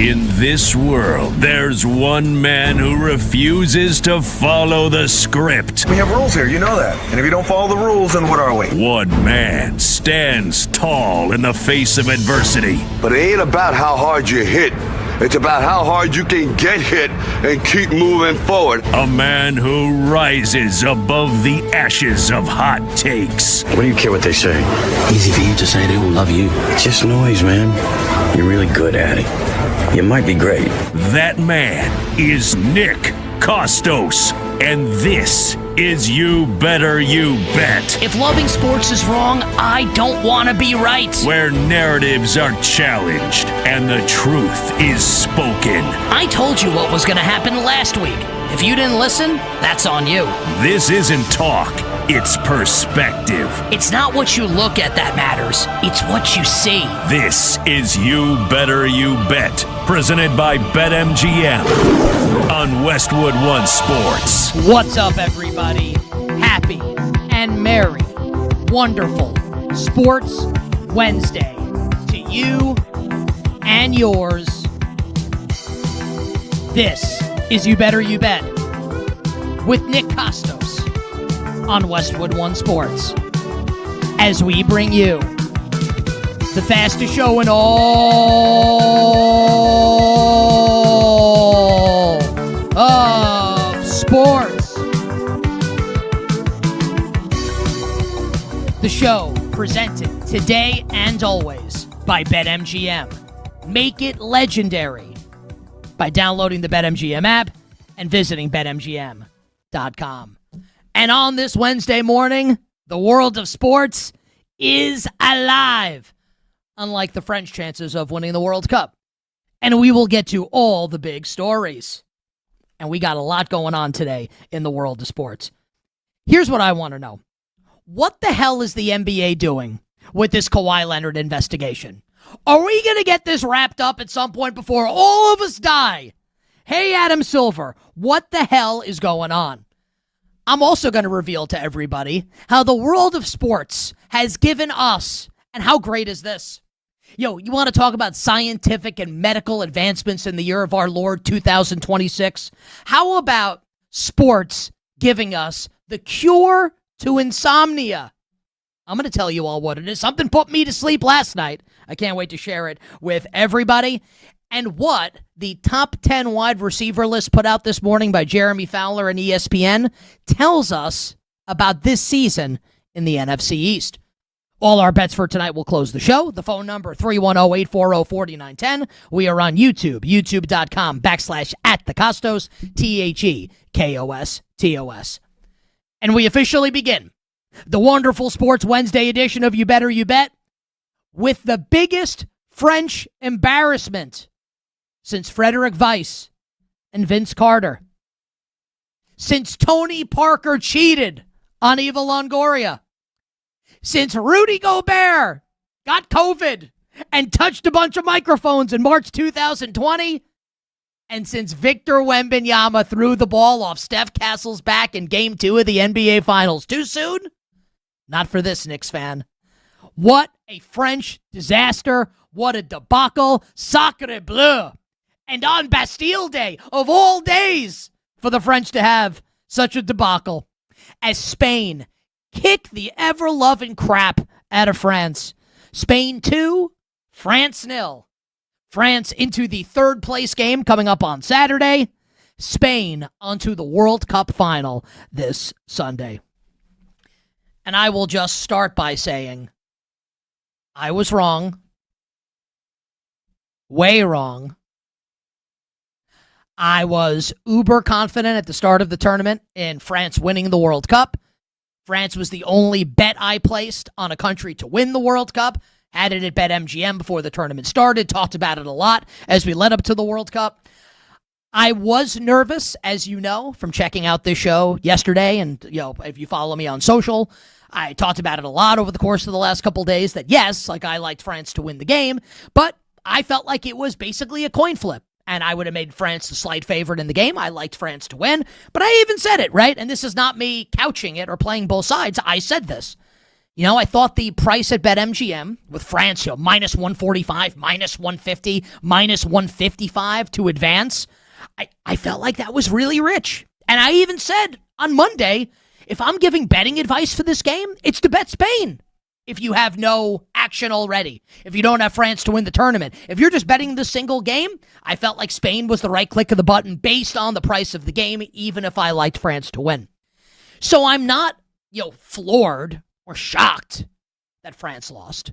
In this world, there's one man who refuses to follow the script. We have rules here, you know that. And if you don't follow the rules, then what are we? One man stands tall in the face of adversity. But it ain't about how hard you hit. It's about how hard you can get hit and keep moving forward. A man who rises above the ashes of hot takes. What do you care what they say? Easy for you to say they will love you. It's just noise, man. You're really good at it. You might be great. That man is Nick Kostos. And this is You Better You Bet. If loving sports is wrong, I don't want to be right. Where narratives are challenged and the truth is spoken. I told you what was going to happen last week. If you didn't listen, that's on you. This isn't talk, it's perspective. It's not what you look at that matters. It's what you see. This is You Better You Bet, presented by BetMGM on Westwood One Sports. What's up, everybody? Happy and merry, wonderful Sports Wednesday to you and yours. This is You Better You Bet with Nick Kostos on Westwood One Sports, as we bring you the fastest show in all of sports. The show presented today and always by BetMGM. Make it legendary by downloading the BetMGM app and visiting BetMGM.com. And on this Wednesday morning, the world of sports is alive, unlike the French chances of winning the World Cup. And we will get to all the big stories. And we got a lot going on today in the world of sports. Here's what I want to know. What the hell is the NBA doing with this Kawhi Leonard investigation? Are we going to get this wrapped up at some point before all of us die? Hey, Adam Silver, what the hell is going on? I'm also going to reveal to everybody how the world of sports has given us, and how great is this? Yo, you want to talk about scientific and medical advancements in the year of our Lord 2026? How about sports giving us the cure to insomnia? I'm going to tell you all what it is. Something put me to sleep last night. I can't wait to share it with everybody. And what the top 10 wide receiver list put out this morning by Jeremy Fowler and ESPN tells us about this season in the NFC East. All our bets for tonight will close the show. The phone number, 310-840-4910. We are on YouTube, youtube.com/@thekostos, TheKostos. And we officially begin the wonderful Sports Wednesday edition of You Better You Bet with the biggest French embarrassment since Frederick Weiss and Vince Carter. Since Tony Parker cheated on Eva Longoria. Since Rudy Gobert got COVID and touched a bunch of microphones in March 2020. And since Victor Wembanyama threw the ball off Steph Castle's back in Game 2 of the NBA Finals. Too soon? Not for this Knicks fan. What a French disaster. What a debacle. Sacre bleu. And on Bastille Day, of all days, for the French to have such a debacle, as Spain kicked the ever-loving crap out of France. Spain 2, France 0. France into the third place game coming up on Saturday. Spain onto the World Cup final this Sunday. And I will just start by saying, I was wrong. Way wrong. I was uber confident at the start of the tournament in France winning the World Cup. France was the only bet I placed on a country to win the World Cup. Had it at BetMGM before the tournament started. Talked about it a lot as we led up to the World Cup. I was nervous, as you know, from checking out this show yesterday. And, if you follow me on social, I talked about it a lot over the course of the last couple days that, yes, I liked France to win the game, but I felt like it was basically a coin flip. And I would have made France the slight favorite in the game. I liked France to win. But I even said it, right? And this is not me couching it or playing both sides. I said this. I thought the price at BetMGM with France, minus 145, minus 150, minus 155 to advance, I felt like that was really rich. And I even said on Monday, if I'm giving betting advice for this game, it's to bet Spain. If you have no action already, if you don't have France to win the tournament, if you're just betting the single game, I felt like Spain was the right click of the button based on the price of the game, even if I liked France to win. So I'm not, floored or shocked that France lost.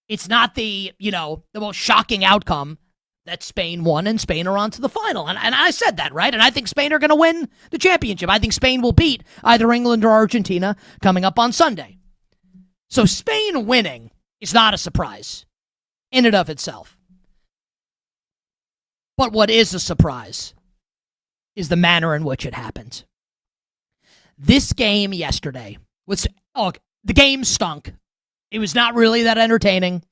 It's not the most shocking outcome that Spain won and Spain are on to the final. And I said that, right? And I think Spain are going to win the championship. I think Spain will beat either England or Argentina coming up on Sunday. So Spain winning is not a surprise in and of itself. But what is a surprise is the manner in which it happened. This game yesterday was, the game stunk. It was not really that entertaining.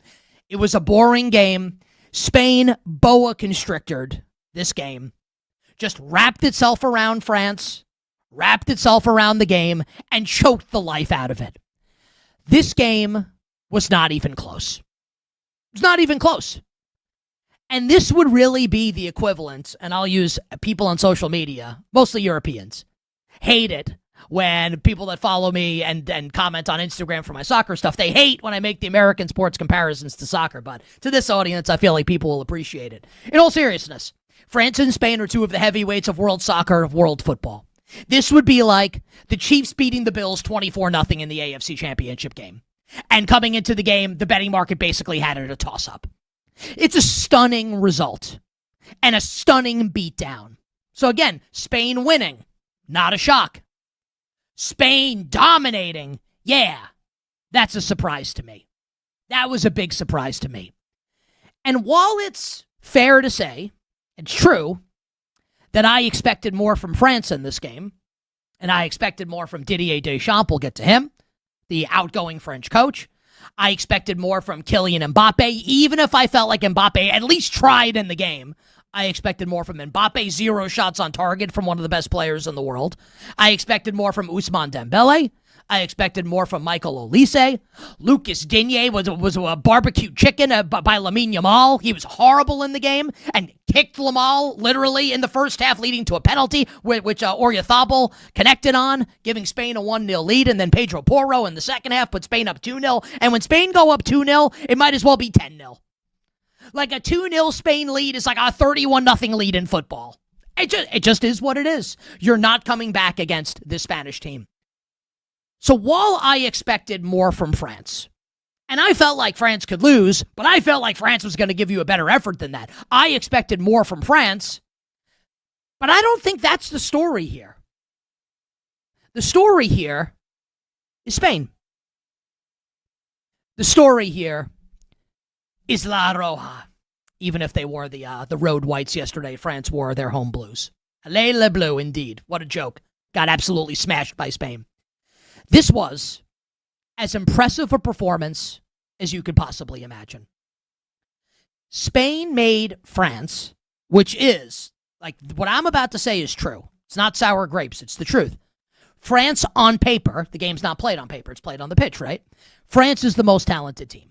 It was a boring game. Spain boa constrictored this game. Just wrapped itself around France, wrapped itself around the game, and choked the life out of it. This game was not even close. It was not even close. And this would really be the equivalent, and I'll use people on social media, mostly Europeans, hate it when people that follow me and comment on Instagram for my soccer stuff, they hate when I make the American sports comparisons to soccer. But to this audience, I feel like people will appreciate it. In all seriousness, France and Spain are two of the heavyweights of world soccer, of world football. This would be like the Chiefs beating the Bills 24-0 in the AFC Championship game. And coming into the game, the betting market basically had it a toss-up. It's a stunning result and a stunning beatdown. So again, Spain winning, not a shock. Spain dominating, yeah, that's a surprise to me. That was a big surprise to me. And while it's fair to say, it's true, that I expected more from France in this game, and I expected more from Didier Deschamps, we'll get to him, the outgoing French coach. I expected more from Kylian Mbappe, even if I felt like Mbappe at least tried in the game. I expected more from Mbappe, 0 shots on target from one of the best players in the world. I expected more from Ousmane Dembele. I expected more from Michael Olise. Lucas Digne was a barbecued chicken by Lamine Yamal. He was horrible in the game and kicked Yamal literally in the first half, leading to a penalty, which Oyarzabal connected on, giving Spain a 1-0 lead, and then Pedro Porro in the second half put Spain up 2-0. And when Spain go up 2-0, it might as well be 10-0. Like a 2-0 Spain lead is like a 31-0 lead in football. It just is what it is. You're not coming back against this Spanish team. So while I expected more from France, and I felt like France could lose, but I felt like France was going to give you a better effort than that. I expected more from France, but I don't think that's the story here. The story here is Spain. The story here is La Roja. Even if they wore the road whites yesterday, France wore their home blues. Allez les bleus, indeed. What a joke. Got absolutely smashed by Spain. This was as impressive a performance as you could possibly imagine. Spain made France, which is, like, what I'm about to say is true. It's not sour grapes. It's the truth. France on paper, the game's not played on paper. It's played on the pitch, right? France is the most talented team.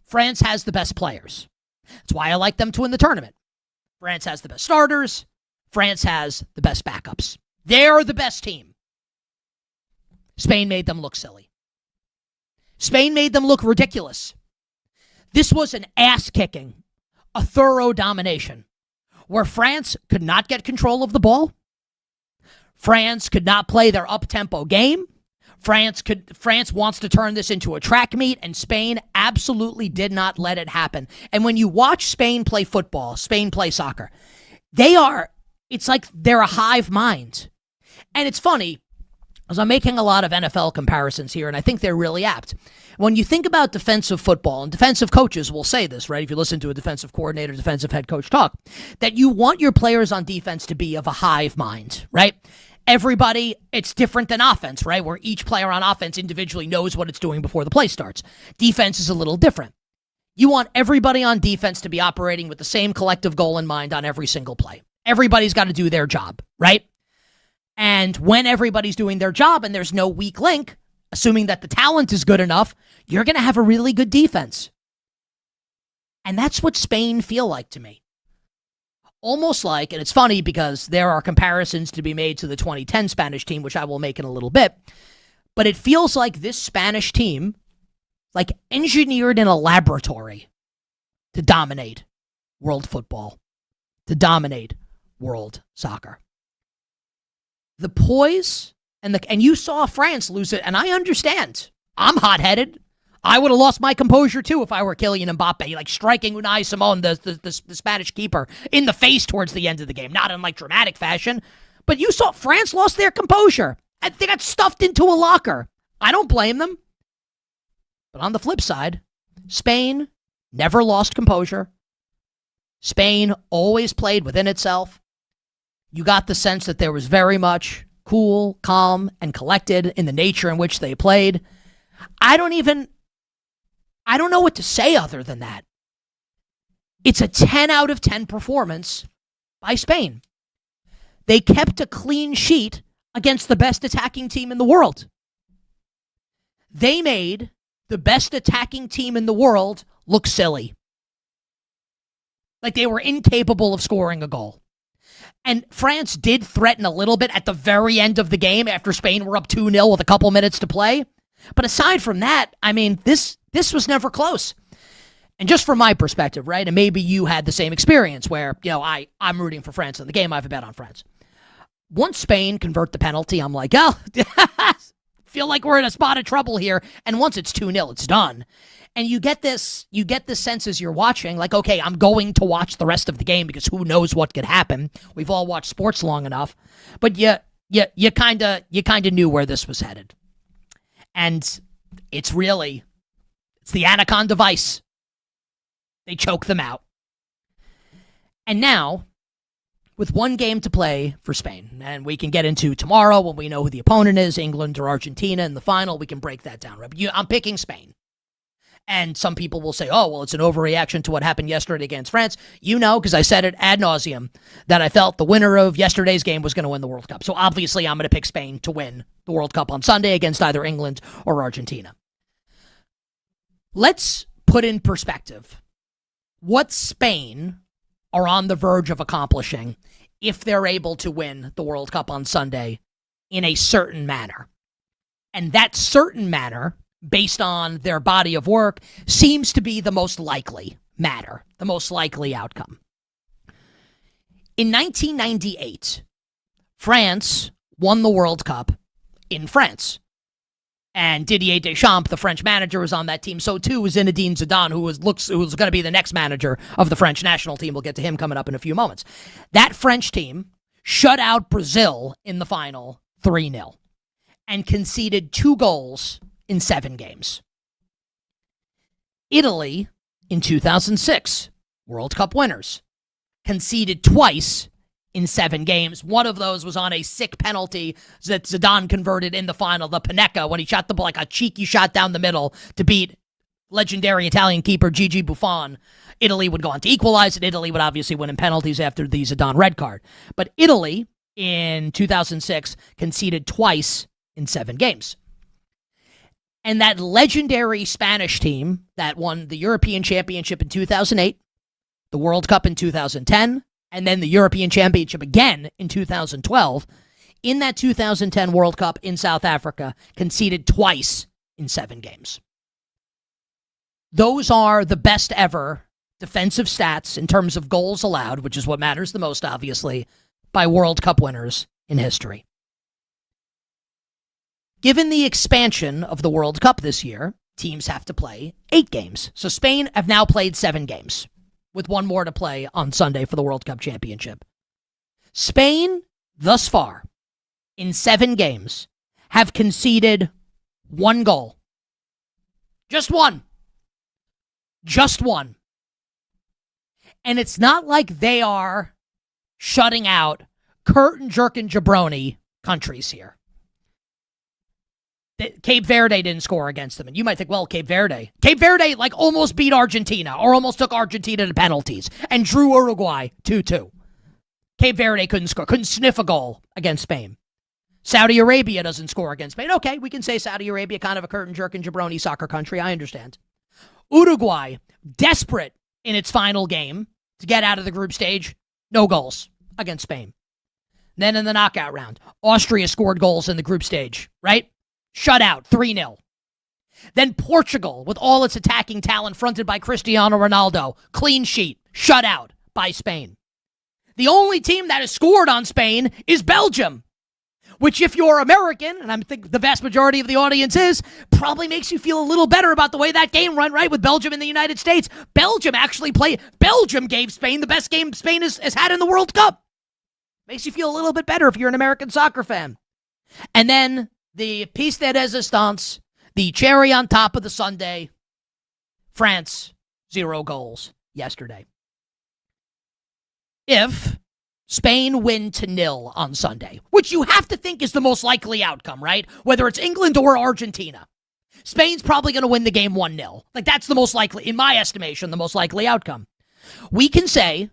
France has the best players. That's why I like them to win the tournament. France has the best starters. France has the best backups. They're the best team. Spain made them look silly. Spain made them look ridiculous. This was an ass-kicking, a thorough domination, where France could not get control of the ball. France could not play their up-tempo game. France wants to turn this into a track meet, and Spain absolutely did not let it happen. And when you watch Spain play football, Spain play soccer, it's like they're a hive mind. And it's funny, as I'm making a lot of NFL comparisons here, and I think they're really apt. When you think about defensive football, and defensive coaches will say this, right? If you listen to a defensive coordinator, defensive head coach talk, that you want your players on defense to be of a hive mind, right? Everybody, it's different than offense, right? Where each player on offense individually knows what it's doing before the play starts. Defense is a little different. You want everybody on defense to be operating with the same collective goal in mind on every single play. Everybody's got to do their job, right? And when everybody's doing their job and there's no weak link, assuming that the talent is good enough, you're going to have a really good defense. And that's what Spain feel like to me. Almost like, and it's funny because there are comparisons to be made to the 2010 Spanish team, which I will make in a little bit, but it feels like this Spanish team, like engineered in a laboratory to dominate world football, to dominate world soccer. The poise and you saw France lose it, and I understand. I'm hot-headed. I would have lost my composure too if I were Kylian Mbappe, like striking Unai Simon, the Spanish keeper, in the face towards the end of the game. Not in like dramatic fashion, but you saw France lost their composure. And they got stuffed into a locker. I don't blame them. But on the flip side, Spain never lost composure. Spain always played within itself. You got the sense that there was very much cool, calm, and collected in the nature in which they played. I don't know what to say other than that. It's a 10 out of 10 performance by Spain. They kept a clean sheet against the best attacking team in the world. They made the best attacking team in the world look silly. Like they were incapable of scoring a goal. And France did threaten a little bit at the very end of the game after Spain were up 2-0 with a couple minutes to play. But aside from that, I mean, this was never close. And just from my perspective, right, and maybe you had the same experience where, I'm rooting for France in the game. I have a bet on France. Once Spain convert the penalty, I'm like, feel like we're in a spot of trouble here. And once it's 2-0, it's done. And you get this sense as you're watching, like, okay, I'm going to watch the rest of the game because who knows what could happen. We've all watched sports long enough. But you kind of knew where this was headed. And it's the Anaconda Vice. They choke them out. And now, with one game to play for Spain, and we can get into tomorrow when we know who the opponent is, England or Argentina in the final, we can break that down. Right? But I'm picking Spain. And some people will say, oh, well, it's an overreaction to what happened yesterday against France. You know, because I said it ad nauseum, that I felt the winner of yesterday's game was going to win the World Cup. So obviously I'm going to pick Spain to win the World Cup on Sunday against either England or Argentina. Let's put in perspective what Spain are on the verge of accomplishing if they're able to win the World Cup on Sunday in a certain manner. And that certain manner, based on their body of work, seems to be the most likely matter, the most likely outcome. In 1998, France won the World Cup in France. And Didier Deschamps, the French manager, was on that team. So too was Zinedine Zidane, who was going to be the next manager of the French national team. We'll get to him coming up in a few moments. That French team shut out Brazil in the final 3-0 and conceded 2 goals in 7 games. Italy, in 2006, World Cup winners, conceded twice in 7 games. One of those was on a sick penalty that Zidane converted in the final, the Panenka, when he shot the ball like a cheeky shot down the middle to beat legendary Italian keeper Gigi Buffon. Italy would go on to equalize it. Italy would obviously win in penalties after the Zidane red card. But Italy, in 2006, conceded twice in 7 games. And that legendary Spanish team that won the European Championship in 2008, the World Cup in 2010, and then the European Championship again in 2012, in that 2010 World Cup in South Africa, conceded twice in 7 games. Those are the best ever defensive stats in terms of goals allowed, which is what matters the most, obviously, by World Cup winners in history. Given the expansion of the World Cup this year, teams have to play 8 games. So Spain have now played 7 games, with 1 more to play on Sunday for the World Cup Championship. Spain, thus far, in 7 games, have conceded 1 goal. Just 1. Just 1. And it's not like they are shutting out curtain-jerking jabroni countries here. Cape Verde didn't score against them. And you might think, well, Cape Verde like almost beat Argentina or almost took Argentina to penalties and drew Uruguay 2-2. Cape Verde couldn't score, couldn't sniff a goal against Spain. Saudi Arabia doesn't score against Spain. Okay, we can say Saudi Arabia, kind of a curtain-jerking jabroni soccer country. I understand. Uruguay, desperate in its final game to get out of the group stage, no goals against Spain. Then in the knockout round, Austria scored goals in the group stage, right? Shut out, 3-0. Then Portugal, with all its attacking talent fronted by Cristiano Ronaldo, clean sheet, shut out by Spain. The only team that has scored on Spain is Belgium, which if you're American, and I think the vast majority of the audience is, probably makes you feel a little better about the way that game went, right, with Belgium and the United States. Belgium gave Spain the best game Spain has had in the World Cup. Makes you feel a little bit better if you're an American soccer fan. And then the piece de resistance, the cherry on top of the sundae, France, 0 goals yesterday. If Spain win to 0 on Sunday, which you have to think is the most likely outcome, right? Whether it's England or Argentina, Spain's probably going to win the game 1-0. Like, that's the most likely, in my estimation, the most likely outcome. We can say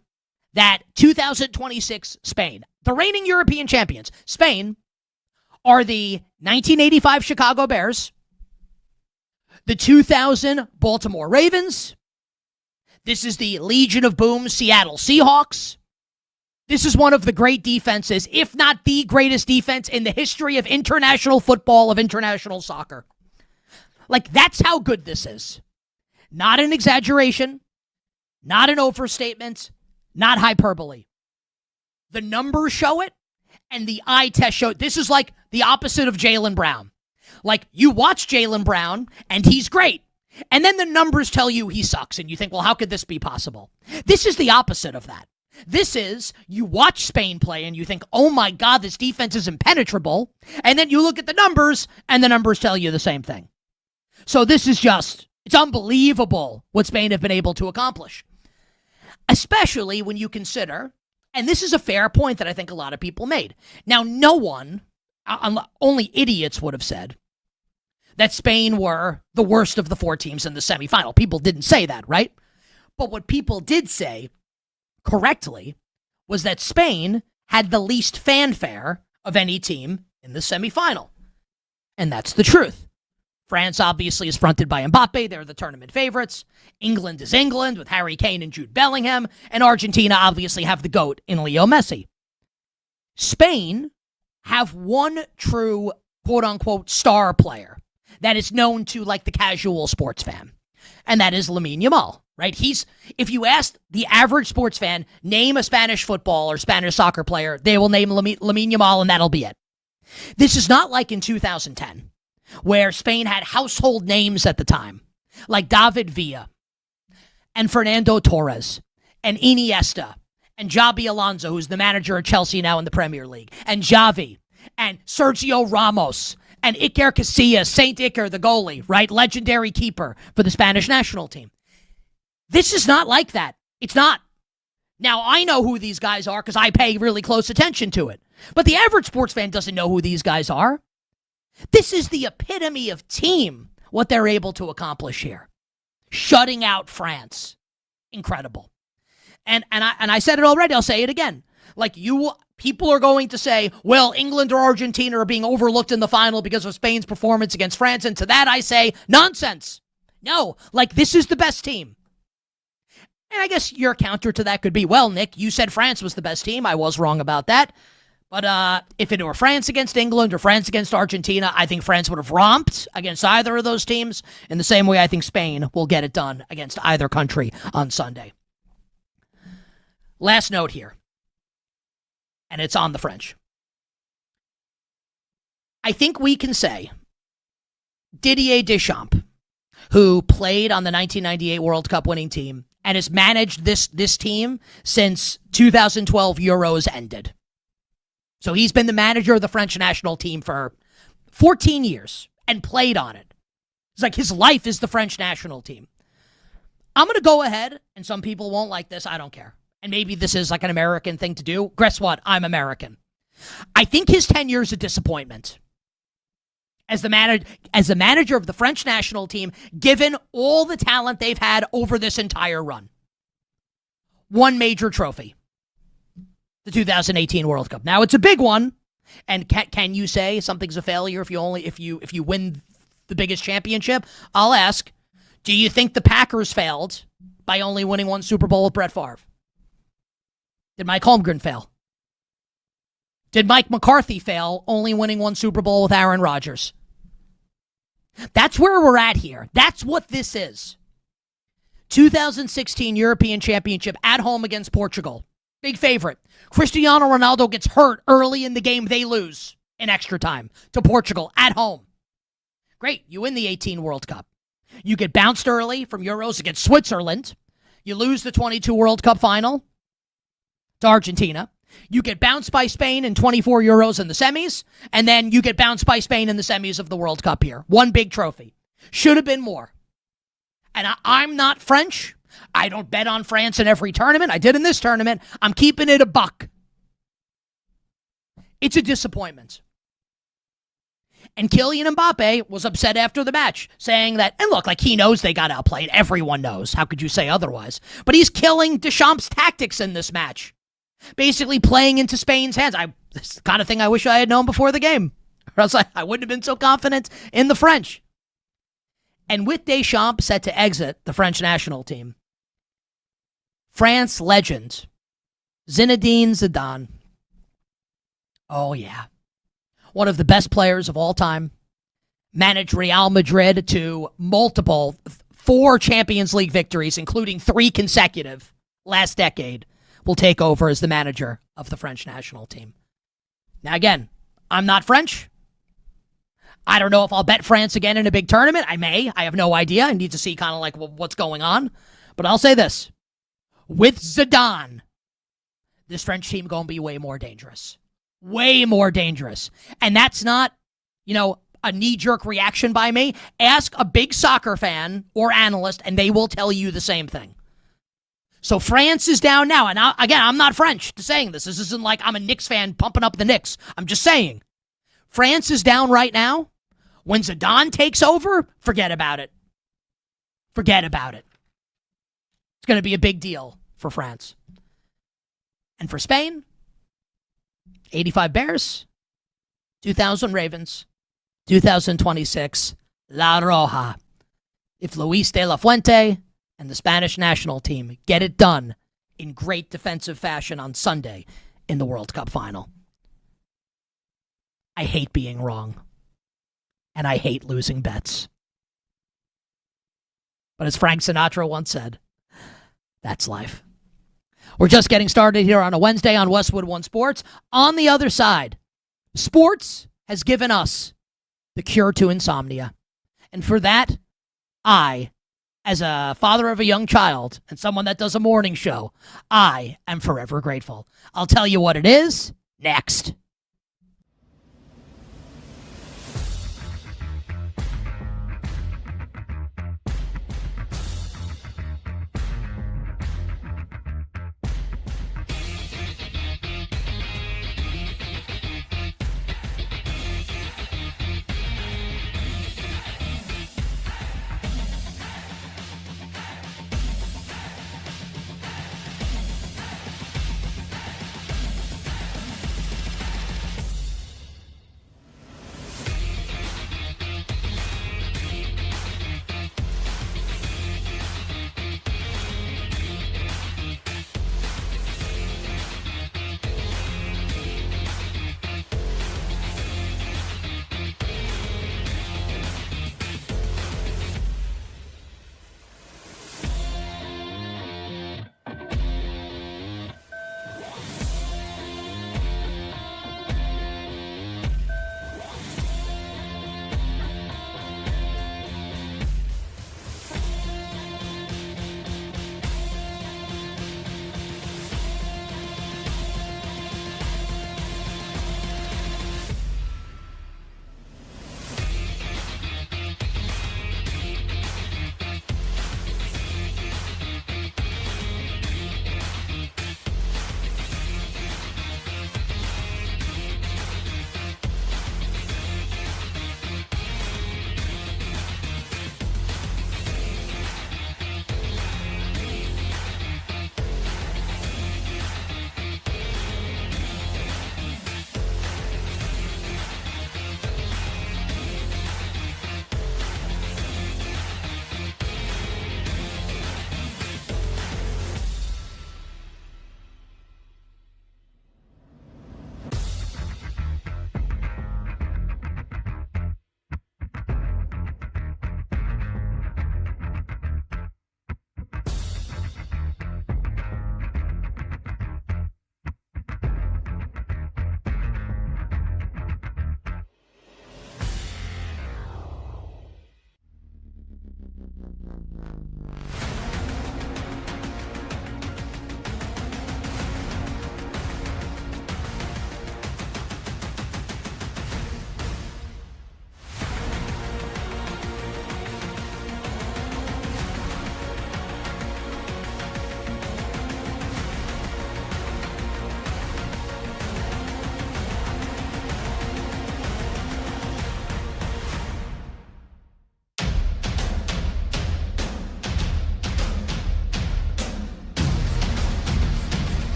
that 2026 Spain, the reigning European champions, Spain, are the 1985 Chicago Bears, the 2000 Baltimore Ravens. This is the Legion of Boom Seattle Seahawks. This is one of the great defenses, if not the greatest defense in the history of international football, of international soccer. Like, that's how good this is. Not an exaggeration, not an overstatement, not hyperbole. The numbers show it, and the eye test show it. This is like the opposite of Jaylen Brown. Like, you watch Jaylen Brown, and he's great. And then the numbers tell you he sucks, and you think, well, how could this be possible? This is the opposite of that. This is, you watch Spain play, and you think, oh my God, this defense is impenetrable. And then you look at the numbers, and the numbers tell you the same thing. So this is just, it's unbelievable what Spain have been able to accomplish. Especially when you consider, and this is a fair point that I think a lot of people made. Now, no one, only idiots would have said that Spain were the worst of the 4 teams in the semifinal. People didn't say that, right? But what people did say correctly was that Spain had the least fanfare of any team in the semifinal. And that's the truth. France obviously is fronted by Mbappe. They're the tournament favorites. England is England with Harry Kane and Jude Bellingham. And Argentina obviously have the GOAT in Leo Messi. Spain have one true quote-unquote star player that is known to like the casual sports fan. And that is Lamine Yamal, right? If you ask the average sports fan, name a Spanish football or Spanish soccer player, they will name Lamine Yamal and that'll be it. This is not like in 2010, where Spain had household names at the time, like David Villa and Fernando Torres and Iniesta and Xabi Alonso, who's the manager of Chelsea now in the Premier League, and Xavi and Sergio Ramos and Iker Casillas, Saint Iker, the goalie, right? Legendary keeper for the Spanish national team. This is not like that. It's not. Now, I know who these guys are because I pay really close attention to it. But the average sports fan doesn't know who these guys are. This is the epitome of team, what they're able to accomplish here. Shutting out France. Incredible. And I said it already, I'll say it again. Like, people are going to say, well, England or Argentina are being overlooked in the final because of Spain's performance against France. And to that I say, nonsense. No, like, this is the best team. And I guess your counter to that could be, well, Nick, you said France was the best team. I was wrong about that. But if it were France against England or France against Argentina, I think France would have romped against either of those teams in the same way I think Spain will get it done against either country on Sunday. Last note here, and it's on the French. I think we can say Didier Deschamps, who played on the 1998 World Cup winning team and has managed this team since 2012 Euros ended. So he's been the manager of the French national team for 14 years and played on it. It's like his life is the French national team. I'm going to go ahead, and some people won't like this. I don't care. And maybe this is like an American thing to do. Guess what? I'm American. I think his tenure is a disappointment as the manager of the French national team, given all the talent they've had over this entire run. One major trophy. The 2018 World Cup. Now, it's a big one, And can you say something's a failure if you win the biggest championship? I'll ask, do you think the Packers failed by only winning one Super Bowl with Brett Favre? Did Mike Holmgren fail? Did Mike McCarthy fail only winning one Super Bowl with Aaron Rodgers? That's where we're at here. That's what this is. 2016 European Championship at home against Portugal. Big favorite. Cristiano Ronaldo gets hurt early in the game. They lose in extra time to Portugal at home. Great. You win the 18 World Cup. You get bounced early from Euros against Switzerland. You lose the 22 World Cup final to Argentina. You get bounced by Spain in 24 Euros in the semis, and then you get bounced by Spain in the semis of the World Cup here. One big trophy. Should have been more. And I'm not French. I don't bet on France in every tournament. I did in this tournament. I'm keeping it a buck. It's a disappointment. And Kylian Mbappe was upset after the match, saying that, and look, like he knows they got outplayed. Everyone knows. How could you say otherwise? But he's killing Deschamps' tactics in this match. Basically playing into Spain's hands. This is the kind of thing I wish I had known before the game. Or else I wouldn't have been so confident in the French. And with Deschamps set to exit the French national team, France legend Zinedine Zidane. Oh, yeah. One of the best players of all time. Managed Real Madrid to multiple 4 Champions League victories, including 3 consecutive last decade. Will take over as the manager of the French national team. Now, again, I'm not French. I don't know if I'll bet France again in a big tournament. I may. I have no idea. I need to see kind of like what's going on. But I'll say this. With Zidane, this French team going to be way more dangerous. Way more dangerous. And that's not, a knee-jerk reaction by me. Ask a big soccer fan or analyst, and they will tell you the same thing. So France is down now. And again, I'm not French to saying this. This isn't like I'm a Knicks fan pumping up the Knicks. I'm just saying. France is down right now. When Zidane takes over, forget about it. Forget about it. It's going to be a big deal for France. And for Spain, 85 Bears, 2000 Ravens, 2026 La Roja. If Luis de la Fuente and the Spanish national team get it done in great defensive fashion on Sunday in the World Cup final. I hate being wrong. And I hate losing bets. But as Frank Sinatra once said, that's life. We're just getting started here on a Wednesday on Westwood One Sports. On the other side, sports has given us the cure to insomnia. And for that, I, as a father of a young child and someone that does a morning show, I am forever grateful. I'll tell you what it is next.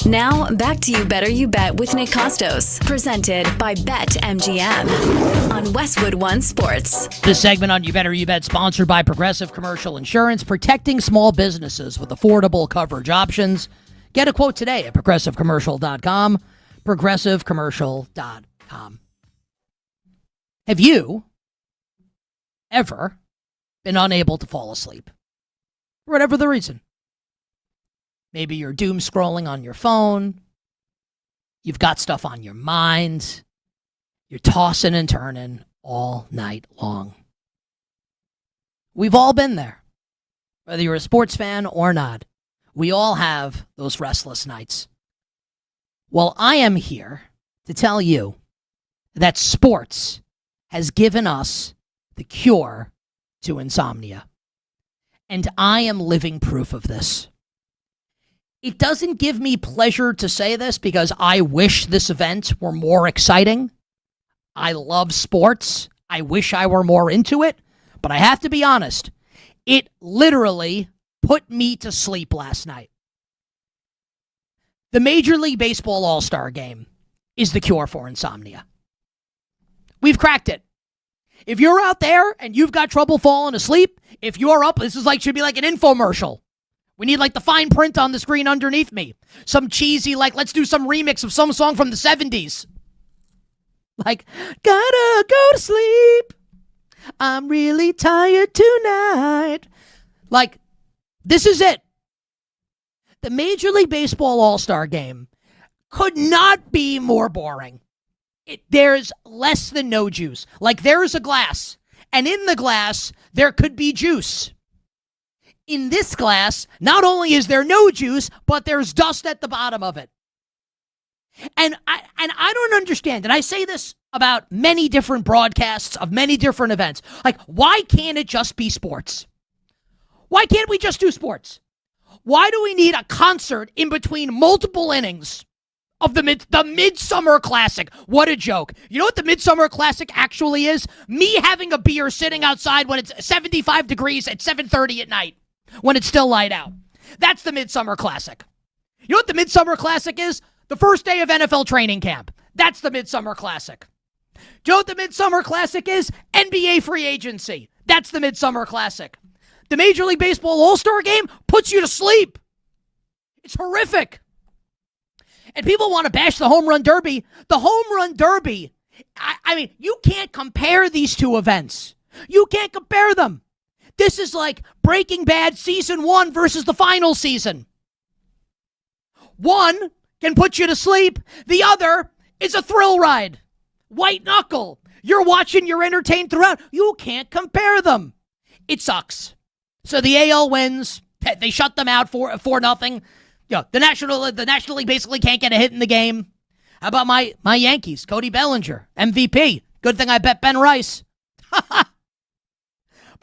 Now, back to You Better You Bet with Nick Kostos, presented by BetMGM on Westwood One Sports. This segment on You Better You Bet sponsored by Progressive Commercial Insurance, protecting small businesses with affordable coverage options. Get a quote today at progressivecommercial.com, progressivecommercial.com. Have you ever been unable to fall asleep? For whatever the reason. Maybe you're doom scrolling on your phone. You've got stuff on your mind. You're tossing and turning all night long. We've all been there. Whether you're a sports fan or not, we all have those restless nights. Well, I am here to tell you that sports has given us the cure to insomnia. And I am living proof of this. It doesn't give me pleasure to say this because I wish this event were more exciting. I love sports. I wish I were more into it. But I have to be honest, it literally put me to sleep last night. The Major League Baseball All-Star Game is the cure for insomnia. We've cracked it. If you're out there and you've got trouble falling asleep, if you're up, this is should be like an infomercial. We need the fine print on the screen underneath me. Some cheesy, let's do some remix of some song from the 70s. Gotta go to sleep. I'm really tired tonight. This is it. The Major League Baseball All-Star Game could not be more boring. There's less than no juice. There's a glass, and in the glass, there could be juice. In this glass, not only is there no juice, but there's dust at the bottom of it. And I don't understand, and I say this about many different broadcasts of many different events. Why can't it just be sports? Why can't we just do sports? Why do we need a concert in between multiple innings of the Midsummer Classic? What a joke. You know what the Midsummer Classic actually is? Me having a beer sitting outside when it's 75 degrees at 7:30 at night, when it's still light out. That's the Midsummer Classic. You know what the Midsummer Classic is? The first day of NFL training camp. That's the Midsummer Classic. Do you know what the Midsummer Classic is? NBA free agency. That's the Midsummer Classic. The Major League Baseball All-Star Game puts you to sleep. It's horrific. And people want to bash the Home Run Derby. The Home Run Derby, I mean, you can't compare these two events. You can't compare them. This is like Breaking Bad Season 1 versus the final season. One can put you to sleep. The other is a thrill ride. White knuckle. You're watching, you're entertained throughout. You can't compare them. It sucks. So the AL wins. They shut them out for nothing. Yeah, the National League basically can't get a hit in the game. How about my Yankees? Cody Bellinger, MVP. Good thing I bet Ben Rice.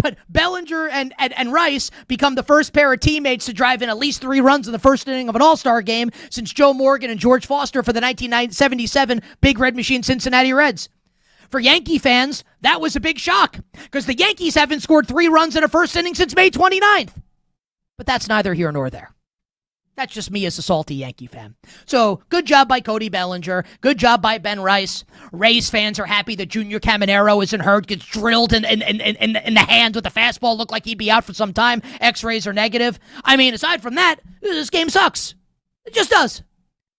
But Bellinger and Rice become the first pair of teammates to drive in at least 3 runs in the first inning of an All-Star game since Joe Morgan and George Foster for the 1977 Big Red Machine Cincinnati Reds. For Yankee fans, that was a big shock because the Yankees haven't scored 3 runs in a first inning since May 29th. But that's neither here nor there. That's just me as a salty Yankee fan. So, good job by Cody Bellinger. Good job by Ben Rice. Rays fans are happy that Junior Caminero isn't hurt, gets drilled in the hand with a fastball. Looked like he'd be out for some time. X-rays are negative. I mean, aside from that, this game sucks. It just does.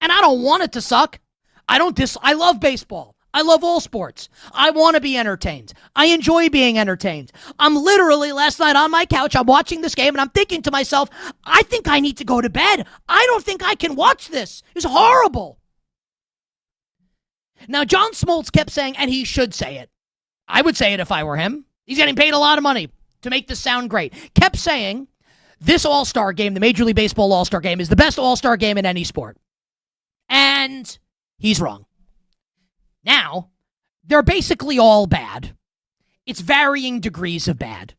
And I don't want it to suck. I love baseball. I love all sports. I want to be entertained. I enjoy being entertained. I'm literally, last night on my couch, I'm watching this game, and I'm thinking to myself, I think I need to go to bed. I don't think I can watch this. It's horrible. Now, John Smoltz kept saying, and he should say it. I would say it if I were him. He's getting paid a lot of money to make this sound great. Kept saying, this All-Star game, the Major League Baseball All-Star game, is the best All-Star game in any sport. And he's wrong. Now, they're basically all bad. It's varying degrees of bad.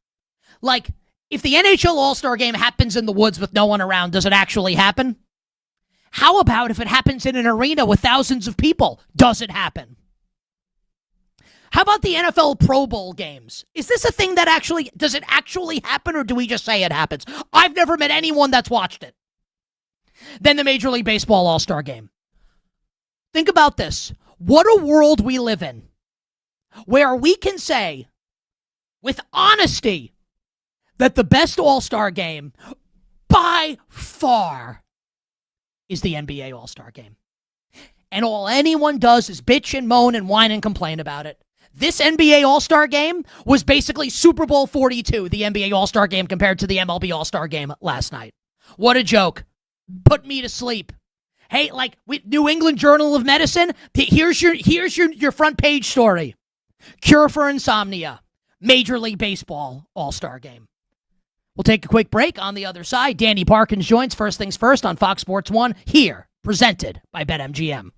Like, if the NHL All-Star Game happens in the woods with no one around, does it actually happen? How about if it happens in an arena with thousands of people? Does it happen? How about the NFL Pro Bowl games? Is this a thing that does it actually happen, or do we just say it happens? I've never met anyone that's watched it. than the Major League Baseball All-Star Game. Think about this. What a world we live in, where we can say with honesty that the best All-Star Game by far is the NBA All-Star Game. And all anyone does is bitch and moan and whine and complain about it. This NBA All-Star Game was basically Super Bowl 42, the NBA All-Star Game compared to the MLB All-Star Game last night. What a joke. Put me to sleep. Hey, like with New England Journal of Medicine, here's your front page story. Cure for insomnia. Major League Baseball All-Star Game. We'll take a quick break. On the other side, Danny Parkins joins First Things First on Fox Sports 1 here, presented by BetMGM.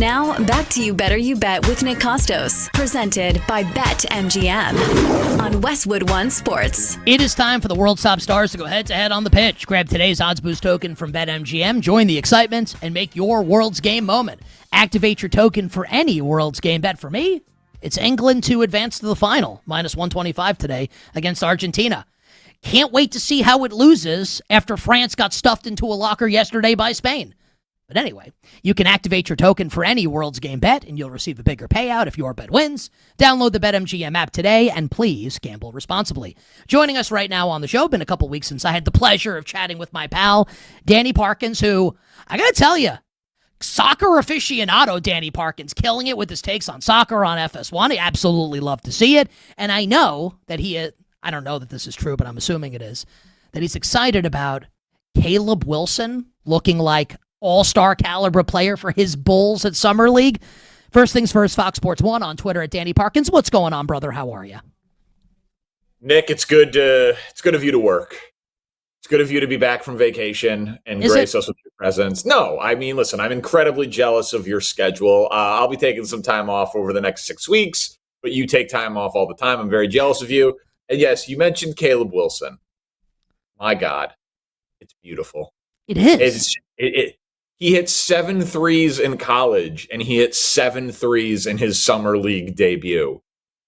Now, back to You Better You Bet with Nick Kostos, presented by BetMGM on Westwood One Sports. It is time for the world's top stars to go head-to-head on the pitch. Grab today's odds boost token from BetMGM, join the excitement, and make your world's game moment. Activate your token for any world's game bet. For me, it's England to advance to the final, minus 125 today against Argentina. Can't wait to see how it loses after France got stuffed into a locker yesterday by Spain. But anyway, you can activate your token for any world's game bet, and you'll receive a bigger payout if your bet wins. Download the BetMGM app today, and please gamble responsibly. Joining us right now on the show, been a couple weeks since I had the pleasure of chatting with my pal, Danny Parkins, who, I gotta tell you, soccer aficionado Danny Parkins, killing it with his takes on soccer on FS1. I absolutely love to see it, and I know that I don't know that this is true, but I'm assuming it is, that he's excited about Caleb Wilson looking like all-star caliber player for his Bulls at Summer League. First things first, Fox Sports 1 on Twitter at Danny Parkins. What's going on, brother? How are you? Nick, it's good of you to work. It's good of you to be back from vacation and grace us with your presence. No, I mean, listen, I'm incredibly jealous of your schedule. I'll be taking some time off over the next 6 weeks, but you take time off all the time. I'm very jealous of you. And yes, you mentioned Caleb Wilson. My God, it's beautiful. It is. He hit 7 threes in college, and he hit 7 threes in his summer league debut.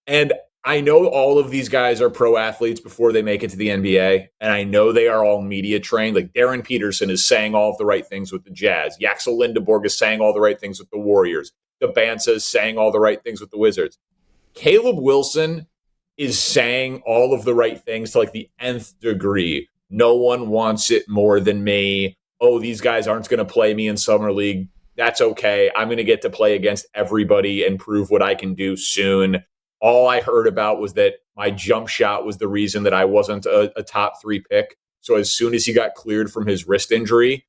And I know all of these guys are pro athletes before they make it to the NBA, and I know they are all media trained. Like Darren Peterson is saying all of the right things with the Jazz. Yaxel Lindeborg is saying all the right things with the Warriors. Gabanza is saying all the right things with the Wizards. Caleb Wilson is saying all of the right things to like the nth degree. No one wants it more than me. Oh, these guys aren't going to play me in Summer League. That's okay. I'm going to get to play against everybody and prove what I can do soon. All I heard about was that my jump shot was the reason that I wasn't a top 3 pick. So as soon as he got cleared from his wrist injury,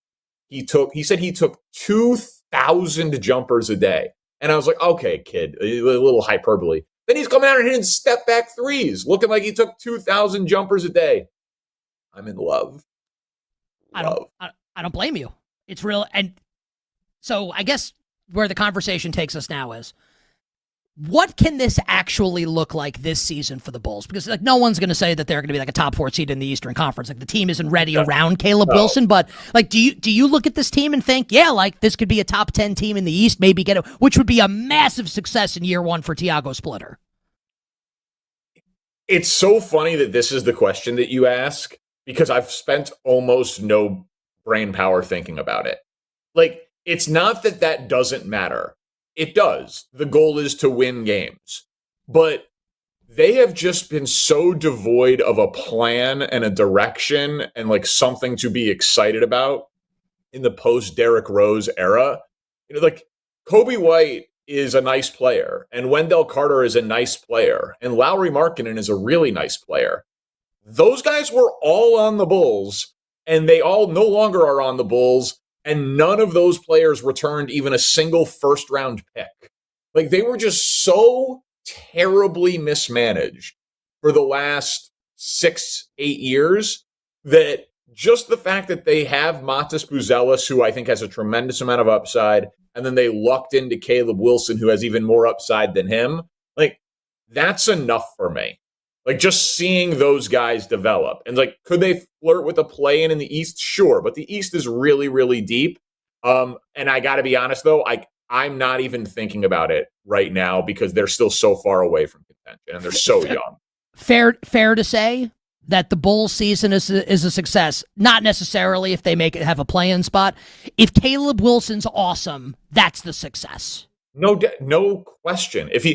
he said he took 2,000 jumpers a day. And I was like, okay, kid, a little hyperbole. Then he's coming out and hitting step back threes, looking like he took 2,000 jumpers a day. I'm in love. I don't blame you. It's real. And so I guess where the conversation takes us now is, what can this actually look like this season for the Bulls? Because like no one's going to say that they're going to be like a top 4 seed in the Eastern Conference. Like the team isn't ready around Caleb Wilson. But like, do you look at this team and think, yeah, like this could be a top 10 team in the East, maybe get it, which would be a massive success in year 1 for Tiago Splitter? It's so funny that this is the question that you ask, because I've spent almost no brain power thinking about it. Like, it's not that doesn't matter. It does. The goal is to win games. But they have just been so devoid of a plan and a direction and like something to be excited about in the post Derrick Rose era. You know, like Kobe White is a nice player, and Wendell Carter is a nice player, and Lauri Markkanen is a really nice player. Those guys were all on the Bulls, and they all no longer are on the Bulls, and none of those players returned even a single first-round pick. Like, they were just so terribly mismanaged for the last 6-8 years that just the fact that they have Matas Buzelis, who I think has a tremendous amount of upside, and then they lucked into Caleb Wilson, who has even more upside than him, like, that's enough for me. Like, just seeing those guys develop. And, like, could they flirt with a play-in in the East? Sure, but the East is really, really deep. And I got to be honest, though, I'm not even thinking about it right now because they're still so far away from contention, and they're so young. Fair to say that the Bulls season is a success. Not necessarily if they have a play-in spot. If Caleb Wilson's awesome, that's the success. No question. If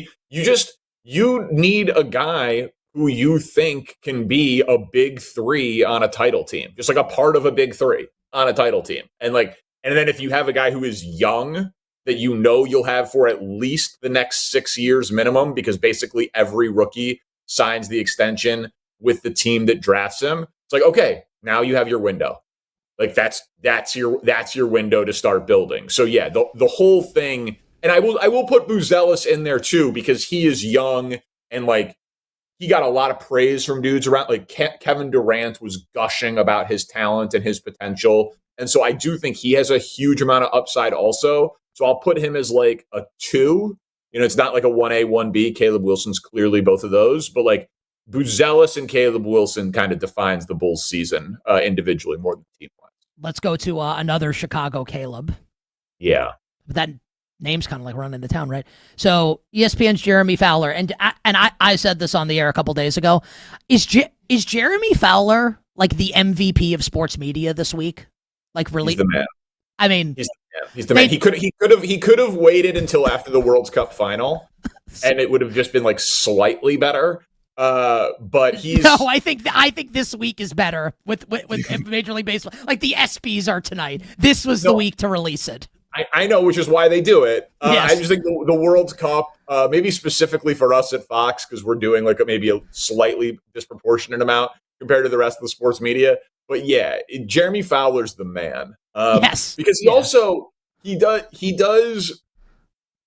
you need a guy who you think can be a big 3 on a title team, just like a part of a big 3 on a title team. And then if you have a guy who is young that you know you'll have for at least the next 6 years minimum, because basically every rookie signs the extension with the team that drafts him. It's like, okay, now you have your window. Like that's your window to start building. So yeah, the whole thing, and I will put Buzelis in there too, because he is young and like he got a lot of praise from dudes around. Like Kevin Durant was gushing about his talent and his potential. And so I do think he has a huge amount of upside also. So I'll put him as like a 2. It's not like a 1A, 1B. Caleb Wilson's clearly both of those, but like Buzelis and Caleb Wilson kind of defines the Bulls season individually more than team-wise. Let's go to another Chicago Caleb. Yeah. But that name's kind of like running the town, right? So ESPN's Jeremy Fowler, and I said this on the air a couple days ago. Is Jeremy Fowler like the MVP of sports media this week? Like really? He's the man. I mean, he's the man. He could have waited until after the World Cup final, and it would have just been like slightly better. But he's no. I think this week is better with Major League Baseball. Like the ESPYs are tonight. This was the week to release it. I know, which is why they do it. Yes. I just think the World Cup, maybe specifically for us at Fox, because we're doing like maybe a slightly disproportionate amount compared to the rest of the sports media. But yeah, Jeremy Fowler's the man. Yes, because he does.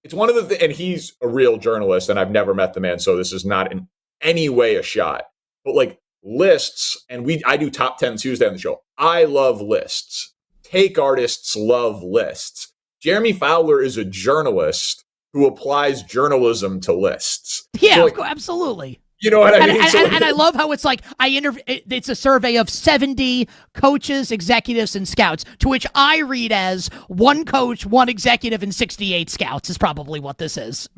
It's one of the and he's a real journalist, and I've never met the man, so this is not in any way a shot. But like lists, and I do top 10 Tuesday on the show. I love lists. Take artists love lists. Jeremy Fowler is a journalist who applies journalism to lists. Yeah, so like, absolutely. You know what I mean? And I love how it's like it's a survey of 70 coaches, executives, and scouts, to which I read as 1 coach, 1 executive, and 68 scouts is probably what this is.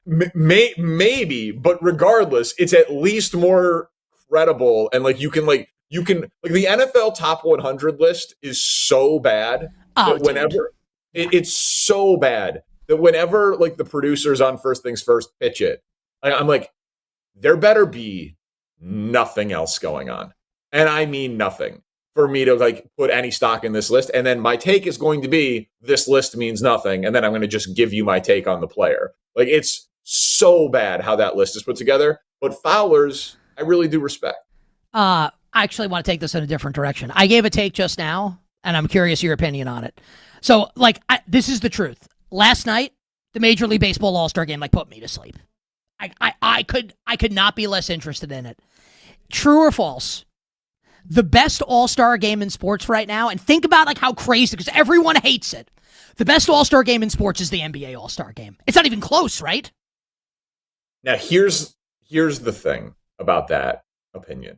Maybe, but regardless, it's at least more credible. And like you can like the NFL top 100 list is so bad that whenever it's so bad that whenever like the producers on First Things First pitch it, I'm like, there better be nothing else going on. And I mean nothing for me to like put any stock in this list. And then my take is going to be this list means nothing. And then I'm going to just give you my take on the player. Like it's so bad how that list is put together. But Fowler's, I really do respect. I actually want to take this in a different direction. I gave a take just now, and I'm curious your opinion on it. So like, this is the truth. Last night, the Major League Baseball All-Star Game like put me to sleep. I could not be less interested in it. True or false? The best All-Star game in sports right now, and think about like how crazy, because everyone hates it. The best All-Star game in sports is the NBA All-Star game. It's not even close, right? Now here's the thing about that opinion.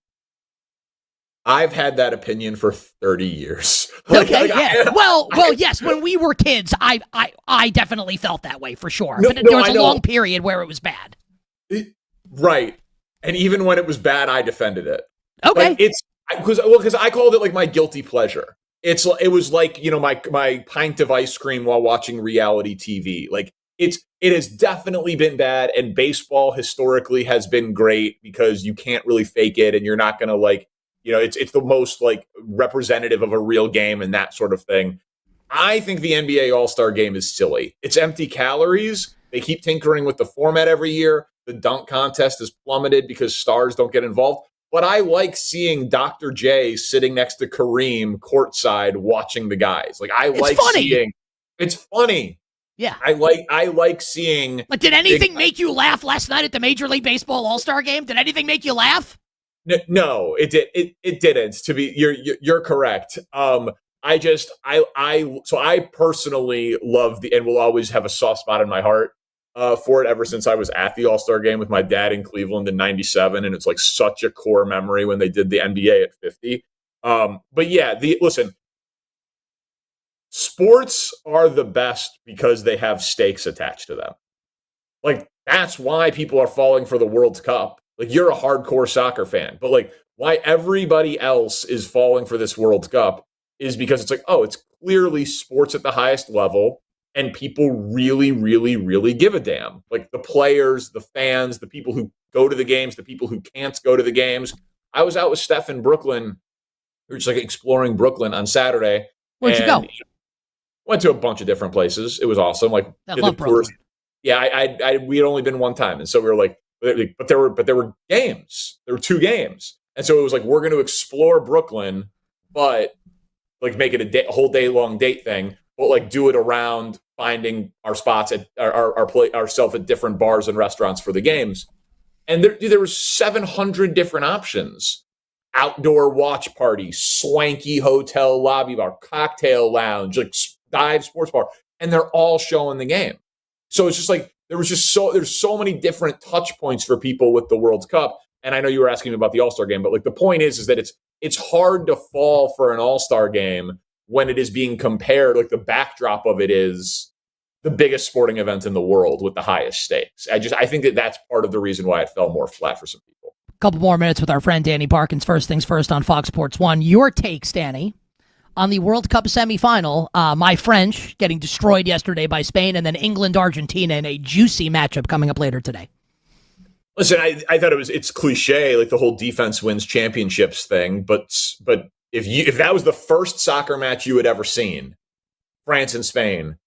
I've had that opinion for 30 years. Okay, yeah. Well, yes. When we were kids, I definitely felt that way for sure. But there was a long period where it was bad. Right. And even when it was bad, I defended it. Okay. Like because I called it like my guilty pleasure. It was like, my pint of ice cream while watching reality TV. Like it has definitely been bad, and baseball historically has been great because you can't really fake it, and you're not going to like, it's the most like representative of a real game and that sort of thing. I think the NBA All-Star Game is silly. It's empty calories. They keep tinkering with the format every year. The dunk contest is plummeted because stars don't get involved. But I like seeing Dr. J sitting next to Kareem courtside watching the guys. Like it's funny. Yeah. I like seeing. Like, did anything make you laugh last night at the Major League Baseball All-Star Game? Did anything make you laugh? No, it did. It didn't. To be, you're correct. I personally love and will always have a soft spot in my heart for it ever since I was at the All-Star Game with my dad in Cleveland in '97, and it's like such a core memory when they did the NBA at 50. But yeah, listen, sports are the best because they have stakes attached to them. Like that's why people are falling for the World Cup. Like you're a hardcore soccer fan, but like why everybody else is falling for this World Cup is because it's like, oh, it's clearly sports at the highest level and people really, really, really give a damn. Like the players, the fans, the people who go to the games, the people who can't go to the games. I was out with Steph in Brooklyn. We were just like exploring Brooklyn on Saturday. Where'd you go? Went to a bunch of different places. It was awesome. Like I love Brooklyn. Yeah, we had only been one time. And so we were like, but there were games. There were 2 games. And so it was like, we're going to explore Brooklyn, but like make it a whole day long date thing, but like do it around finding our spots at ourselves at different bars and restaurants for the games. And there was 700 different options. Outdoor watch party, swanky hotel lobby bar, cocktail lounge, like dive sports bar. and they're all showing the game. So it's just like there's so many different touch points for people with the World Cup. And I know you were asking me about the All-Star game, but like the point is that it's hard to fall for an All-Star game when it is being compared. Like the backdrop of it is the biggest sporting event in the world with the highest stakes. I think that's part of the reason why it fell more flat for some people. Couple more minutes with our friend Danny Parkins. First things first on Fox Sports 1. Your takes, Danny, on the World Cup semifinal. My French getting destroyed yesterday by Spain, and then England-Argentina in a juicy matchup coming up later today. Listen, I thought it's cliche, like the whole defense wins championships thing. But if that was the first soccer match you had ever seen, France and Spain,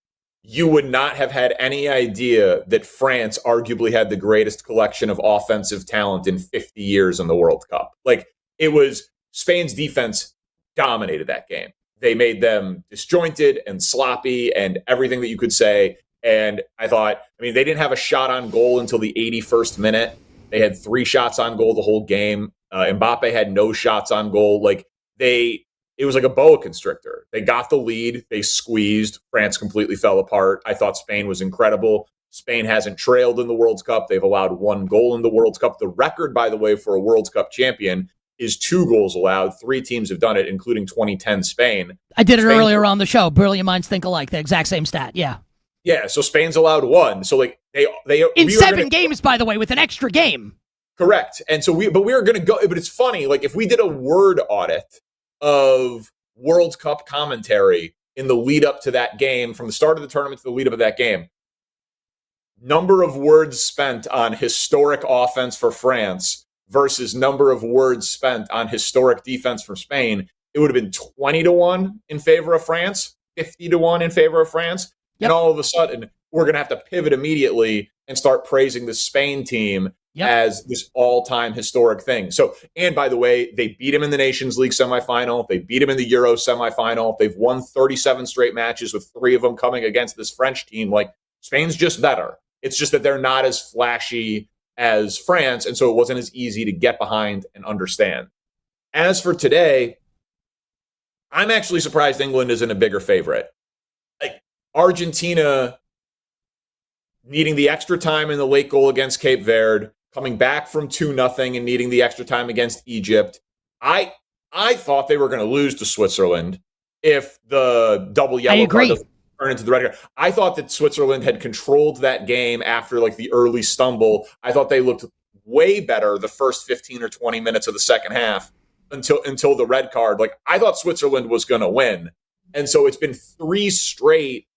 you would not have had any idea that France arguably had the greatest collection of offensive talent in 50 years in the World Cup. Like, it was Spain's defense dominated that game. They made them disjointed and sloppy and everything that you could say. And I thought, they didn't have a shot on goal until the 81st minute. They had 3 shots on goal the whole game. Mbappe had no shots on goal. It was like a boa constrictor. They got the lead. They squeezed. France completely fell apart. I thought Spain was incredible. Spain hasn't trailed in the World Cup. They've allowed 1 goal in the World Cup. The record, by the way, for a World Cup champion is 2 goals allowed. 3 teams have done it, including 2010 Spain. I did it earlier on the show. Brilliant minds think alike. The exact same stat. Yeah. Yeah. So Spain's allowed 1. So they in 7 games, by the way, with an extra game. Correct. And so we were going to go, but it's funny. Like if we did a word audit of World Cup commentary in the lead up to that game, from the start of the tournament to the lead up of that game, number of words spent on historic offense for France versus number of words spent on historic defense for Spain, it would have been 20-1 in favor of France, 50-1 in favor of France. Yep. And all of a sudden, we're going to have to pivot immediately and start praising the Spain team as this all-time historic thing. So, and by the way, they beat him in the Nations League semifinal. They beat him in the Euro semifinal. They've won 37 straight matches with 3 of them coming against this French team. Like, Spain's just better. It's just that they're not as flashy as France, and so it wasn't as easy to get behind and understand. As for today, I'm actually surprised England isn't a bigger favorite. Like, Argentina needing the extra time in the late goal against Cape Verde, coming back from 2-0 and needing the extra time against Egypt. I thought they were going to lose to Switzerland if the double yellow card doesn't turn into the red card. I thought that Switzerland had controlled that game after like the early stumble. I thought they looked way better the first 15 or 20 minutes of the second half until the red card. Like, I thought Switzerland was going to win. And so it's been 3 straight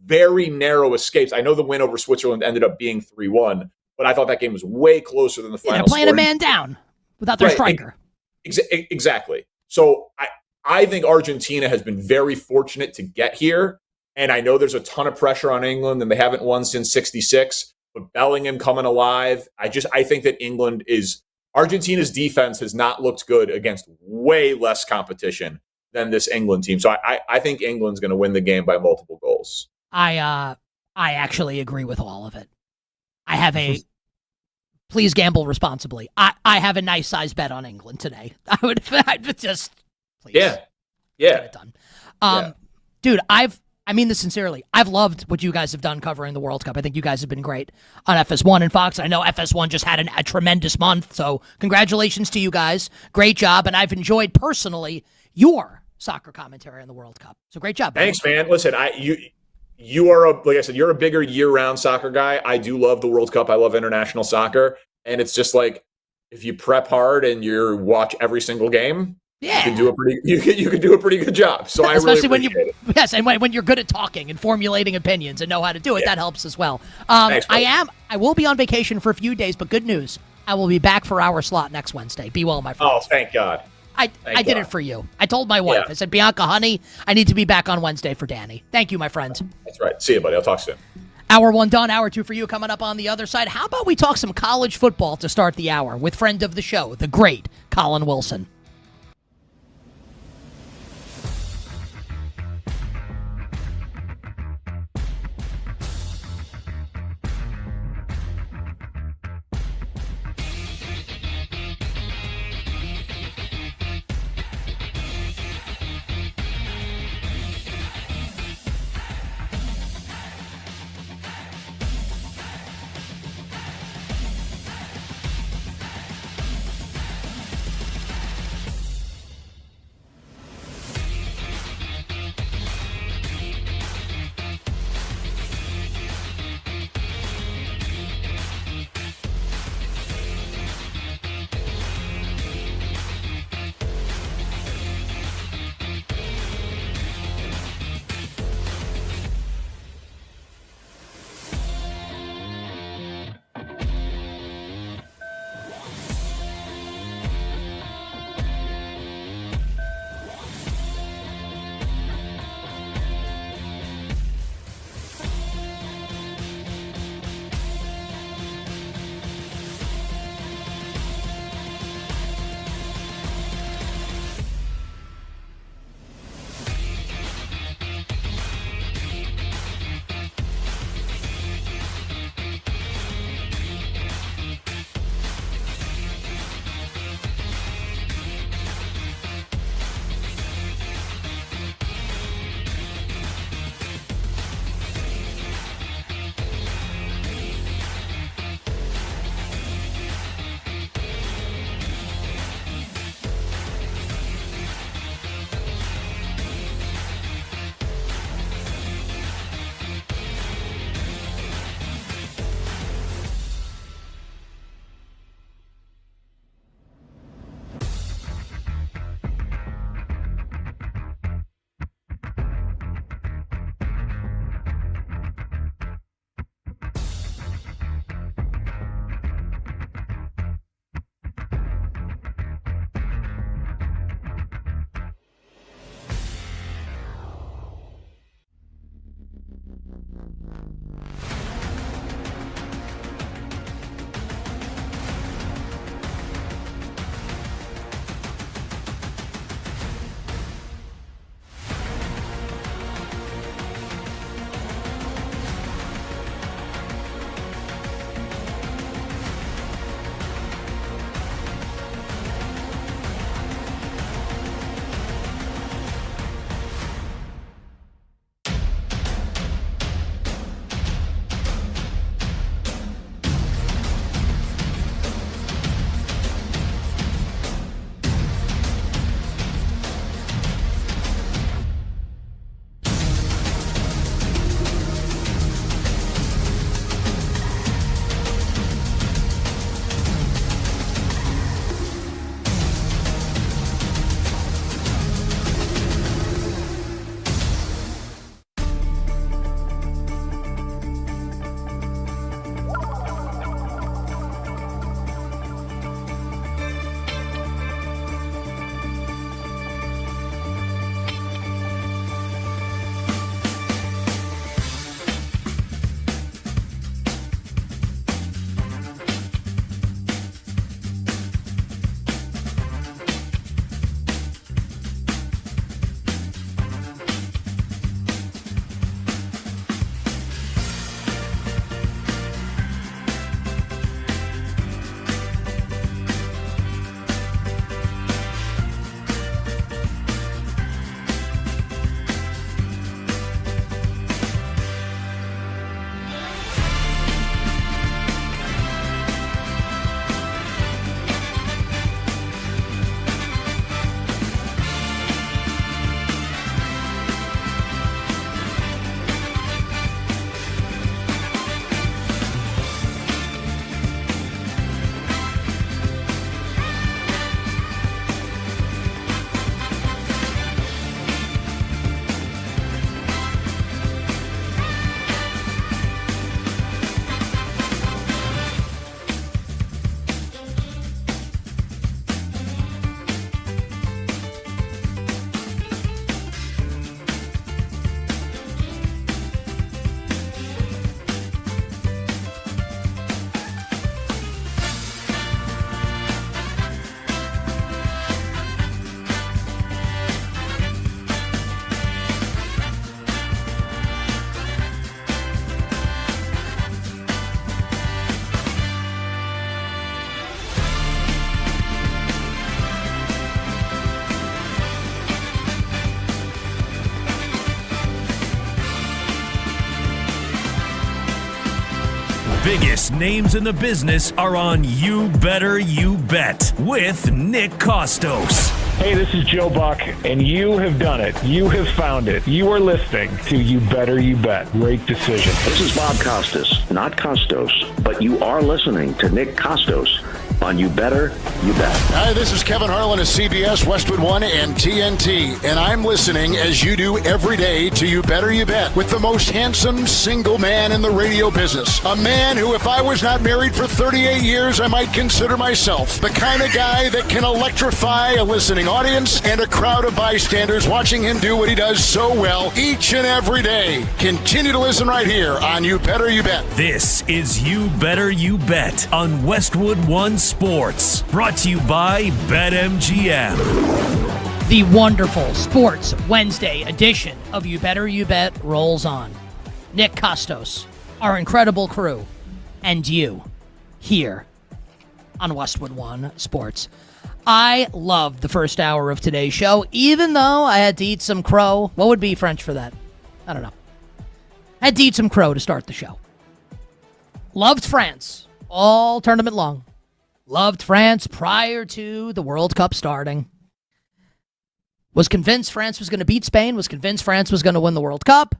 very narrow escapes. I know the win over Switzerland ended up being 3-1, but I thought that game was way closer than the final. They're playing a man down without their striker. Exactly. So I think Argentina has been very fortunate to get here, and I know there's a ton of pressure on England, and they haven't won since '66. But Bellingham coming alive, I think that Argentina's defense has not looked good against way less competition than this England team. So I think England's going to win the game by multiple goals. I actually agree with all of it. I have please gamble responsibly. I have a nice size bet on England today. I'd just, please. Yeah. Get it done. Dude, I mean this sincerely. I've loved what you guys have done covering the World Cup. I think you guys have been great on FS1 and Fox. I know FS1 just had a tremendous month, so congratulations to you guys. Great job, and I've enjoyed personally your soccer commentary on the World Cup. So great job. Thanks, man. Listen, you are like I said, you're a bigger year-round soccer guy. I do love the World Cup. I love international soccer, and it's just like if you prep hard and you watch every single game, you can do a pretty good job. So especially when when you're good at talking and formulating opinions and know how to do it, that helps as well. Thanks, I will be on vacation for a few days, but good news, I will be back for our slot next Wednesday. Be well, my friend. Oh, thank God. I did it for you. I told my wife. I said, Bianca, honey, I need to be back on Wednesday for Danny. Thank you, my friends. That's right. See you, buddy. I'll talk soon. Hour 1 done. Hour 2 for you coming up on the other side. How about we talk some college football to start the hour with friend of the show, the great Colin Wilson. biggest names in the business are on You Better You Bet with Nick Kostos. Hey, this is Joe Buck, and you have done it. You have found it. You are listening to You Better You Bet. Great decision. This is Bob Costas, not Kostos, but you are listening to Nick Kostos on You Better You Bet. Hi, this is Kevin Harlan of CBS, Westwood One, and TNT, and I'm listening as you do every day to You Better You Bet with the most handsome single man in the radio business. A man who, if I was not married for 38 years, I might consider myself the kind of guy that can electrify a listening audience and a crowd of bystanders watching him do what he does so well each and every day. Continue to listen right here on You Better You Bet. This is You Better You Bet on Westwood One Sports, brought to you by BetMGM. The wonderful Sports Wednesday edition of You Better You Bet rolls on. Nick Kostos, our incredible crew, and you here on Westwood One Sports. I loved the first hour of today's show, even though I had to eat some crow. What would be French for that? I don't know. I had to eat some crow to start the show. Loved France all tournament long. Loved France prior to the World Cup starting. Was convinced France was going to beat Spain. Was convinced France was going to win the World Cup.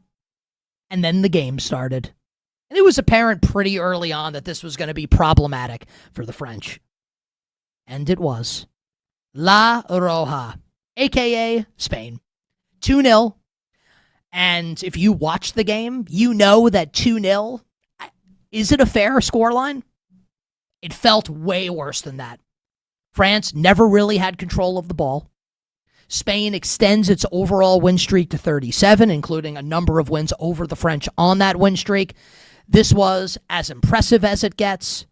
And then the game started. And it was apparent pretty early on that this was going to be problematic for the French. And it was. La Roja, a.k.a. Spain. 2-0. And if you watch the game, you know that 2-0, is it a fair scoreline? It felt way worse than that. France never really had control of the ball. Spain extends its overall win streak to 37, including a number of wins over the French on that win streak. This was as impressive as it gets,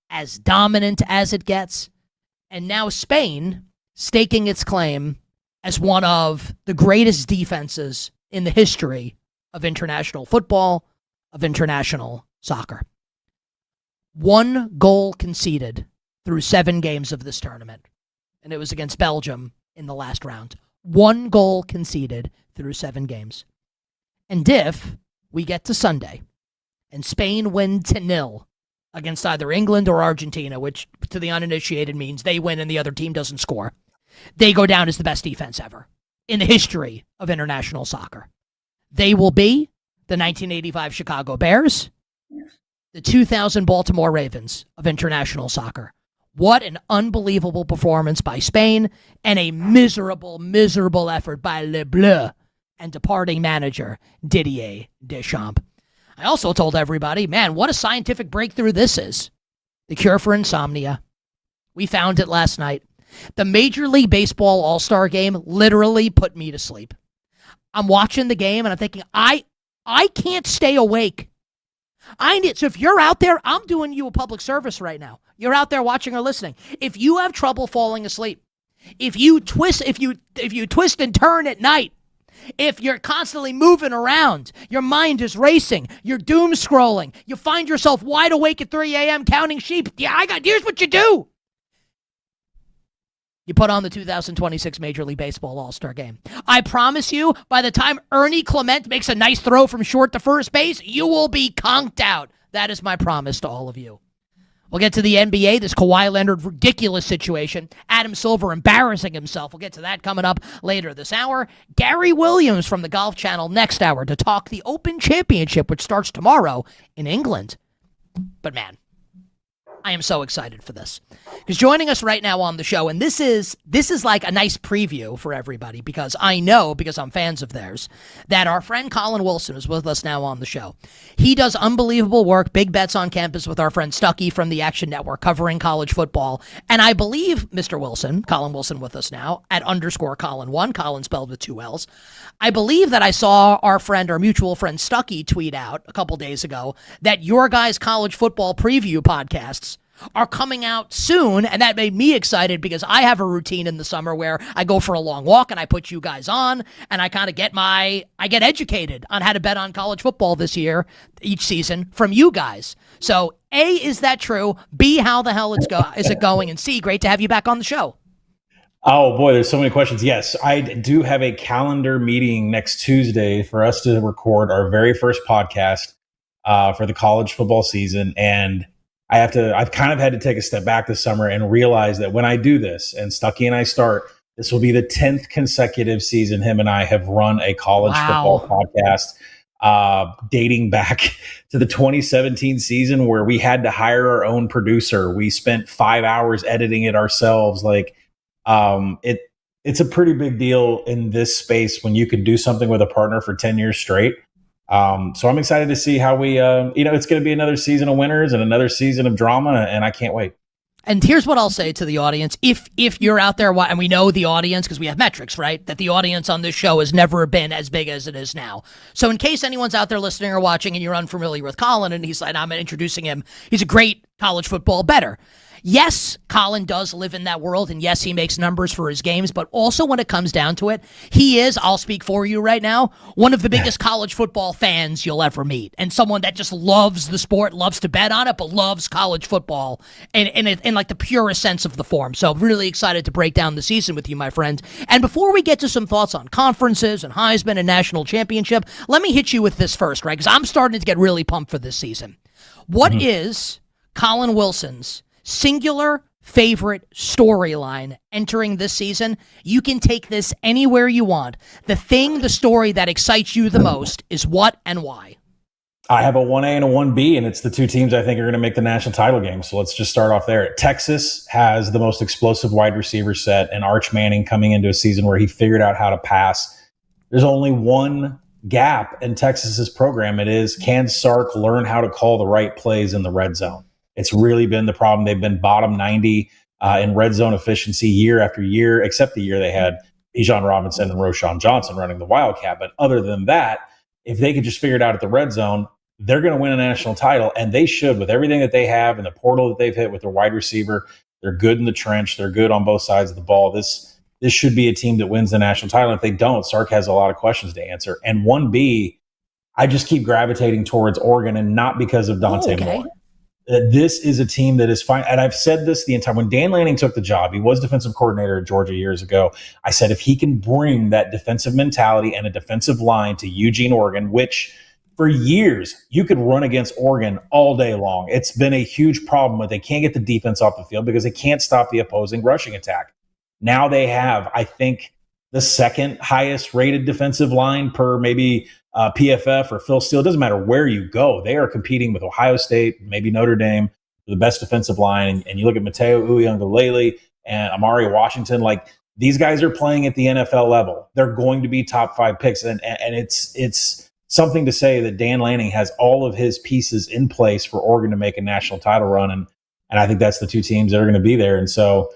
as dominant as it gets. And now Spain staking its claim as one of the greatest defenses in the history of international football, of international soccer. 1 goal conceded through 7 games of this tournament, and it was against Belgium in the last round. 1 goal conceded through 7 games. And if we get to Sunday and Spain win 2-0 against either England or Argentina, which to the uninitiated means they win and the other team doesn't score, they go down as the best defense ever in the history of international soccer. They will be the 1985 Chicago Bears, the 2000 Baltimore Ravens of international soccer. What an unbelievable performance by Spain, and a miserable, miserable effort by Le Bleu and departing manager Didier Deschamps. I also told everybody, man, what a scientific breakthrough this is. The cure for insomnia. We found it last night. The Major League Baseball All-Star Game literally put me to sleep. I'm watching the game and I'm thinking, I can't stay awake. So if you're out there, I'm doing you a public service right now. You're out there watching or listening. If you have trouble falling asleep, if you twist and turn at night, if you're constantly moving around, your mind is racing, you're doom scrolling, you find yourself wide awake at 3 a.m. counting sheep, here's what you do. You put on the 2026 Major League Baseball All-Star Game. I promise you, by the time Ernie Clement makes a nice throw from short to first base, you will be conked out. That is my promise to all of you. We'll get to the NBA, this Kawhi Leonard ridiculous situation. Adam Silver embarrassing himself. We'll get to that coming up later this hour. Gary Williams from the Golf Channel next hour to talk the Open Championship, which starts tomorrow in England. But man, I am so excited for this. Because joining us right now on the show, and this is like a nice preview for everybody, because I know, because I'm fans of theirs, that our friend Colin Wilson is with us now on the show. He does unbelievable work, big bets on campus with our friend Stuckey from the Action Network covering college football. And I believe Mr. Wilson, Colin Wilson with us now, at _Colin1, Colin spelled with 2 L's. I believe that I saw our mutual friend Stuckey tweet out a couple days ago that your guys' college football preview podcasts are coming out soon, and that made me excited because I have a routine in the summer where I go for a long walk and I put you guys on, and I kind of get educated on how to bet on college football this year, each season, from you guys. So A, is that true? B, how the hell is it going? And C, great to have you back on the show. Oh boy, there's so many questions. Yes, I do have a calendar meeting next Tuesday for us to record our very first podcast. for the college football season. And I've kind of had to take a step back this summer and realize that when I do this and Stuckey and I start, this will be the 10th consecutive season him and I have run a college football podcast, dating back to the 2017 season where we had to hire our own producer. We spent 5 hours editing it ourselves. It's a pretty big deal in this space when you can do something with a partner for 10 years straight. So I'm excited to see how we, it's going to be another season of winners and another season of drama, and I can't wait. And here's what I'll say to the audience. If you're out there, and we know the audience because we have metrics, right? That the audience on this show has never been as big as it is now. So in case anyone's out there listening or watching and you're unfamiliar with Colin, and I'm introducing him, he's a great college football bettor. Yes, Colin does live in that world, and yes, he makes numbers for his games, but also when it comes down to it, he is, I'll speak for you right now, one of the biggest college football fans you'll ever meet, and someone that just loves the sport, loves to bet on it, but loves college football in like the purest sense of the form. So really excited to break down the season with you, my friend. And before we get to some thoughts on conferences and Heisman and national championship, let me hit you with this first, right? Because I'm starting to get really pumped for this season. What is Colin Wilson's singular favorite storyline entering this season? You can take this anywhere you want. The story that excites you the most is what and why? I have a 1A and a 1B, and it's the two teams I think are going to make the national title game. So let's just start off there. Texas has the most explosive wide receiver set, and Arch Manning coming into a season where he figured out how to pass. There's only one gap in Texas's program. It is, can Sark learn how to call the right plays in the red zone? It's really been the problem. They've been bottom 90 in red zone efficiency year after year, except the year they had Bijan Robinson and Roschon Johnson running the Wildcat. But other than that, if they could just figure it out at the red zone, they're going to win a national title, and they should with everything that they have and the portal that they've hit with their wide receiver. They're good in the trench. They're good on both sides of the ball. This should be a team that wins the national title. If they don't, Sark has a lot of questions to answer. And 1B, I just keep gravitating towards Oregon, and not because of Dante Moore. This is a team that is fine. And I've said this the entire, when Dan Lanning took the job, he was defensive coordinator at Georgia years ago. I said, if he can bring that defensive mentality and a defensive line to Eugene, Oregon, which for years you could run against Oregon all day long. It's been a huge problem, but they can't get the defense off the field because they can't stop the opposing rushing attack. Now they have, I think, the second highest rated defensive line per maybe PFF or Phil Steele. It doesn't matter where you go. They are competing with Ohio State, maybe Notre Dame, for the best defensive line. And you look at Mateo Uiagalelei and Amari Washington, like these guys are playing at the NFL level. They're going to be top 5 picks. And it's something to say that Dan Lanning has all of his pieces in place for Oregon to make a national title run. And I think that's the two teams that are going to be there. And so,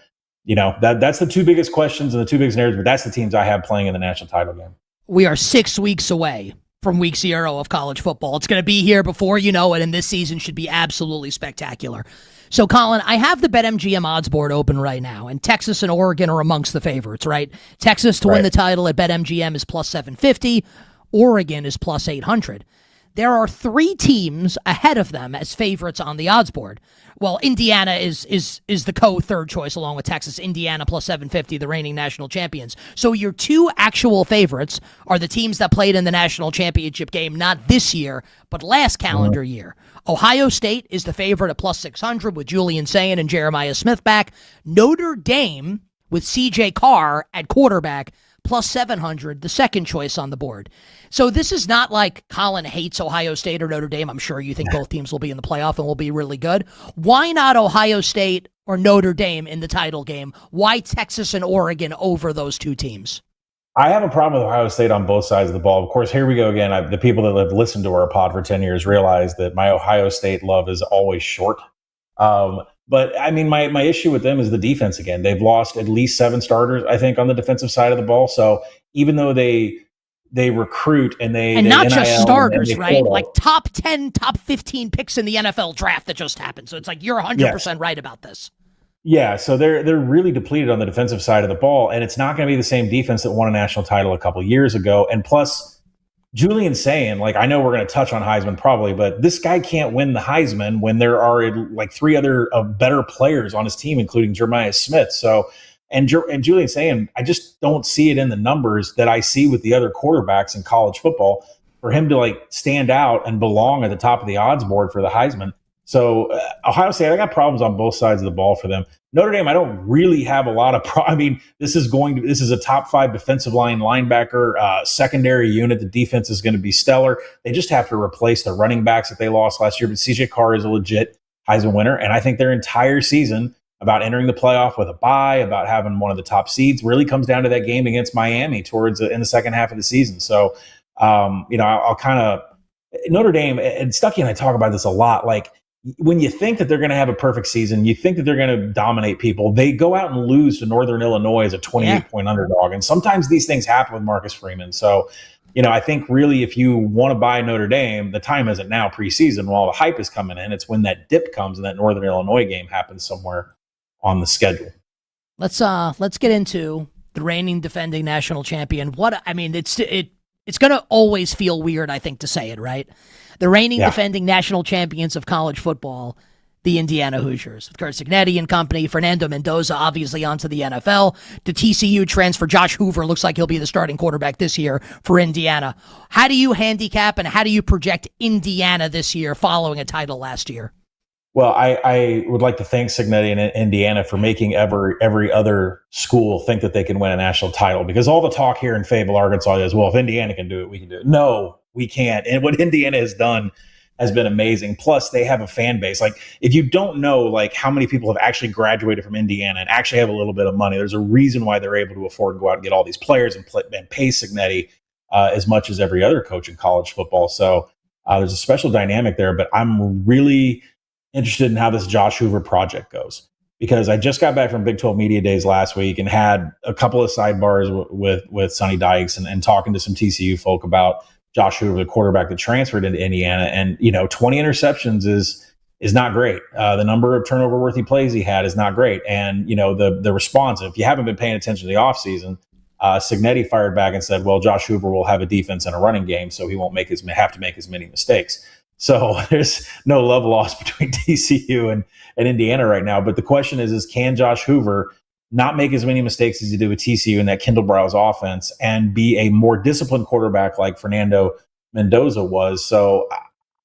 that's the two biggest questions and the two biggest narratives, but that's the teams I have playing in the national title game. We are 6 weeks away from week 0 of college football. It's going to be here before you know it, and this season should be absolutely spectacular. So, Colin, I have the BetMGM odds board open right now, and Texas and Oregon are amongst the favorites, right? Texas to win the title at BetMGM is plus 750. Oregon is plus 800. There are 3 teams ahead of them as favorites on the odds board. Well, Indiana is the co-third choice along with Texas. Indiana plus 750, the reigning national champions. So your 2 actual favorites are the teams that played in the national championship game, not this year, but last calendar year. Ohio State is the favorite at plus 600 with Julian Sayin and Jeremiah Smith back. Notre Dame with C.J. Carr at quarterback plus 700, the second choice on the board. So this is not like Colin hates Ohio State or Notre Dame. I'm sure you think both teams will be in the playoff and will be really good. Why not Ohio State or Notre Dame in the title game? Why Texas and Oregon over those 2 teams? I have a problem with Ohio State on both sides of the ball. Of course, here we go again. The people that have listened to our pod for 10 years realize that my Ohio State love is always short. But I mean, my issue with them is the defense again. They've lost at least 7 starters, I think, on the defensive side of the ball. So even though they recruit and they not NIL just starters, right? portal. Like top 10, top 15 picks in the NFL draft that just happened. So it's like you're 100% right about this. Yeah, so they're really depleted on the defensive side of the ball, and it's not going to be the same defense that won a national title a couple years ago. And plus, Julian Sayin, like I know we're going to touch on Heisman probably, but this guy can't win the Heisman when there are like 3 other better players on his team, including Jeremiah Smith. So, and Julian Sayin, I just don't see it in the numbers that I see with the other quarterbacks in college football. for him to like stand out and belong at the top of the odds board for the Heisman. So Ohio State, I got problems on both sides of the ball for them. Notre Dame, I don't really have a lot of I mean, this is a top 5 defensive line linebacker, secondary unit. The defense is going to be stellar. They just have to replace the running backs that they lost last year. But CJ Carr is a legit Heisman winner. And I think their entire season about entering the playoff with a bye, about having one of the top seeds, really comes down to that game against Miami in the second half of the season. So, I'll kind of Notre Dame, and Stucky and I talk about this a lot. Like, when you think that they're going to have a perfect season, you think that they're going to dominate people, they go out and lose to Northern Illinois as a 28-point underdog. And sometimes these things happen with Marcus Freeman. So, I think really if you want to buy Notre Dame, the time isn't now preseason while the hype is coming in. It's when that dip comes and that Northern Illinois game happens somewhere on the schedule. Let's get into the reigning defending national champion. It's going to always feel weird, I think, to say it, right? The reigning defending national champions of college football, the Indiana Hoosiers. With Curt Cignetti and company, Fernando Mendoza obviously onto the NFL. The TCU transfer, Josh Hoover, looks like he'll be the starting quarterback this year for Indiana. How do you handicap and how do you project Indiana this year following a title last year? Well, I would like to thank Cignetti and Indiana for making every other school think that they can win a national title, because all the talk here in Fayetteville, Arkansas is, well, if Indiana can do it, we can do it. No, we can't. And what Indiana has done has been amazing. Plus, they have a fan base. Like, if you don't know, like, how many people have actually graduated from Indiana and actually have a little bit of money, there's a reason why they're able to afford to go out and get all these players and pay Cignetti as much as every other coach in college football. So there's a special dynamic there. But I'm really interested in how this Josh Hoover project goes, because I just got back from Big 12 Media Days last week and had a couple of sidebars with Sonny Dykes and talking to some TCU folk about Josh Hoover, the quarterback that transferred into Indiana. And, 20 interceptions is not great. The number of turnover-worthy plays he had is not great. And, the response, if you haven't been paying attention to the offseason, Cignetti fired back and said, well, Josh Hoover will have a defense and a running game, so he won't have to make as many mistakes. So there's no love lost between TCU and Indiana right now. But the question is can Josh Hoover not make as many mistakes as he did with TCU in that Kendall Browse offense and be a more disciplined quarterback like Fernando Mendoza was? So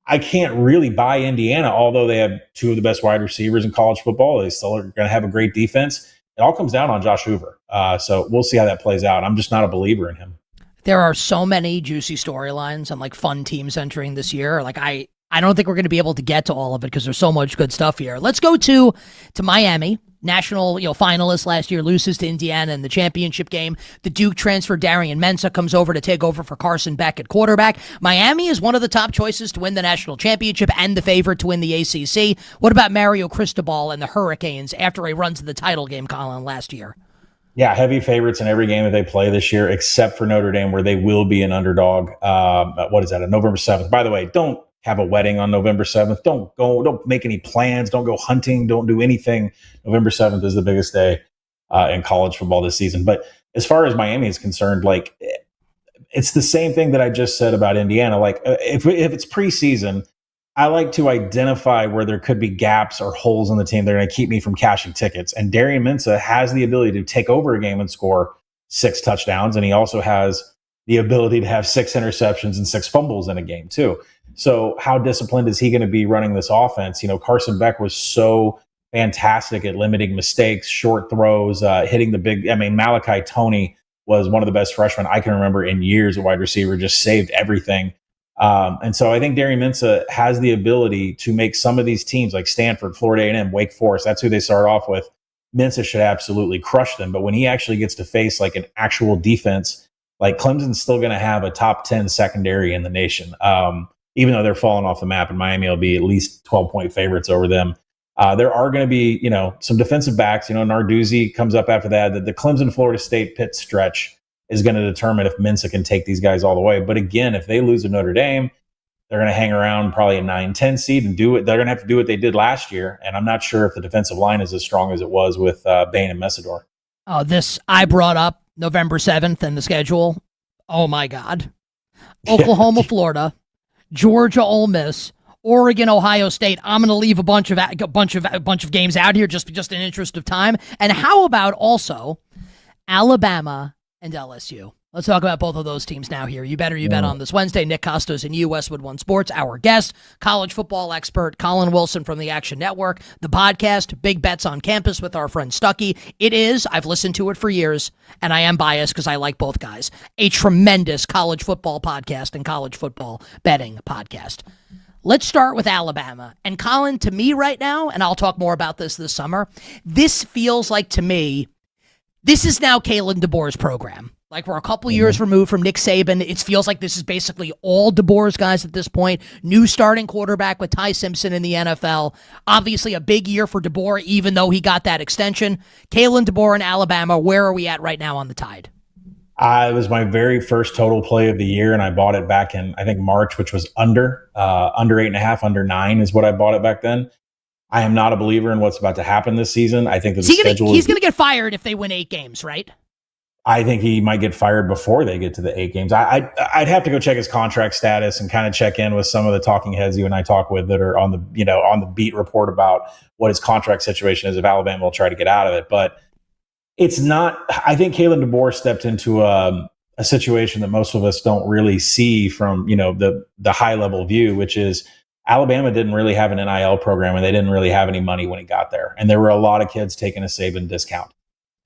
I can't really buy Indiana, although they have two of the best wide receivers in college football. They still are going to have a great defense. It all comes down on Josh Hoover. So we'll see how that plays out. I'm just not a believer in him. There are so many juicy storylines and fun teams entering this year. I don't think we're going to be able to get to all of it because there's so much good stuff here. Let's go to Miami. National finalist last year, loses to Indiana in the championship game. The Duke transfer Darian Mensah comes over to take over for Carson Beck at quarterback. Miami is one of the top choices to win the national championship and the favorite to win the ACC. What about Mario Cristobal and the Hurricanes after a run to the title game, Colin, last year? Yeah, heavy favorites in every game that they play this year, except for Notre Dame, where they will be an underdog. What is that? On November 7th. By the way, don't have a wedding on November 7th. Don't make any plans. Don't go hunting. Don't do anything. November 7th is the biggest day in college football this season. But as far as Miami is concerned, it's the same thing that I just said about Indiana. If it's preseason, I like to identify where there could be gaps or holes in the team that are going to keep me from cashing tickets. And Darian Mensah has the ability to take over a game and score 6 touchdowns. And he also has the ability to have 6 interceptions and 6 fumbles in a game too. So how disciplined is he going to be running this offense? Carson Beck was so fantastic at limiting mistakes, short throws, hitting the big. Malachi Toney was one of the best freshmen I can remember in years. A wide receiver, just saved everything. And so I think Darian Mensah has the ability to make some of these teams like Stanford, Florida A&M, Wake Forest, that's who they start off with. Mensah should absolutely crush them. But when he actually gets to face an actual defense, Clemson's still going to have a top 10 secondary in the nation, even though they're falling off the map, and Miami will be at least 12-point favorites over them. There are going to be, some defensive backs. Narduzzi comes up after that. The Clemson, Florida State, Pitt stretch is going to determine if Mensah can take these guys all the way. But again, if they lose to Notre Dame, they're going to hang around probably a 9-10 seed and do it. They're going to have to do what they did last year. And I'm not sure if the defensive line is as strong as it was with Bain and Messidor. Oh, this I brought up November 7th and the schedule. Oh my God. Oklahoma, Florida, Georgia, Ole Miss, Oregon, Ohio State. I'm going to leave a bunch of games out here just in interest of time. And how about also Alabama and LSU? Let's talk about both of those teams now here. You better you bet on this Wednesday. Nick Kostos and you, Westwood One Sports. Our guest, college football expert Colin Wilson from the Action Network. The podcast, Big Bets on Campus with our friend Stuckey. It is, I've listened to it for years, and I am biased because I like both guys, a tremendous college football podcast and college football betting podcast. Let's start with Alabama. And Colin, to me right now, and I'll talk more about this summer, this feels like to me, this is now Kalen DeBoer's program. Like we're a couple years removed from Nick Saban. It feels like this is basically all DeBoer's guys at this point. New starting quarterback with Ty Simpson in the NFL. Obviously a big year for DeBoer, even though he got that extension. Kalen DeBoer in Alabama, where are we at right now on the Tide? It was my very first total play of the year, and I bought it back in, I think, March, which was under 8.5, under 9 is what I bought it back then. I am not a believer in what's about to happen this season. I think that he's going to get fired if they win 8 games, right? I think he might get fired before they get to the 8 games. I'd have to go check his contract status and kind of check in with some of the talking heads you and I talk with that are on the beat report about what his contract situation is if Alabama will try to get out of it. But it's not. I think Kalen DeBoer stepped into a situation that most of us don't really see from the high level view, which is Alabama didn't really have an NIL program and they didn't really have any money when he got there, and there were a lot of kids taking a Saban discount.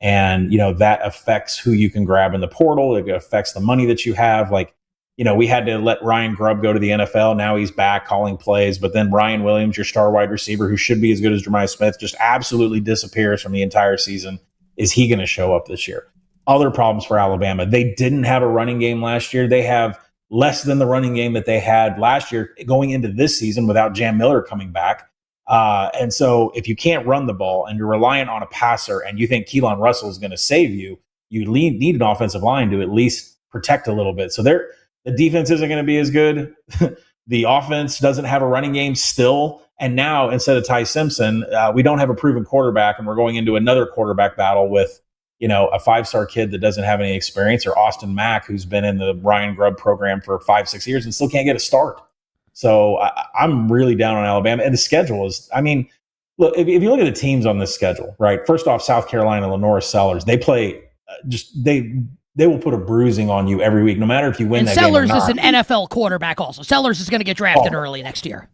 And, that affects who you can grab in the portal. It affects the money that you have. We had to let Ryan Grubb go to the NFL. Now he's back calling plays. But then Ryan Williams, your star wide receiver, who should be as good as Jeremiah Smith, just absolutely disappears from the entire season. Is he going to show up this year? Other problems for Alabama. They didn't have a running game last year. They have less than the running game that they had last year going into this season without Jam Miller coming back. And so if you can't run the ball and you're reliant on a passer and you think Keelan Russell is going to save you, you need an offensive line to at least protect a little bit. So the defense isn't going to be as good. The offense doesn't have a running game still. And now instead of Ty Simpson, we don't have a proven quarterback, and we're going into another quarterback battle with, a 5-star kid that doesn't have any experience, or Austin Mack, who's been in the Ryan Grubb program for 5-6 years and still can't get a start. So I'm really down on Alabama. And the schedule is, look, if you look at the teams on this schedule, right? First off, South Carolina, Lenora Sellers, they play they will put a bruising on you every week, no matter if you win that Sellers game or not. is an NFL quarterback also. Sellers is going to get drafted early next year.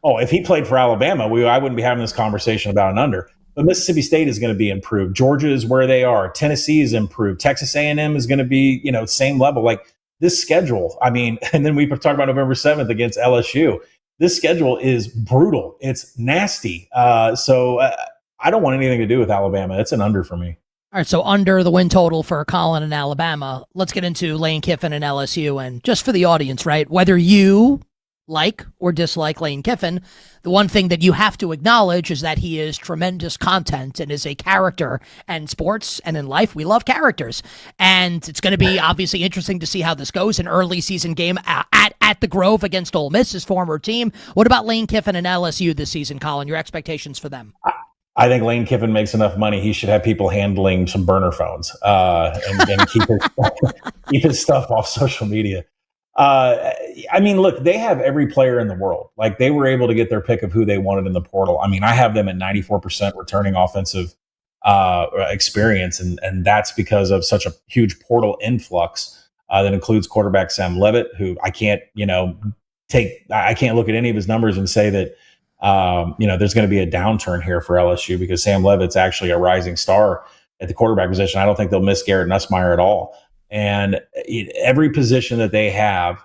Oh, if he played for Alabama, I wouldn't be having this conversation about an under. But Mississippi State is going to be improved. Georgia is where they are. Tennessee is improved. Texas A&M is going to be, same level. Like this schedule, and then we talk about November 7th against LSU. This schedule is brutal. It's nasty. So I don't want anything to do with Alabama. It's an under for me. All right, so under the win total for Colin and Alabama. Let's get into Lane Kiffin and LSU. And just for the audience, right, whether you like or dislike Lane Kiffin, the one thing that you have to acknowledge is that he is tremendous content and is a character. And sports and in life, we love characters. And it's going to be obviously interesting to see how this goes. An early season game at the Grove against Ole Miss, his former team. What about Lane Kiffin and LSU this season, Colin? Your expectations for them? I think Lane Kiffin makes enough money. He should have people handling some burner phones and keep his stuff off social media. Look, they have every player in the world. Like, they were able to get their pick of who they wanted in the portal. I have them at 94% returning offensive experience, and that's because of such a huge portal influx that includes quarterback Sam Levitt, who I can't look at any of his numbers and say that there's going to be a downturn here for LSU, because Sam Levitt's actually a rising star at the quarterback position. I don't think they'll miss Garrett Nussmeier at all. And every position that they have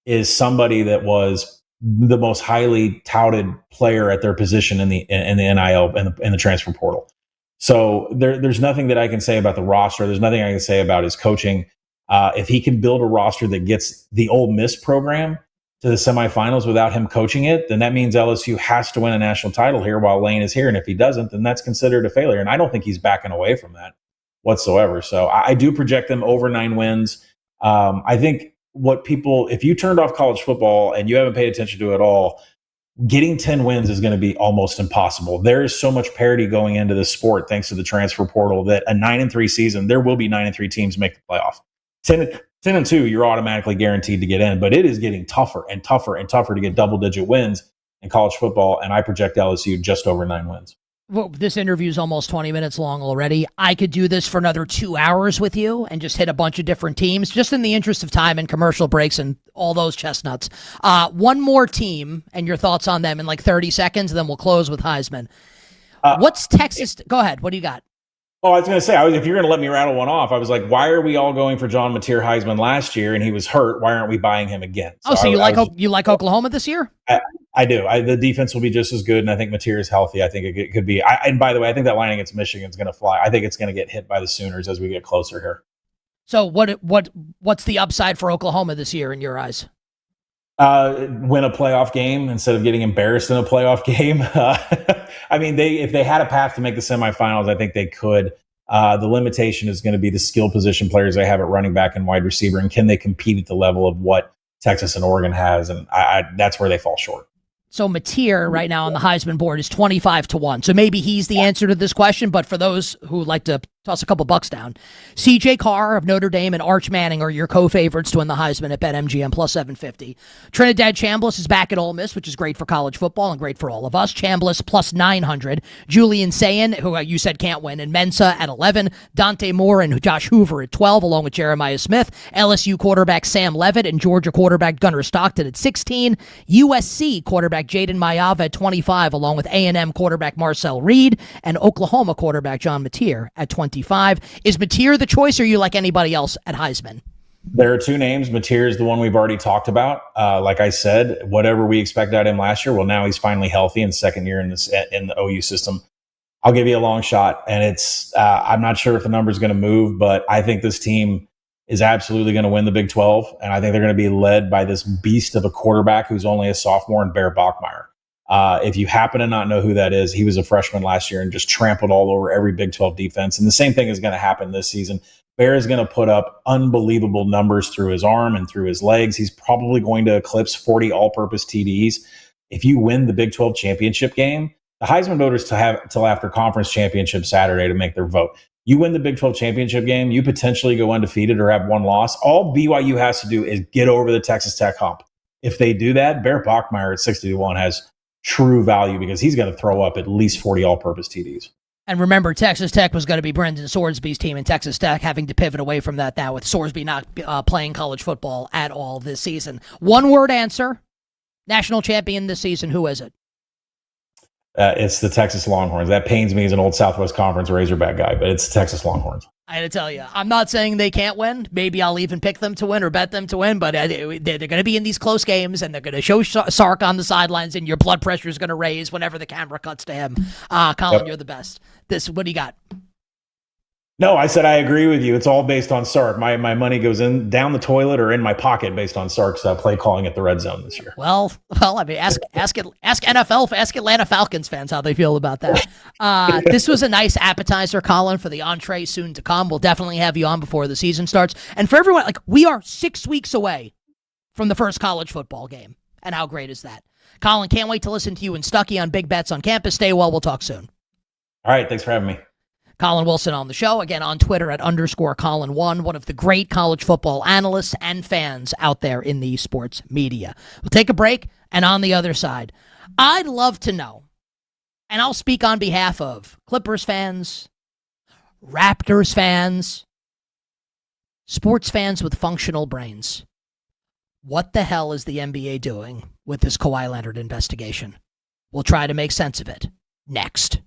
is somebody that was the most highly touted player at their position in the NIL and the transfer portal. So there's nothing that I can say about the roster. There's nothing I can say about his coaching. If he can build a roster that gets the Ole Miss program to the semifinals without him coaching it, then that means LSU has to win a national title here while Lane is here. And if he doesn't, then that's considered a failure. And I don't think he's backing away from that whatsoever. So I do project them over 9 wins. I think if you turned off college football and you haven't paid attention to it at all, getting 10 wins is going to be almost impossible. There is so much parity going into this sport thanks to the transfer portal that a 9-3 season, there will be 9-3 teams make the playoff. 10-2, you're automatically guaranteed to get in, but it is getting tougher and tougher and tougher to get double-digit wins in college football, and I project LSU just over 9 wins. Well, this interview is almost 20 minutes long already. I could do this for another 2 hours with you and just hit a bunch of different teams, just in the interest of time and commercial breaks and all those chestnuts. One more team and your thoughts on them in like 30 seconds, and then we'll close with Heisman. What's Texas? Go ahead. What do you got? Oh, I was going to say, if you're going to let me rattle one off, I was like, why are we all going for John Mateer Heisman last year and he was hurt? Why aren't we buying him again? So you like Oklahoma this year? I do. The defense will be just as good, and I think Mateer is healthy. I think it could be. And by the way, I think that line against Michigan is going to fly. I think it's going to get hit by the Sooners as we get closer here. So what's the upside for Oklahoma this year in your eyes? Win a playoff game instead of getting embarrassed in a playoff game. I mean, if they had a path to make the semifinals, I think they could. The limitation is going to be the skill position players they have at running back and wide receiver, and can they compete at the level of what Texas and Oregon has? And that's where they fall short. So Mateer right now on the Heisman board is 25-1. So maybe he's the answer to this question, but for those who like to toss a couple bucks down, C.J. Carr of Notre Dame and Arch Manning are your co-favorites to win the Heisman at BetMGM plus 750. Trinidad Chambliss is back at Ole Miss, which is great for college football and great for all of us. Chambliss plus 900. Julian Sayin, who you said can't win, and Mensa at 11. Dante Moore and Josh Hoover at 12, along with Jeremiah Smith. LSU quarterback Sam Levitt and Georgia quarterback Gunnar Stockton at 16. USC quarterback Jaden Mayava at 25, along with A&M quarterback Marcel Reed and Oklahoma quarterback John Mateer at 25. Is Mateer the choice, or you like anybody else at Heisman? There are two names. Mateer is the one we've already talked about. Like I said, whatever we expected out of him last year, well, now he's finally healthy in second year in the OU system. I'll give you a long shot, and it's I'm not sure if the number is going to move, but I think this team is absolutely going to win the Big 12, and I think they're going to be led by this beast of a quarterback who's only a sophomore in Bear Bachmeier. If you happen to not know who that is, he was a freshman last year and just trampled all over every Big 12 defense. And the same thing is going to happen this season. Bear is going to put up unbelievable numbers through his arm and through his legs. He's probably going to eclipse 40 all-purpose TDs. If you win the Big 12 championship game, the Heisman voters have till after conference championship Saturday to make their vote. You win the Big 12 championship game, you potentially go undefeated or have one loss. All BYU has to do is get over the Texas Tech hump. If they do that, Bear Bachmeier at 60-1 has true value because he's going to throw up at least 40 all-purpose TDs. And remember, Texas Tech was going to be Brendan Sorsby's team, and Texas Tech having to pivot away from that now with Sorsby not playing college football at all this season. One-word answer, national champion this season, who is it? It's the Texas Longhorns. That pains me as an old Southwest Conference Razorback guy, but it's the Texas Longhorns. I had to tell you, I'm not saying they can't win. Maybe I'll even pick them to win or bet them to win, but they're going to be in these close games, and they're going to show Sark on the sidelines, and your blood pressure is going to raise whenever the camera cuts to him. Colin, You're the best. What do you got? No, I said I agree with you. It's all based on Sark. My money goes in down the toilet or in my pocket based on Sark's play calling at the red zone this year. Well, I mean, ask Atlanta Falcons fans how they feel about that. This was a nice appetizer, Colin, for the entree soon to come. We'll definitely have you on before the season starts. And for everyone, we are 6 weeks away from the first college football game. And how great is that? Colin, can't wait to listen to you and Stucky on Big Bets on Campus. Stay well. We'll talk soon. All right. Thanks for having me. Colin Wilson on the show, again on Twitter at _Colin1, one of the great college football analysts and fans out there in the sports media. We'll take a break, and on the other side, I'd love to know, and I'll speak on behalf of Clippers fans, Raptors fans, sports fans with functional brains. What the hell is the NBA doing with this Kawhi Leonard investigation? We'll try to make sense of it next.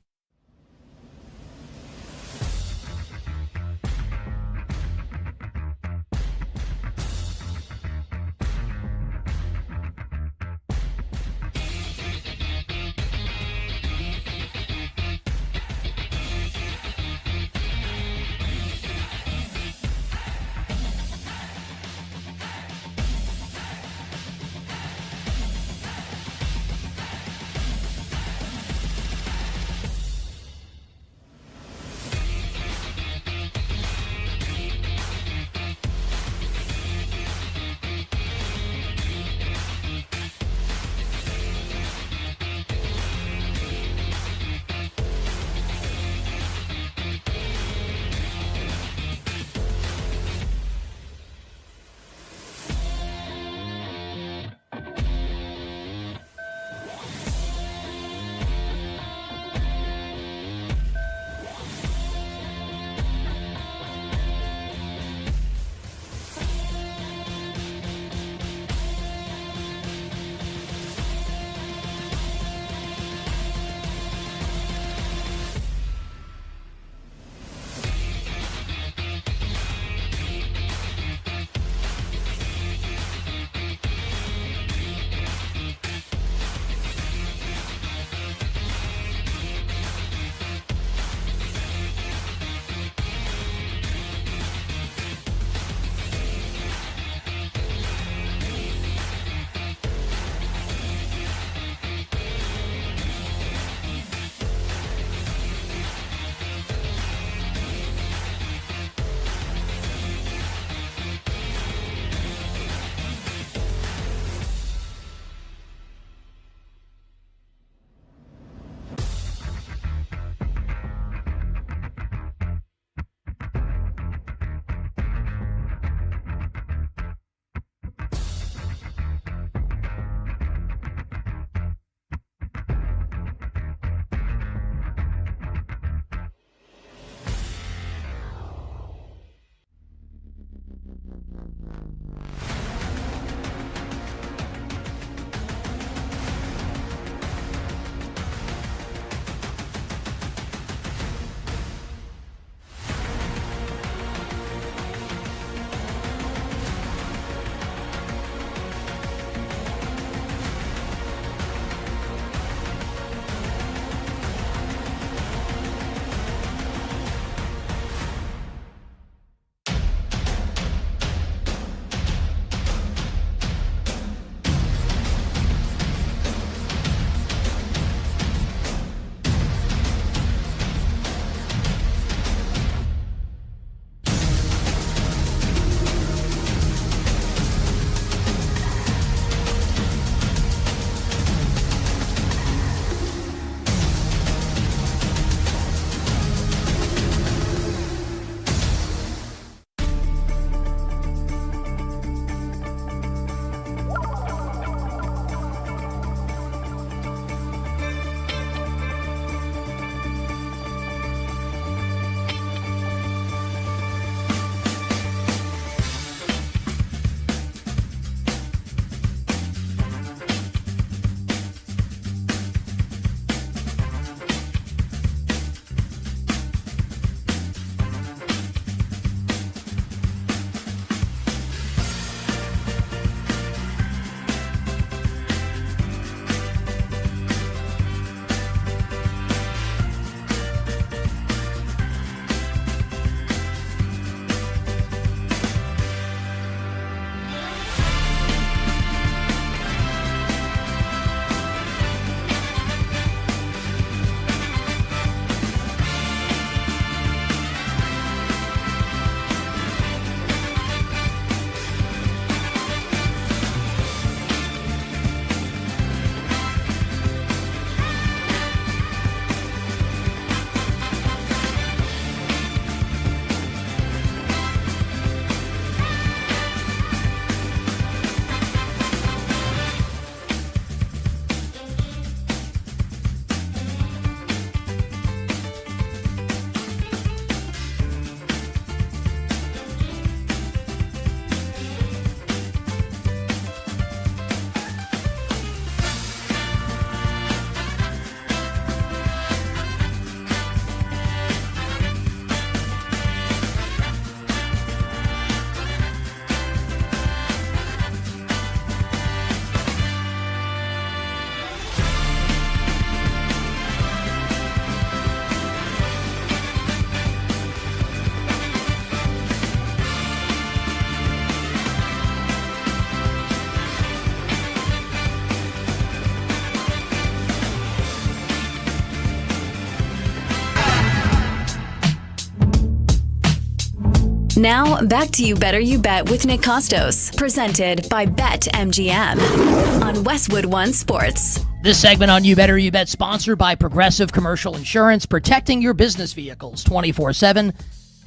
Now, back to You Better You Bet with Nick Kostos, presented by BetMGM on Westwood One Sports. This segment on You Better You Bet sponsored by Progressive Commercial Insurance, protecting your business vehicles 24/7.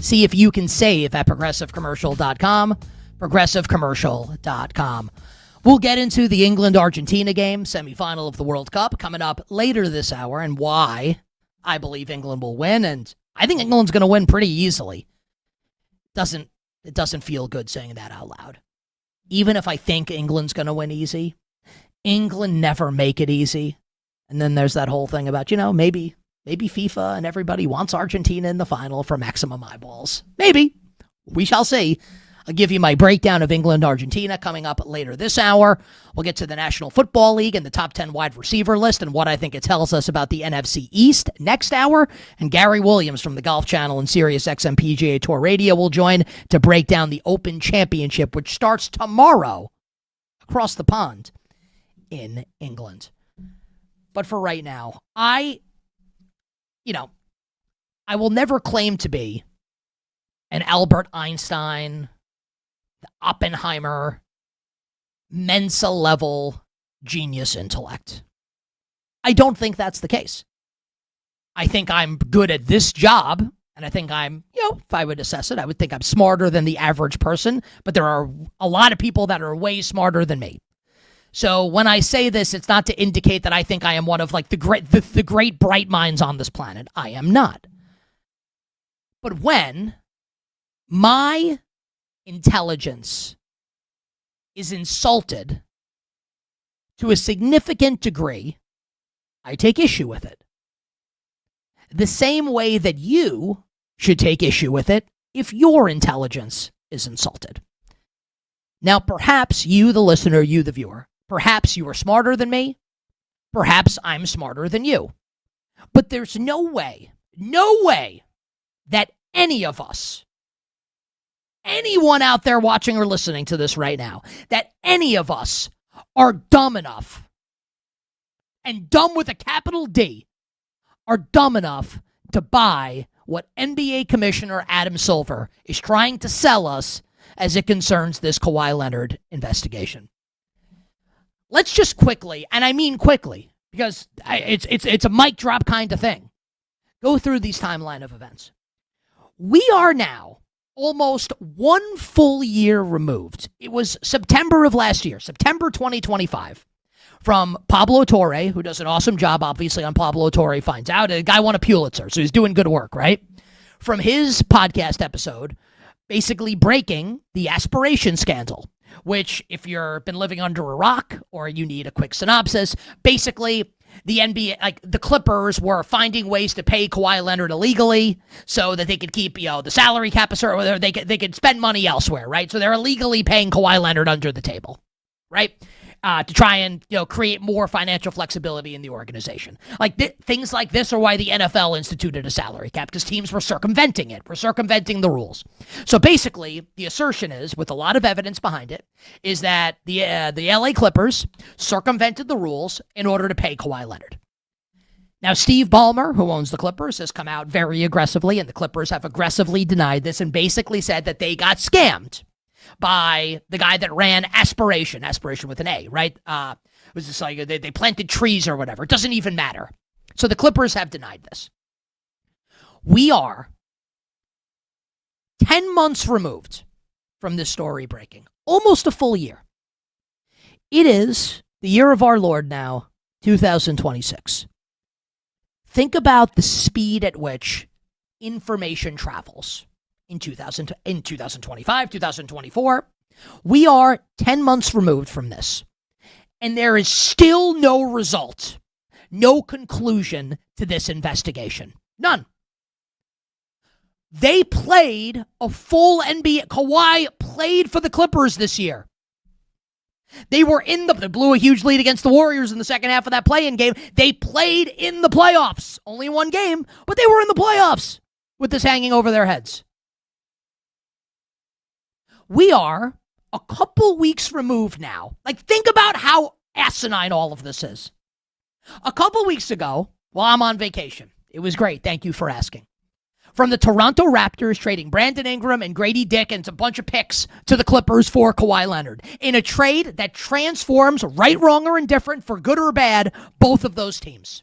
See if you can save at progressivecommercial.com, progressivecommercial.com. We'll get into the England-Argentina game, semifinal of the World Cup, coming up later this hour, and why I believe England will win, and I think England's going to win pretty easily. It doesn't feel good saying that out loud. Even if I think England's going to win easy, England never make it easy. And then there's that whole thing about, maybe FIFA and everybody wants Argentina in the final for maximum eyeballs. Maybe. We shall see. I'll give you my breakdown of England-Argentina coming up later this hour. We'll get to the National Football League and the top 10 wide receiver list and what I think it tells us about the NFC East next hour. And Gary Williams from the Golf Channel and Sirius XM PGA Tour Radio will join to break down the Open Championship, which starts tomorrow across the pond in England. But for right now, I will never claim to be an Albert Einstein, Oppenheimer, Mensa-level genius intellect. I don't think that's the case. I think I'm good at this job, and I think I'm, if I would assess it, I would think I'm smarter than the average person, but there are a lot of people that are way smarter than me. So when I say this, it's not to indicate that I think I am one of the great bright minds on this planet. I am not. But when my intelligence is insulted to a significant degree, I take issue with it. The same way that you should take issue with it if your intelligence is insulted. Now, perhaps you, the listener, you, the viewer, perhaps you are smarter than me. Perhaps I'm smarter than you. But there's no way that any of us, anyone out there watching or listening to this right now, that any of us are dumb enough, and dumb with a capital D, are dumb enough to buy what NBA Commissioner Adam Silver is trying to sell us as it concerns this Kawhi Leonard investigation. Let's just quickly, and I mean quickly, because it's a mic drop kind of thing, go through these timeline of events. We are now almost 1 full year removed. It was September of last year, September 2025, from Pablo Torre, who does an awesome job, obviously, on Pablo Torre Finds Out. The guy won a Pulitzer, so he's doing good work, right? From his podcast episode, basically breaking the aspiration scandal, which, if you've been living under a rock or you need a quick synopsis, basically the NBA, the Clippers were finding ways to pay Kawhi Leonard illegally so that they could keep, the salary cap, or they could spend money elsewhere, right? So they're illegally paying Kawhi Leonard under the table, right? To try and, create more financial flexibility in the organization. Things like this are why the NFL instituted a salary cap, because teams were circumventing it. We're circumventing the rules. So basically, the assertion is, with a lot of evidence behind it, is that the LA Clippers circumvented the rules in order to pay Kawhi Leonard. Now, Steve Ballmer, who owns the Clippers, has come out very aggressively, and the Clippers have aggressively denied this and basically said that they got scammed by the guy that ran Aspiration with an A, right? It was just like they planted trees or whatever. It doesn't even matter. So the Clippers have denied this. We are 10 months removed from this story breaking. Almost a full year. It is the year of our Lord now, 2026. Think about the speed at which information travels. In 2025, 2024, we are 10 months removed from this. And there is still no result, no conclusion to this investigation. None. They played a full NBA. Kawhi played for the Clippers this year. They were they blew a huge lead against the Warriors in the second half of that play-in game. They played in the playoffs. Only one game, but they were in the playoffs with this hanging over their heads. We are a couple weeks removed now. Think about how asinine all of this is. A couple weeks ago, while I'm on vacation, it was great. Thank you for asking. from the Toronto Raptors trading Brandon Ingram and Grady Dick and a bunch of picks to the Clippers for Kawhi Leonard in a trade that transforms right, wrong, or indifferent, for good or bad, both of those teams.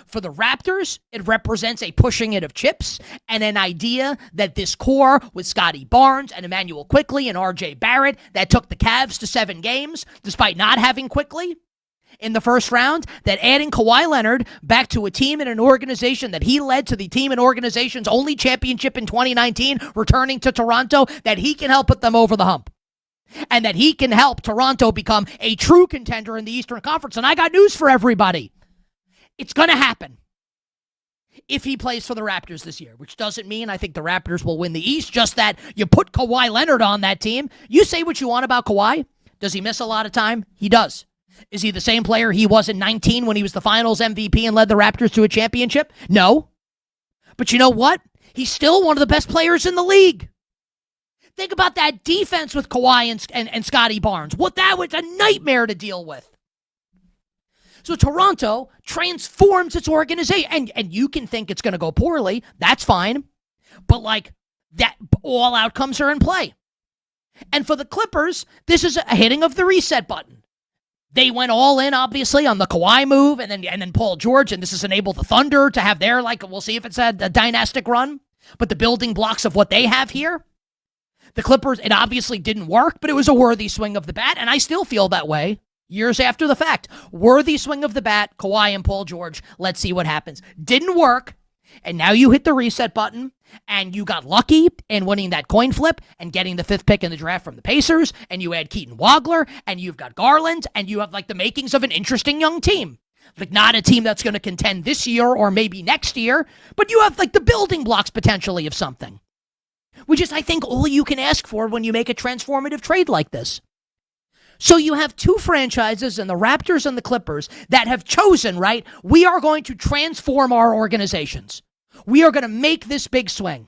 For the Raptors, it represents a pushing it of chips and an idea that this core with Scotty Barnes and Emmanuel Quickley and RJ Barrett that took the Cavs to 7 games, despite not having Quickley in the first round, that adding Kawhi Leonard back to a team and an organization that he led to the team and organization's only championship in 2019, returning to Toronto, that he can help put them over the hump. And that he can help Toronto become a true contender in the Eastern Conference. And I got news for everybody. It's going to happen if he plays for the Raptors this year, which doesn't mean I think the Raptors will win the East, just that you put Kawhi Leonard on that team. You say what you want about Kawhi. Does he miss a lot of time? He does. Is he the same player he was in 19 when he was the finals MVP and led the Raptors to a championship? No. But you know what? He's still one of the best players in the league. Think about that defense with Kawhi and Scotty Barnes. What that was a nightmare to deal with. So Toronto transforms its organization. And you can think it's going to go poorly. That's fine. But like that, all outcomes are in play. And for the Clippers, this is a hitting of the reset button. They went all in, obviously, on the Kawhi move and then Paul George. And this has enabled the Thunder to have their, we'll see if it's a dynastic run. But the building blocks of what they have here, the Clippers, it obviously didn't work, but it was a worthy swing of the bat. And I still feel that way. Years after the fact, worthy swing of the bat, Kawhi and Paul George. Let's see what happens. Didn't work, and now you hit the reset button, and you got lucky in winning that coin flip and getting the 5th pick in the draft from the Pacers, and you add Keaton Wagler, and you've got Garland, and you have the makings of an interesting young team. Not a team that's going to contend this year or maybe next year, but you have the building blocks potentially of something, which is, I think, all you can ask for when you make a transformative trade like this. So you have two franchises in the Raptors and the Clippers that have chosen, right? We are going to transform our organizations. We are going to make this big swing.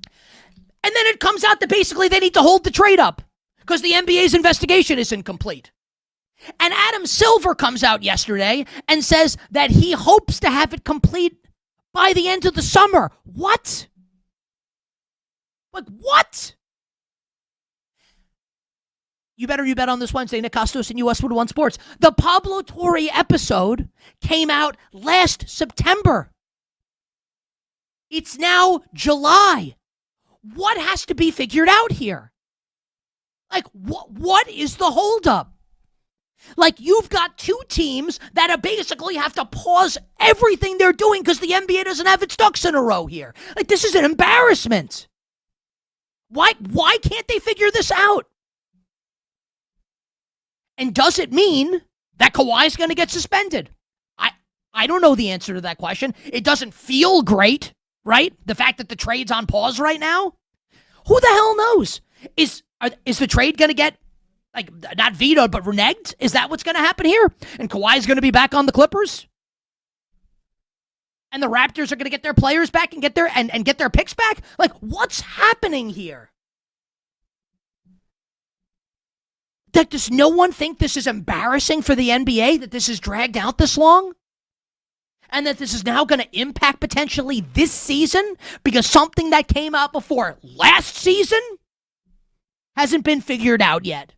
And then it comes out that basically they need to hold the trade up because the NBA's investigation isn't complete. And Adam Silver comes out yesterday and says that he hopes to have it complete by the end of the summer. What? What? You better you bet on this Wednesday, Nick Kostos and Westwood One Sports. The Pablo Torre episode came out last September. It's now July. What has to be figured out here? What is the holdup? You've got two teams that basically have to pause everything they're doing because the NBA doesn't have its ducks in a row here. This is an embarrassment. Why can't they figure this out? And does it mean that Kawhi's going to get suspended? I don't know the answer to that question. It doesn't feel great, right? The fact that the trade's on pause right now. Who the hell knows? Is the trade going to get, not vetoed, but reneged? Is that what's going to happen here? And Kawhi's going to be back on the Clippers? And the Raptors are going to get their players back and get their picks back? What's happening here? Does no one think this is embarrassing for the NBA, that this is dragged out this long? And that this is now going to impact potentially this season because something that came out before last season hasn't been figured out yet.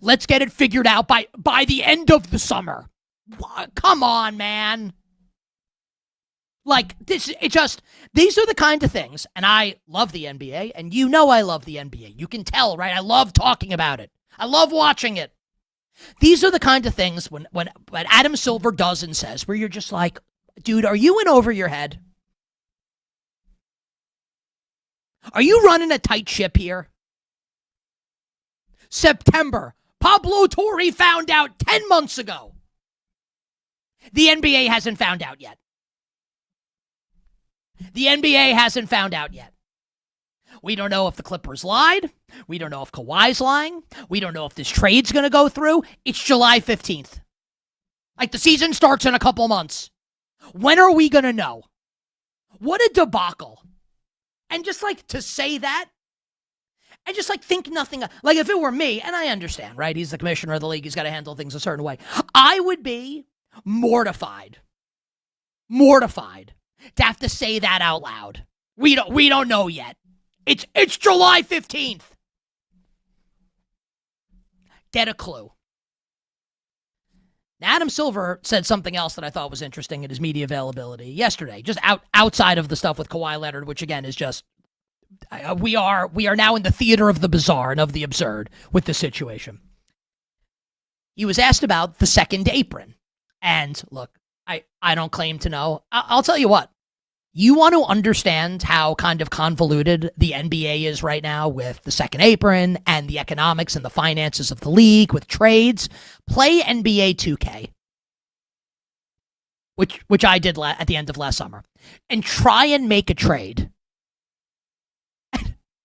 Let's get it figured out by the end of the summer. Come on, man. These are the kind of things, and I love the NBA, and you know I love the NBA. You can tell, right? I love talking about it. I love watching it. These are the kind of things when Adam Silver does and says, where you're just like, dude, are you in over your head? Are you running a tight ship here? September. Pablo Torre found out 10 months ago. The NBA hasn't found out yet. The NBA hasn't found out yet. We don't know if the Clippers lied. We don't know if Kawhi's lying. We don't know if this trade's going to go through. It's July 15th. The season starts in a couple months. When are we going to know? What a debacle. And just to say that, and just think nothing. If it were me, and I understand, right? He's the commissioner of the league. He's got to handle things a certain way. I would be mortified to have to say that out loud. We don't know yet. It's July 15th. Get a clue. Now, Adam Silver said something else that I thought was interesting in his media availability yesterday, just outside of the stuff with Kawhi Leonard, which again is just we are now in the theater of the bizarre and of the absurd with the situation. He was asked about the second apron. And look, I don't claim to know. I'll tell you what. You want to understand how kind of convoluted the NBA is right now with the second apron and the economics and the finances of the league with trades? Play NBA 2K, which I did at the end of last summer, and try and make a trade.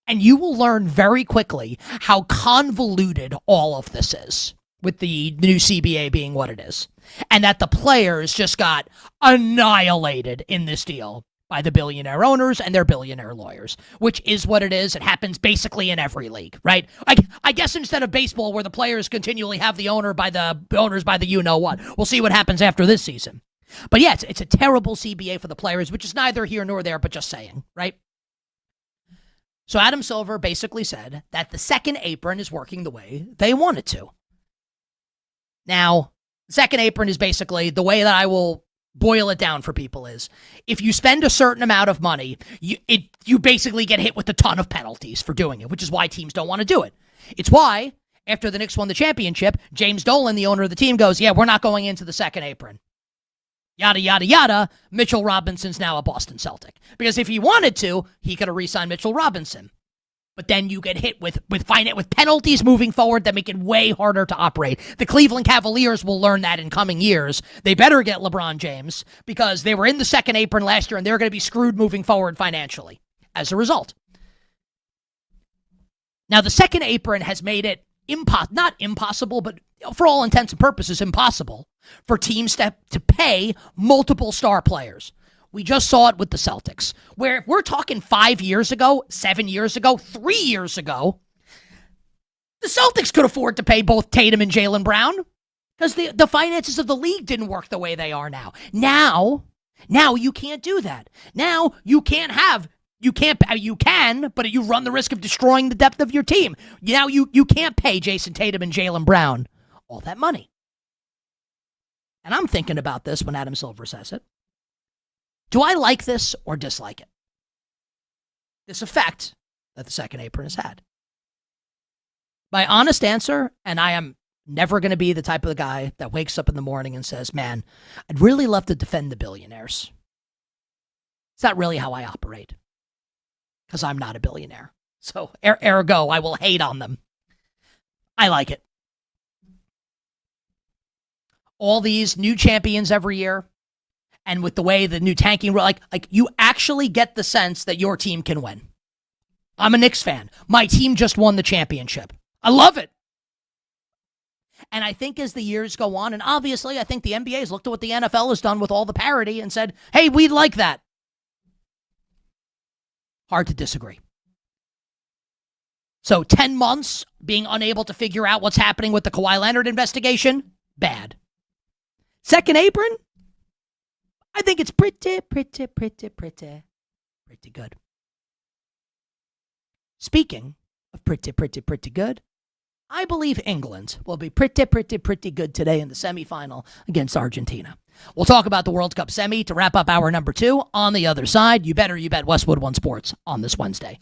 And you will learn very quickly how convoluted all of this is, with the new CBA being what it is. And that the players just got annihilated in this deal by the billionaire owners and their billionaire lawyers, which is what it is. It happens basically in every league, right? I guess instead of baseball, where the players continually have the owners by the you-know-what. We'll see what happens after this season. But yeah, it's a terrible CBA for the players, which is neither here nor there, but just saying, right? So Adam Silver basically said that the second apron is working the way they want it to. Now, second apron is basically the way that I will boil it down for people is if you spend a certain amount of money, you basically get hit with a ton of penalties for doing it, which is why teams don't want to do it. It's why, after the Knicks won the championship, James Dolan, the owner of the team, goes, yeah, we're not going into the second apron. Yada, yada, yada. Mitchell Robinson's now a Boston Celtic. Because if he wanted to, he could have re-signed Mitchell Robinson. But then you get hit with penalties moving forward that make it way harder to operate. The Cleveland Cavaliers will learn that in coming years. They better get LeBron James because they were in the second apron last year and they're going to be screwed moving forward financially as a result. Now, the second apron has made it not impossible, but for all intents and purposes, impossible for teams to pay multiple star players. We just saw it with the Celtics, where we're talking 5 years ago, 7 years ago, 3 years ago, the Celtics could afford to pay both Tatum and Jaylen Brown because the finances of the league didn't work the way they are now. Now you can't do that. Now you can, but you run the risk of destroying the depth of your team. Now you can't pay Jason Tatum and Jaylen Brown all that money. And I'm thinking about this when Adam Silver says it. Do I like this or dislike it? This effect that the second apron has had. My honest answer, and I am never going to be the type of guy that wakes up in the morning and says, man, I'd really love to defend the billionaires. It's not really how I operate because I'm not a billionaire. So ergo, I will hate on them. I like it. All these new champions every year. And with the way the new tanking, like you actually get the sense that your team can win. I'm a Knicks fan. My team just won the championship. I love it. And I think as the years go on, and obviously I think the NBA has looked at what the NFL has done with all the parity and said, hey, we'd like that. Hard to disagree. So 10 months being unable to figure out what's happening with the Kawhi Leonard investigation, bad. Second apron? I think it's pretty good. Speaking of pretty good, I believe England will be pretty good today in the semifinal against Argentina. We'll talk about the World Cup semi to wrap up hour number 2 on the other side. You bet Westwood One Sports on this Wednesday.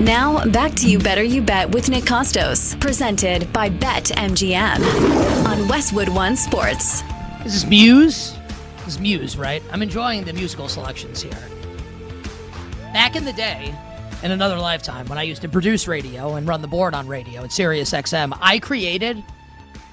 Now, back to You Better You Bet with Nick Kostos, presented by BetMGM on Westwood One Sports. This is Muse. This is Muse, right? I'm enjoying the musical selections here. Back in the day, in another lifetime, when I used to produce radio and run the board on radio at Sirius XM, I created,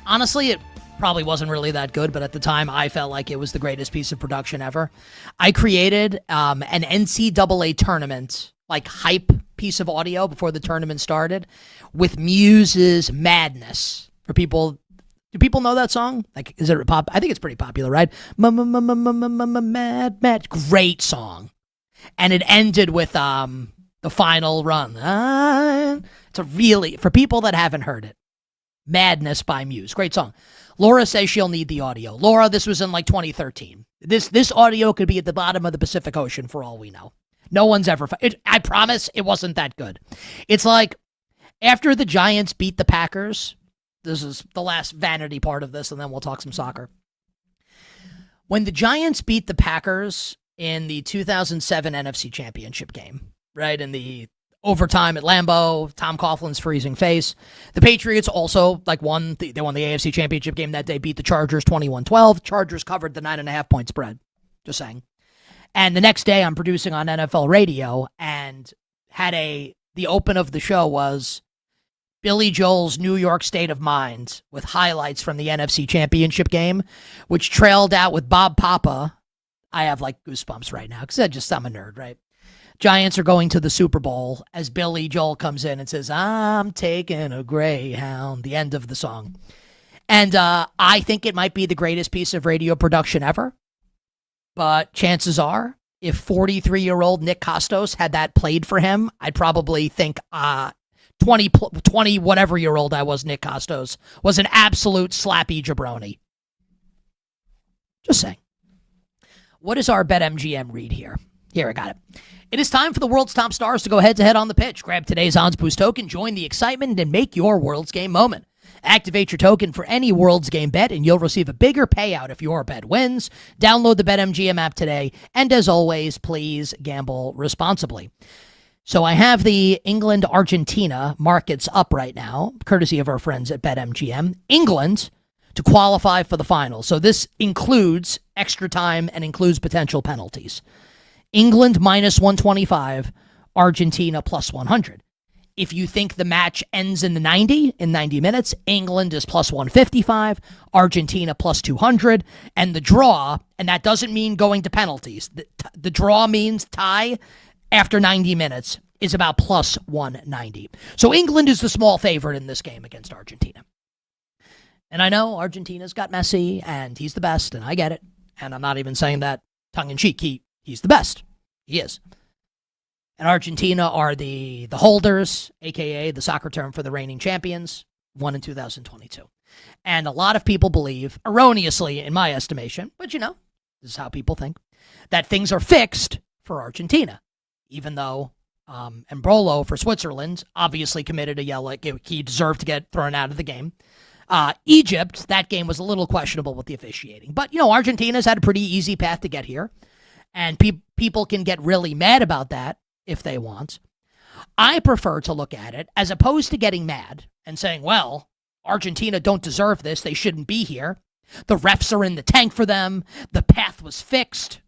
honestly, it probably wasn't really that good, but at the time, I felt like it was the greatest piece of production ever. I created an NCAA tournament, like hype piece of audio before the tournament started, with Muse's Madness. For people, do people know that song? Like, is it pop? I think it's pretty popular, right? Mad, great song. And it ended with the final run. It's a really, for people that haven't heard it, Madness by Muse. Great song. Laura says she'll need the audio. Laura, this was in like 2013. This audio could be at the bottom of the Pacific Ocean for all we know. No one's ever... I promise it wasn't that good. It's like after the Giants beat the Packers, this is the last vanity part of this, and then we'll talk some soccer. When the Giants beat the Packers in the 2007 NFC Championship game, right, in the overtime at Lambeau, Tom Coughlin's freezing face, the Patriots also won the AFC Championship game that day, beat the Chargers 21-12. Chargers covered the 9.5-point spread. Just saying. And the next day I'm producing on NFL radio and had the open of the show was Billy Joel's New York State of Mind with highlights from the NFC Championship game, which trailed out with Bob Papa. I have like goosebumps right now because I'm a nerd, right? Giants are going to the Super Bowl as Billy Joel comes in and says, "I'm taking a Greyhound," the end of the song. And I think it might be the greatest piece of radio production ever. But chances are, if 43-year-old Nick Kostos had that played for him, I'd probably think 20 whatever-year-old I was, Nick Kostos, was an absolute slappy jabroni. Just saying. What is our BetMGM read here? Here, I got it. It is time for the world's top stars to go head-to-head on the pitch. Grab today's Odds Boost token, join the excitement, and make your World's Game moment. Activate your token for any World's Game bet, and you'll receive a bigger payout if your bet wins. Download the BetMGM app today, and as always, please gamble responsibly. So I have the England-Argentina markets up right now, courtesy of our friends at BetMGM. England to qualify for the final. So this includes extra time and includes potential penalties. England minus 125, Argentina plus 100. If you think the match ends in 90 minutes, England is plus 155, Argentina plus 200, and the draw, and that doesn't mean going to penalties. The draw means tie after 90 minutes is about plus 190. So England is the small favorite in this game against Argentina. And I know Argentina's got Messi, and he's the best, and I get it. And I'm not even saying that tongue-in-cheek. He's the best. He is. And Argentina are the holders, a.k.a. the soccer term for the reigning champions, won in 2022. And a lot of people believe, erroneously in my estimation, but this is how people think, that things are fixed for Argentina, even though Embolo for Switzerland obviously committed a yellow. He deserved to get thrown out of the game. Egypt, that game was a little questionable with the officiating. But, Argentina's had a pretty easy path to get here. And people can get really mad about that if they want. I prefer to look at it as opposed to getting mad and saying, well, Argentina don't deserve this. They shouldn't be here. The refs are in the tank for them. The path was fixed.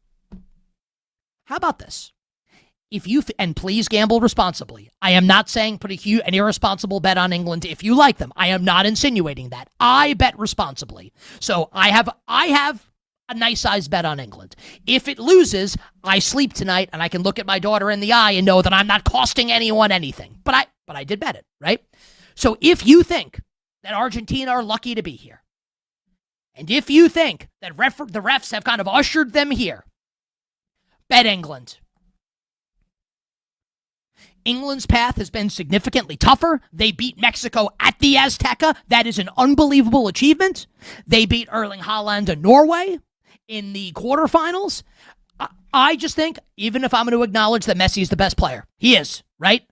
How about this? And please gamble responsibly. I am not saying put an irresponsible bet on England if you like them. I am not insinuating that. I bet responsibly. So I have a nice size bet on England. If it loses, I sleep tonight and I can look at my daughter in the eye and know that I'm not costing anyone anything. But I did bet it, right? So if you think that Argentina are lucky to be here, and if you think that the refs have kind of ushered them here, bet England. England's path has been significantly tougher. They beat Mexico at the Azteca. That is an unbelievable achievement. They beat Erling Haaland and Norway in the quarterfinals. I just think, even if I'm going to acknowledge that Messi is the best player, he is, right?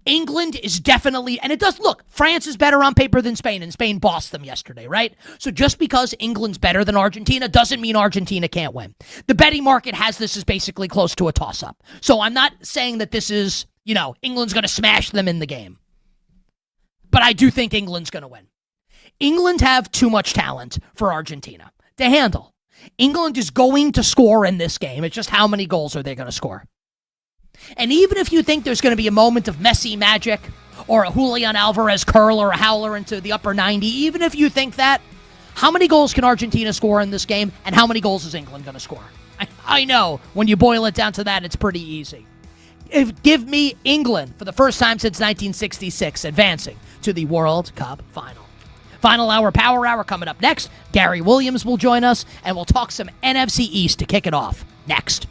England is definitely, and it does look, France is better on paper than Spain, and Spain bossed them yesterday, right? So just because England's better than Argentina doesn't mean Argentina can't win. The betting market has this as basically close to a toss-up. So I'm not saying that this is England's going to smash them in the game. But I do think England's going to win. England have too much talent for Argentina to handle. England is going to score in this game. It's just how many goals are they going to score? And even if you think there's going to be a moment of Messi magic or a Julian Alvarez curl or a howler into the upper 90, even if you think that, how many goals can Argentina score in this game, and how many goals is England going to score? I know, when you boil it down to that, it's pretty easy. Give me England for the first time since 1966 advancing to the World Cup final. Final hour, power hour coming up next. Gary Williams will join us, and we'll talk some NFC East to kick it off next.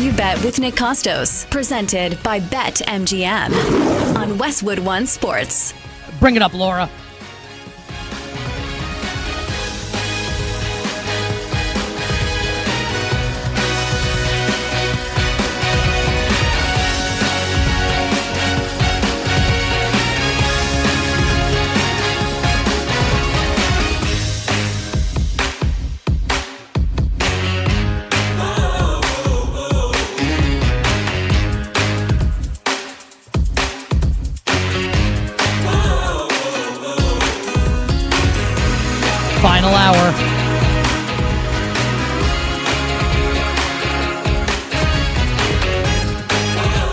You Bet with Nick Kostos, presented by BetMGM on Westwood One Sports. Bring it up, Laura. Final hour.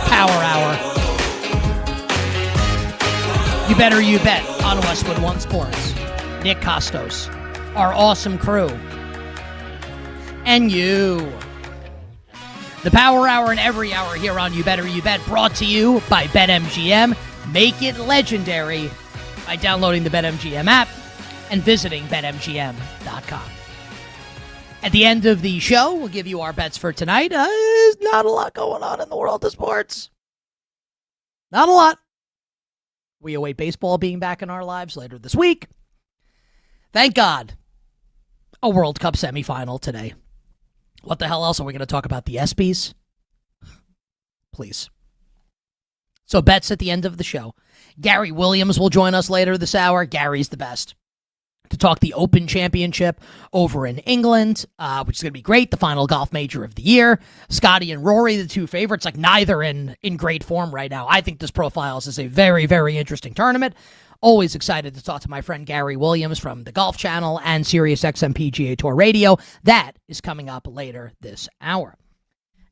Power hour. You better you bet on Westwood One Sports. Nick Kostos, our awesome crew, and you. The Power Hour and every hour here on You Better You Bet, brought to you by BetMGM. Make it legendary by downloading the BetMGM app and visiting BetMGM.com. At the end of the show, we'll give you our bets for tonight. There's not a lot going on in the world of sports. Not a lot. We await baseball being back in our lives later this week. Thank God. A World Cup semifinal today. What the hell else are we going to talk about? The ESPYs? Please. So bets at the end of the show. Gary Williams will join us later this hour. Gary's the best. To talk the Open Championship over in England, which is going to be great. The final golf major of the year. Scotty and Rory, the two favorites, like neither in great form right now. I think this profiles as a very, very interesting tournament. Always excited to talk to my friend Gary Williams from the Golf Channel and SiriusXM PGA Tour Radio. That is coming up later this hour.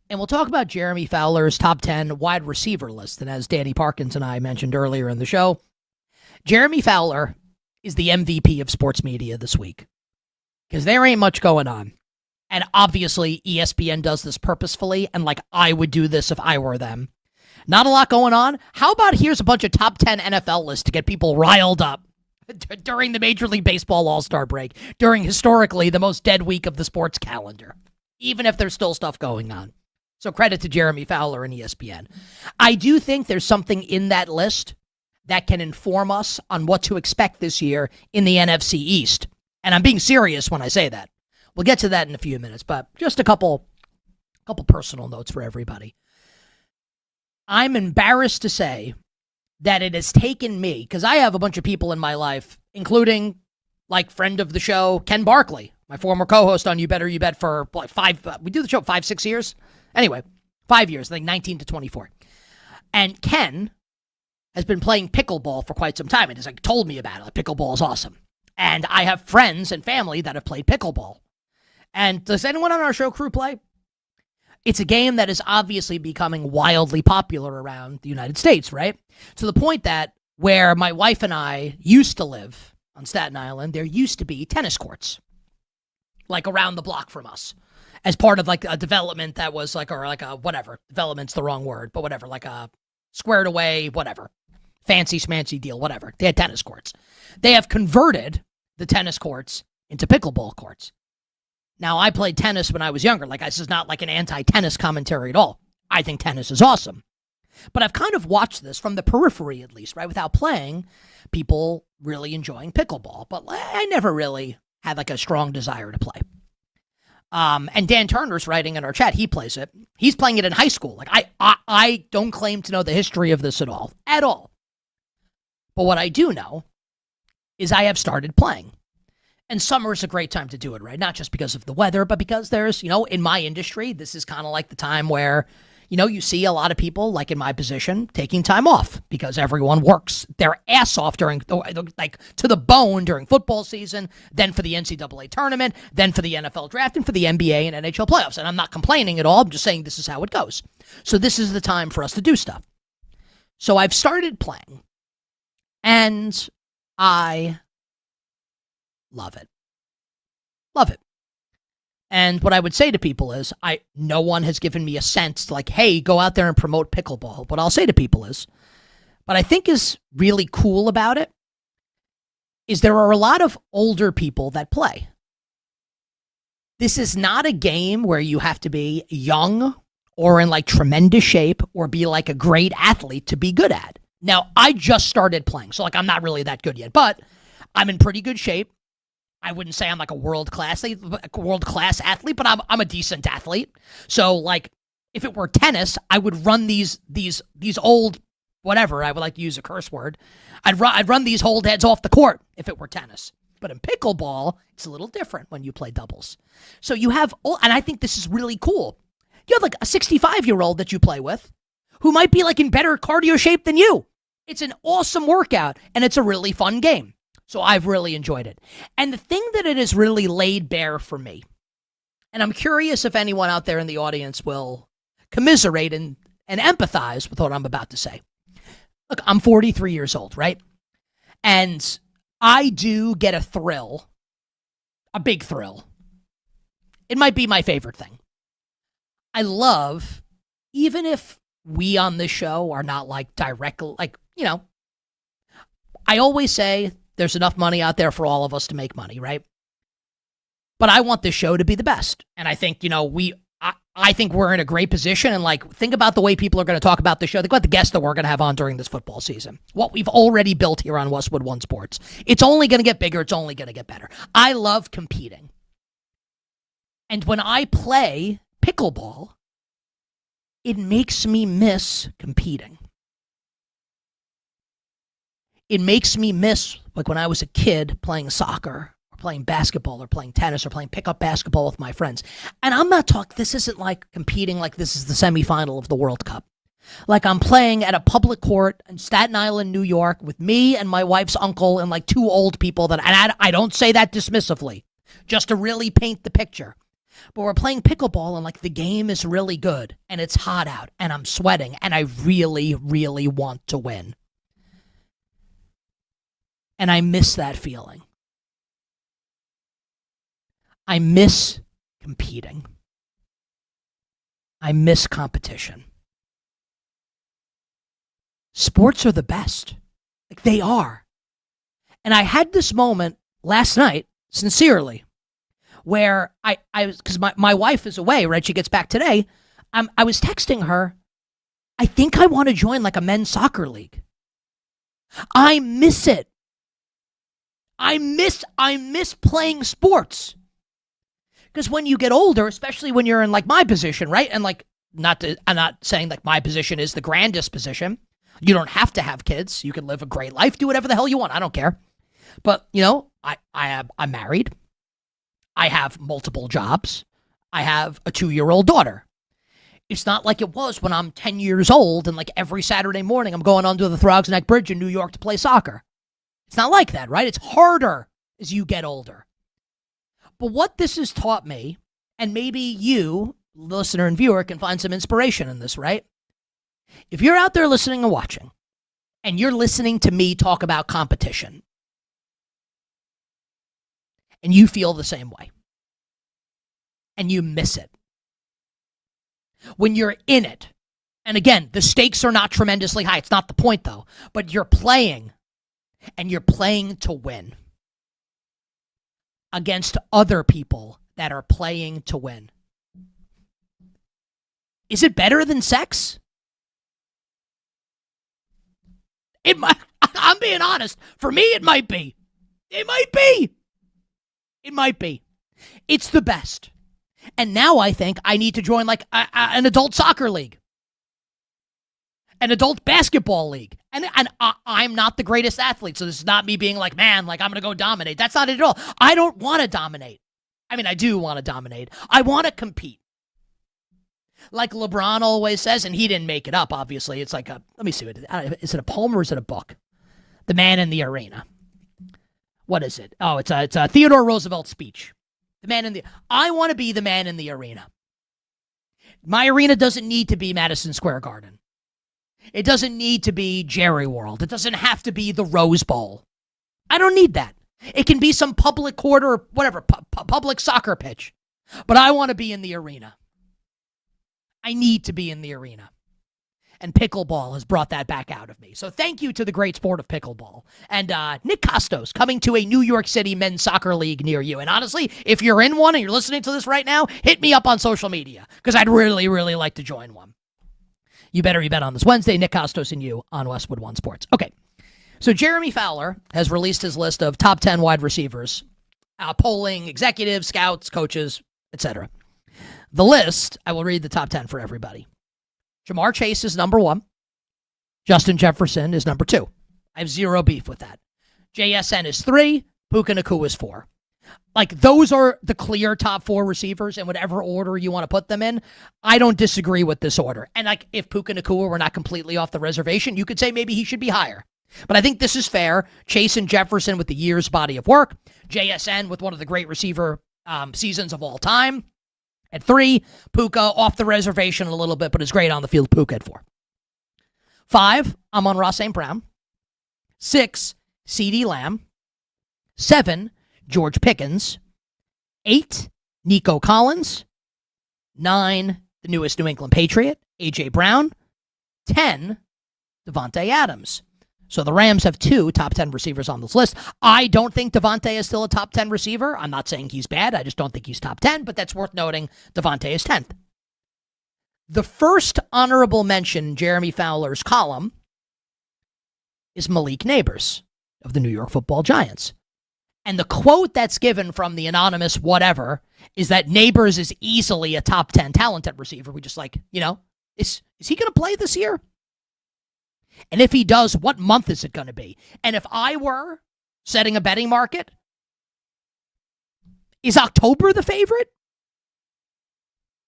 And we'll talk about Jeremy Fowler's top 10 wide receiver list. And as Danny Parkins and I mentioned earlier in the show, Jeremy Fowler is the MVP of sports media this week. Because there ain't much going on. And obviously, ESPN does this purposefully, and like I would do this if I were them. Not a lot going on. How about here's a bunch of top 10 NFL lists to get people riled up during the Major League Baseball All-Star break, during historically the most dead week of the sports calendar, even if there's still stuff going on. So credit to Jeremy Fowler and ESPN. I do think there's something in that list that can inform us on what to expect this year in the NFC East. And I'm being serious when I say that. We'll get to that in a few minutes, but just a couple personal notes for everybody. I'm embarrassed to say that it has taken me, because I have a bunch of people in my life, including, like, friend of the show, Ken Barkley, my former co-host on You Better You Bet for, like, we do the show 5-6 years? Anyway, 5 years, I think 19 to 24. And Ken has been playing pickleball for quite some time and has, like, told me about it. Like, pickleball is awesome. And I have friends and family that have played pickleball. And does anyone on our show crew play? It's a game that is obviously becoming wildly popular around the United States, right? To the point that where my wife and I used to live on Staten Island, there used to be tennis courts, like around the block from us, as part of like a development that was like, or like a whatever, development's the wrong word, but whatever, like a squared away, whatever, fancy schmancy deal, whatever. They had tennis courts. They have converted the tennis courts into pickleball courts. Now, I played tennis when I was younger. Like, this is not like an anti-tennis commentary at all. I think tennis is awesome. But I've kind of watched this from the periphery, at least, right? Without playing, people really enjoying pickleball. But I never really had like a strong desire to play. And Dan Turner's writing in our chat. He plays it. He's playing it in high school. Like, I don't claim to know the history of this at all. But what I do know is I have started playing. And summer is a great time to do it, right? Not just because of the weather, but because there's, in my industry, this is kind of like the time where, you see a lot of people, like in my position, taking time off because everyone works their ass off during, like, to the bone during football season, then for the NCAA tournament, then for the NFL draft, and for the NBA and NHL playoffs. And I'm not complaining at all. I'm just saying this is how it goes. So this is the time for us to do stuff. So I've started playing, and I love it. Love it. And what I would say to people is, no one has given me a sense to like, hey, go out there and promote pickleball. What I'll say to people is, what I think is really cool about it is there are a lot of older people that play. This is not a game where you have to be young or in like tremendous shape or be like a great athlete to be good at. Now, I just started playing, so like I'm not really that good yet, but I'm in pretty good shape. I wouldn't say I'm like a world-class athlete, but I'm a decent athlete. So like if it were tennis, I would run these old whatever, I would like to use a curse word. I'd run these old heads off the court if it were tennis. But in pickleball, it's a little different when you play doubles. So you have, and I think this is really cool. You have like a 65-year-old that you play with who might be like in better cardio shape than you. It's an awesome workout, and it's a really fun game. So I've really enjoyed it. And the thing that it has really laid bare for me, and I'm curious if anyone out there in the audience will commiserate and empathize with what I'm about to say. Look, I'm 43 years old, right? And I do get a thrill, a big thrill. It might be my favorite thing. I love, even if we on this show are not like direct, like, you know, I always say there's enough money out there for all of us to make money, right? But I want this show to be the best. And I think, you know, I think we're in a great position. And like, think about the way people are going to talk about the show. Think about the guests that we're going to have on during this football season. What we've already built here on Westwood One Sports. It's only going to get bigger. It's only going to get better. I love competing. And when I play pickleball, it makes me miss competing. It makes me miss, like when I was a kid playing soccer, or playing basketball, or playing tennis, or playing pickup basketball with my friends. And I'm not talking, this isn't like competing like this is the semifinal of the World Cup. Like I'm playing at a public court in Staten Island, New York, with me and my wife's uncle and like two old people that, and I don't say that dismissively, just to really paint the picture. But we're playing pickleball and like the game is really good and it's hot out and I'm sweating and I really, really want to win. And I miss that feeling. I miss competing. I miss competition. Sports are the best. Like they are. And I had this moment last night, sincerely, where I was, because my wife is away, right? She gets back today. I was texting her, I think I want to join like a men's soccer league. I miss it. I miss playing sports. Because when you get older, especially when you're in like my position, right? And like, I'm not saying like my position is the grandest position. You don't have to have kids. You can live a great life, do whatever the hell you want. I don't care. But, you know, I'm married. I have multiple jobs. I have a 2-year-old daughter. It's not like it was when I'm 10 years old and like every Saturday morning I'm going under the Throgs Neck Bridge in New York to play soccer. It's not like that, right? It's harder as you get older. But what this has taught me, and maybe you, listener and viewer, can find some inspiration in this, right? If you're out there listening and watching, and you're listening to me talk about competition, and you feel the same way, and you miss it, when you're in it, and again, the stakes are not tremendously high. It's not the point, though. But you're playing, and you're playing to win against other people that are playing to win. Is it better than sex? It might. I'm being honest. For me, it might be. It might be. It might be. It's the best. And now I think I need to join like an adult soccer league, an adult basketball league. And I'm not the greatest athlete, so this is not me being like, man, like I'm going to go dominate. That's not it at all. I don't want to dominate. I mean, I do want to dominate. I want to compete. Like LeBron always says, and he didn't make it up, obviously. It's like let me see. Is it a poem or is it a book? The Man in the Arena. What is it? Oh, it's a Theodore Roosevelt speech. The man in the... I want to be the man in the arena. My arena doesn't need to be Madison Square Garden. It doesn't need to be Jerry World. It doesn't have to be the Rose Bowl. I don't need that. It can be some public court or whatever, public soccer pitch. But I want to be in the arena. I need to be in the arena. And pickleball has brought that back out of me. So thank you to the great sport of pickleball. And Nick Kostos coming to a New York City men's soccer league near you. And honestly, if you're in one and you're listening to this right now, hit me up on social media because I'd really, really like to join one. You better you bet on this Wednesday. Nick Kostos and you on Westwood One Sports. Okay, so Jeremy Fowler has released his list of top 10 wide receivers, polling executives, scouts, coaches, etc. The list, I will read the top 10 for everybody. Jamar Chase is number 1. Justin Jefferson is number 2. I have zero beef with that. JSN is 3. Puka Nacua is 4. Like, those are the clear top 4 receivers in whatever order you want to put them in. I don't disagree with this order. And, like, if Puka Nacua were not completely off the reservation, you could say maybe he should be higher. But I think this is fair. Chase and Jefferson with the year's body of work. JSN with one of the great receiver seasons of all time. At 3, Puka off the reservation a little bit, but is great on the field. Puka at 4. 5, Amon-Ra St. Brown. 6, CeeDee Lamb. 7, George Pickens. 8, Nico Collins. 9, the newest New England Patriot, A.J. Brown. 10, Devontae Adams. So the Rams have 2 top 10 receivers on this list. I don't think Devontae is still a top 10 receiver. I'm not saying he's bad. I just don't think he's top 10, but that's worth noting. Devontae is 10th. The first honorable mention in Jeremy Fowler's column is Malik Nabers of the New York Football Giants. And the quote that's given from the anonymous whatever is that Nabers is easily a top 10 talented receiver. We just is he going to play this year? And if he does, what month is it going to be? And if I were setting a betting market, is October the favorite?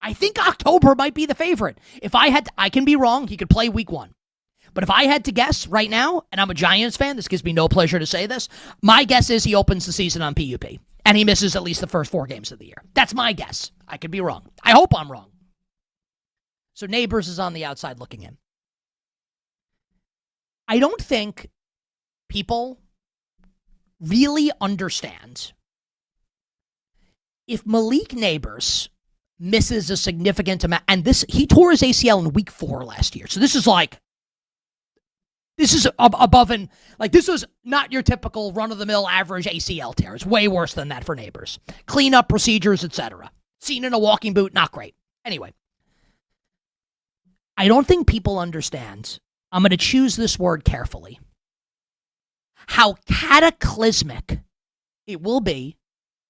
I think October might be the favorite. If I had to, I can be wrong. He could play week 1. But if I had to guess right now, and I'm a Giants fan, this gives me no pleasure to say this, my guess is he opens the season on PUP. And he misses at least the first 4 games of the year. That's my guess. I could be wrong. I hope I'm wrong. So Nabers is on the outside looking in. I don't think people really understand if Malik Nabers misses a significant amount, and he tore his ACL in week 4 last year. So this is above and this was not your typical run-of-the-mill average ACL tear. It's way worse than that for Nabers. Cleanup procedures, etc. Seen in a walking boot, not great. Anyway, I don't think people understand. I'm going to choose this word carefully. How cataclysmic it will be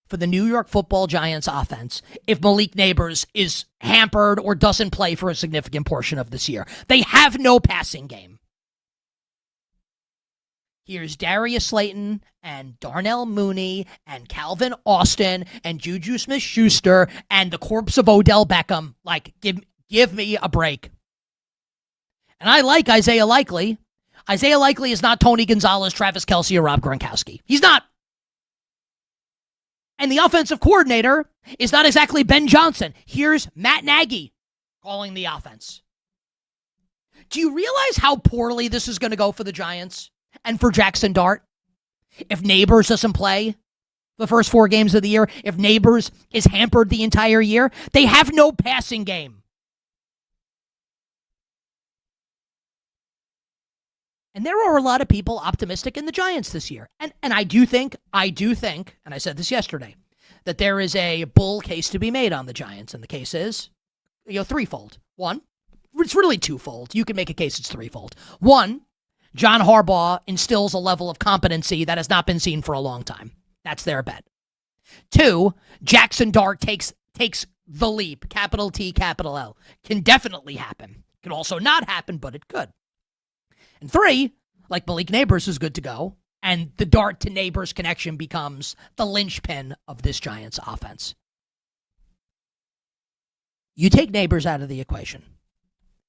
for the New York Football Giants offense if Malik Nabers is hampered or doesn't play for a significant portion of this year. They have no passing game. Here's Darius Slayton and Darnell Mooney and Calvin Austin and Juju Smith-Schuster and the corpse of Odell Beckham. Give me a break. And I like Isaiah Likely. Isaiah Likely is not Tony Gonzalez, Travis Kelce, or Rob Gronkowski. He's not. And the offensive coordinator is not exactly Ben Johnson. Here's Matt Nagy calling the offense. Do you realize how poorly this is going to go for the Giants and for Jackson Dart? If Nabers doesn't play the first 4 games of the year, if Nabers is hampered the entire year, they have no passing game. And there are a lot of people optimistic in the Giants this year. And I do think, and I said this yesterday, that there is a bull case to be made on the Giants. And the case is, threefold. 1, it's really twofold. You can make a case it's threefold. 1, John Harbaugh instills a level of competency that has not been seen for a long time. That's their bet. 2, Jackson Dart takes the leap, capital T, capital L. Can definitely happen. Could also not happen, but it could. And 3, Malik Nabers is good to go, and the Dart to Nabers connection becomes the linchpin of this Giants offense. You take Nabers out of the equation.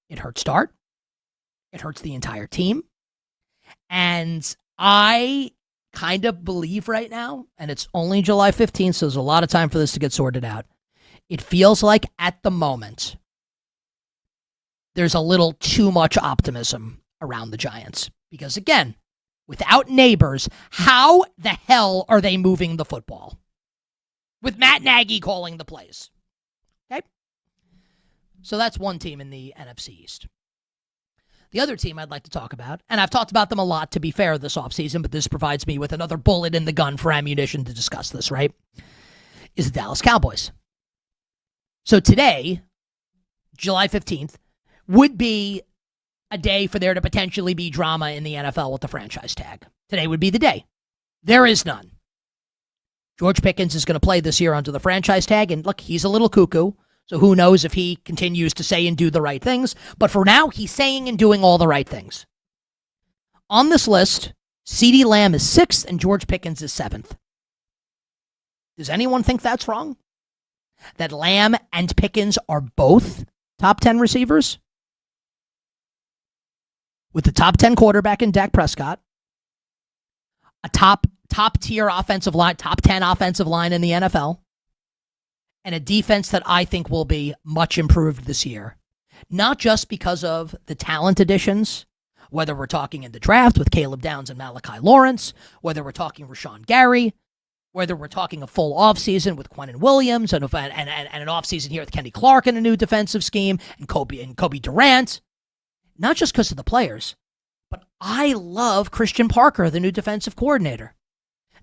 It hurts Dart. It hurts the entire team. And I kind of believe right now, and it's only July 15th, so there's a lot of time for this to get sorted out. It feels like at the moment, there's a little too much optimism around the Giants. Because again, without Nabers, how the hell are they moving the football? With Matt Nagy calling the plays. Okay? So that's one team in the NFC East. The other team I'd like to talk about, and I've talked about them a lot, to be fair, this offseason, but this provides me with another bullet in the gun for ammunition to discuss this, right, is the Dallas Cowboys. So today, July 15th, would be a day for there to potentially be drama in the NFL with the franchise tag. Today would be the day. There is none. George Pickens is going to play this year under the franchise tag, and look, he's a little cuckoo, so who knows if he continues to say and do the right things, but for now, he's saying and doing all the right things. On this list, CeeDee Lamb is 6th and George Pickens is 7th. Does anyone think that's wrong? That Lamb and Pickens are both top 10 receivers? With the top 10 quarterback in Dak Prescott, a top tier offensive line, top 10 offensive line in the NFL, and a defense that I think will be much improved this year. Not just because of the talent additions, whether we're talking in the draft with Caleb Downs and Malachi Lawrence, whether we're talking Rashawn Gary, whether we're talking a full offseason with Quentin Williams and an offseason here with Kenny Clark in a new defensive scheme and Kobe Durant. Not just because of the players, but I love Christian Parker, the new defensive coordinator.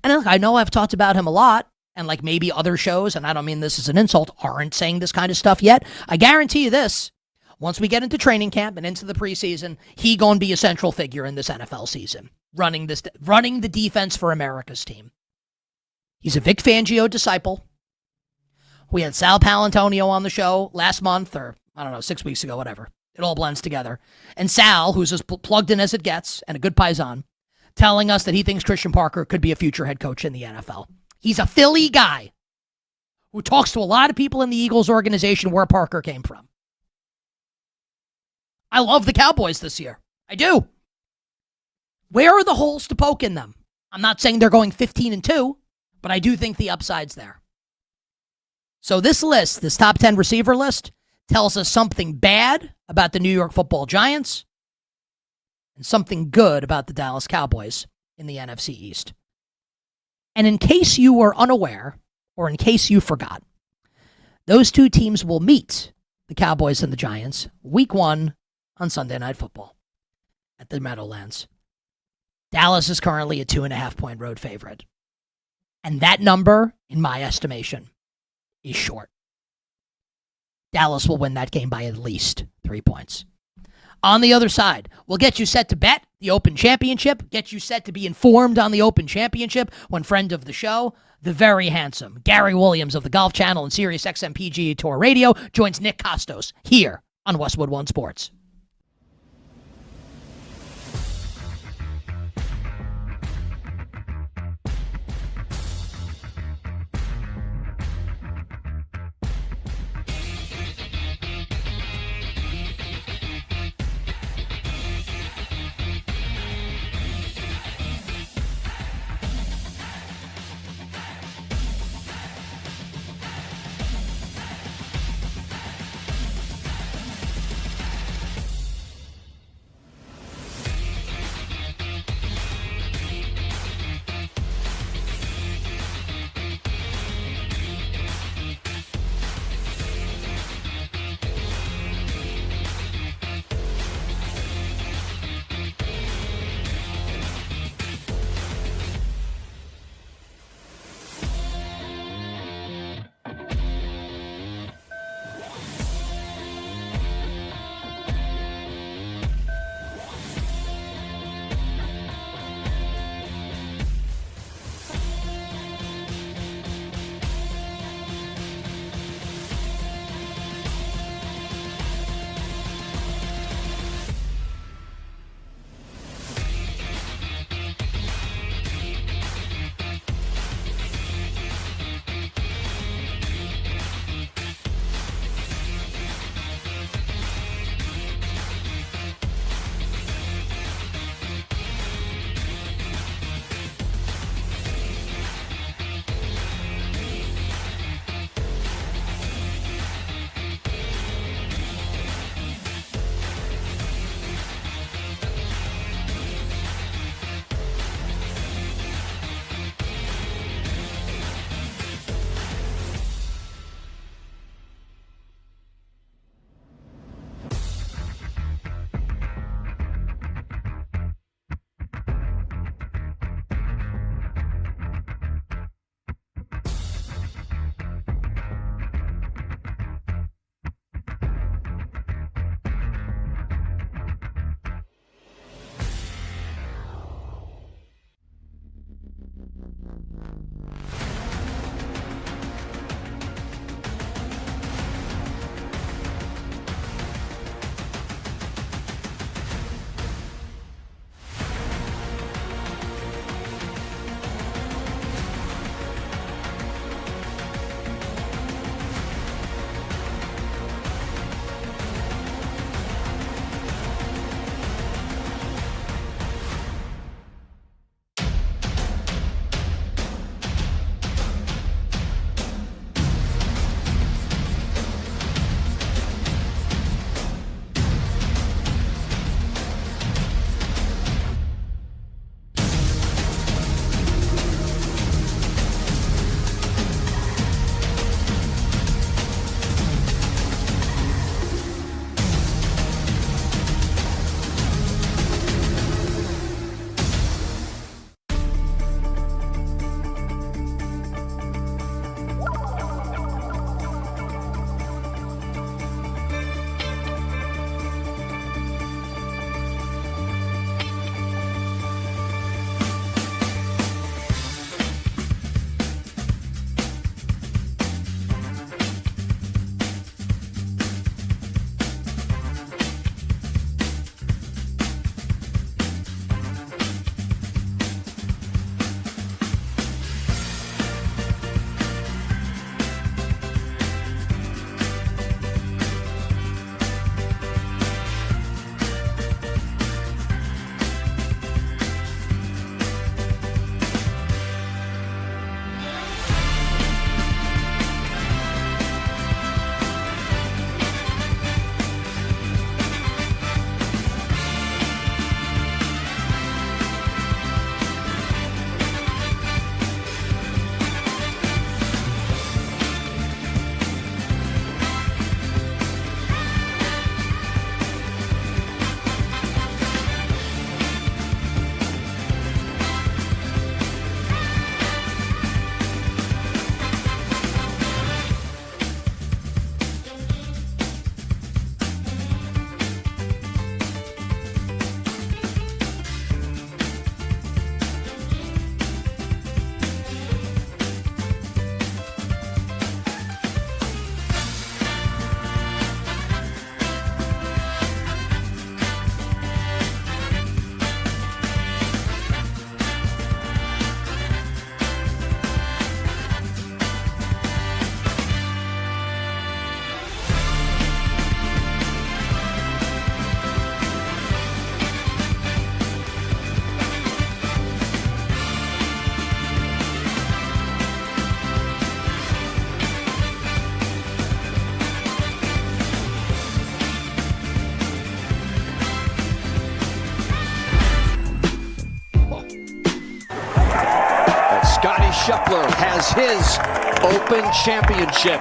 And look, I know I've talked about him a lot, and like maybe other shows, and I don't mean this as an insult, aren't saying this kind of stuff yet. I guarantee you this, once we get into training camp and into the preseason, he going to be a central figure in this NFL season, running the defense for America's team. He's a Vic Fangio disciple. We had Sal Palantonio on the show last month, or I don't know, 6 weeks ago, whatever. It all blends together. And Sal, who's as plugged in as it gets, and a good paisan, telling us that he thinks Christian Parker could be a future head coach in the NFL. He's a Philly guy who talks to a lot of people in the Eagles organization where Parker came from. I love the Cowboys this year. I do. Where are the holes to poke in them? I'm not saying they're going 15-2, but I do think the upside's there. So this list, this top 10 receiver list, tells us something bad about the New York Football Giants and something good about the Dallas Cowboys in the NFC East. And in case you were unaware, or in case you forgot, those two teams will meet, the Cowboys and the Giants, week 1 on Sunday Night Football at the Meadowlands. Dallas is currently a 2.5-point road favorite. And that number, in my estimation, is short. Dallas will win that game by at least 3 points. On the other side, we'll get you set to bet the Open Championship, get you set to be informed on the Open Championship when friend of the show, the very handsome Gary Williams of the Golf Channel and Sirius XM PGA Tour Radio joins Nick Kostos here on Westwood One Sports. Scheffler has his Open Championship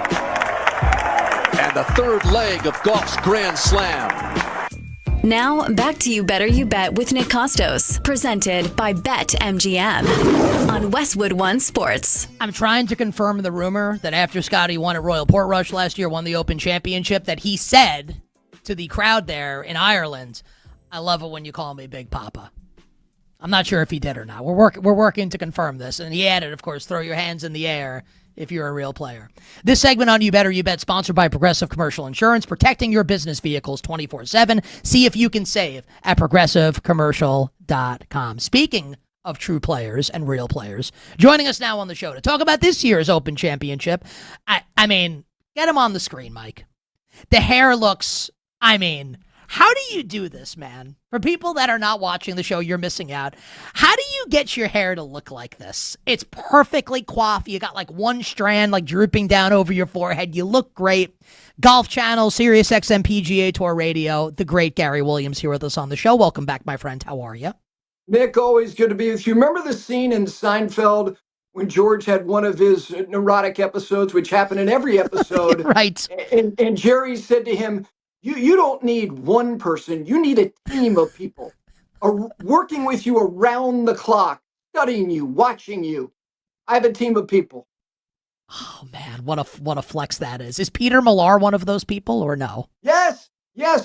and the third leg of golf's Grand Slam. Now, back to You Better You Bet with Nick Kostos, presented by BetMGM on Westwood One Sports. I'm trying to confirm the rumor that after Scotty won at Royal Portrush last year, won the Open Championship, that he said to the crowd there in Ireland, "I love it when you call me Big Papa." I'm not sure if he did or not. We're working to confirm this. And he added, of course, throw your hands in the air if you're a real player. This segment on You Better You Bet, sponsored by Progressive Commercial Insurance, protecting your business vehicles 24/7. See if you can save at progressivecommercial.com. Speaking of true players and real players, joining us now on the show to talk about this year's Open Championship. I mean, get him on the screen, Mike. The hair looks, how do you do this, man? For people that are not watching the show, you're missing out. How do you get your hair to look like this? It's perfectly coiffed. You got like one strand like drooping down over your forehead. You look great. Golf Channel, Sirius XM PGA Tour Radio. The great Gary Williams here with us on the show. Welcome back, my friend. How are you? Nick, always good to be with you. Remember the scene in Seinfeld when George had one of his neurotic episodes, which happened in every episode? Right. And Jerry said to him, You don't need one person. You need a team of people working with you around the clock, studying you, watching you. I have a team of people. Oh, man, what a flex that is. Is Peter Millar one of those people or no? Yes,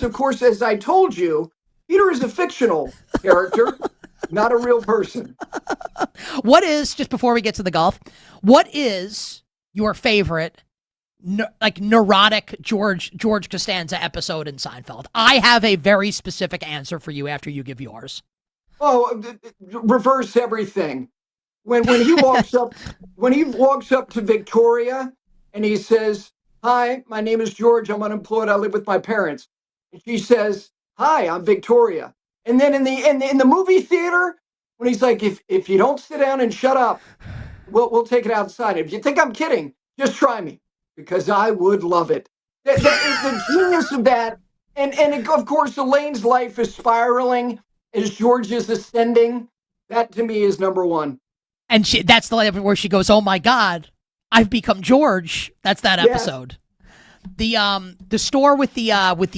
of course, as I told you, Peter is a fictional character, not a real person. What is, just before we get to the golf, what is your favorite neurotic George Costanza episode in Seinfeld? I have a very specific answer for you after you give yours. Oh, reverse everything. When he walks up to Victoria and he says, "Hi, my name is George. I'm unemployed. I live with my parents." And she says, "Hi, I'm Victoria." And then in the movie theater, when he's like, "If you don't sit down and shut up, we'll take it outside. If you think I'm kidding, just try me." Because I would love it. The genius of that, and of course, Elaine's life is spiraling as George is ascending. That to me is number one. And that's the line where she goes, "Oh my God, I've become George." That's that episode. The store with the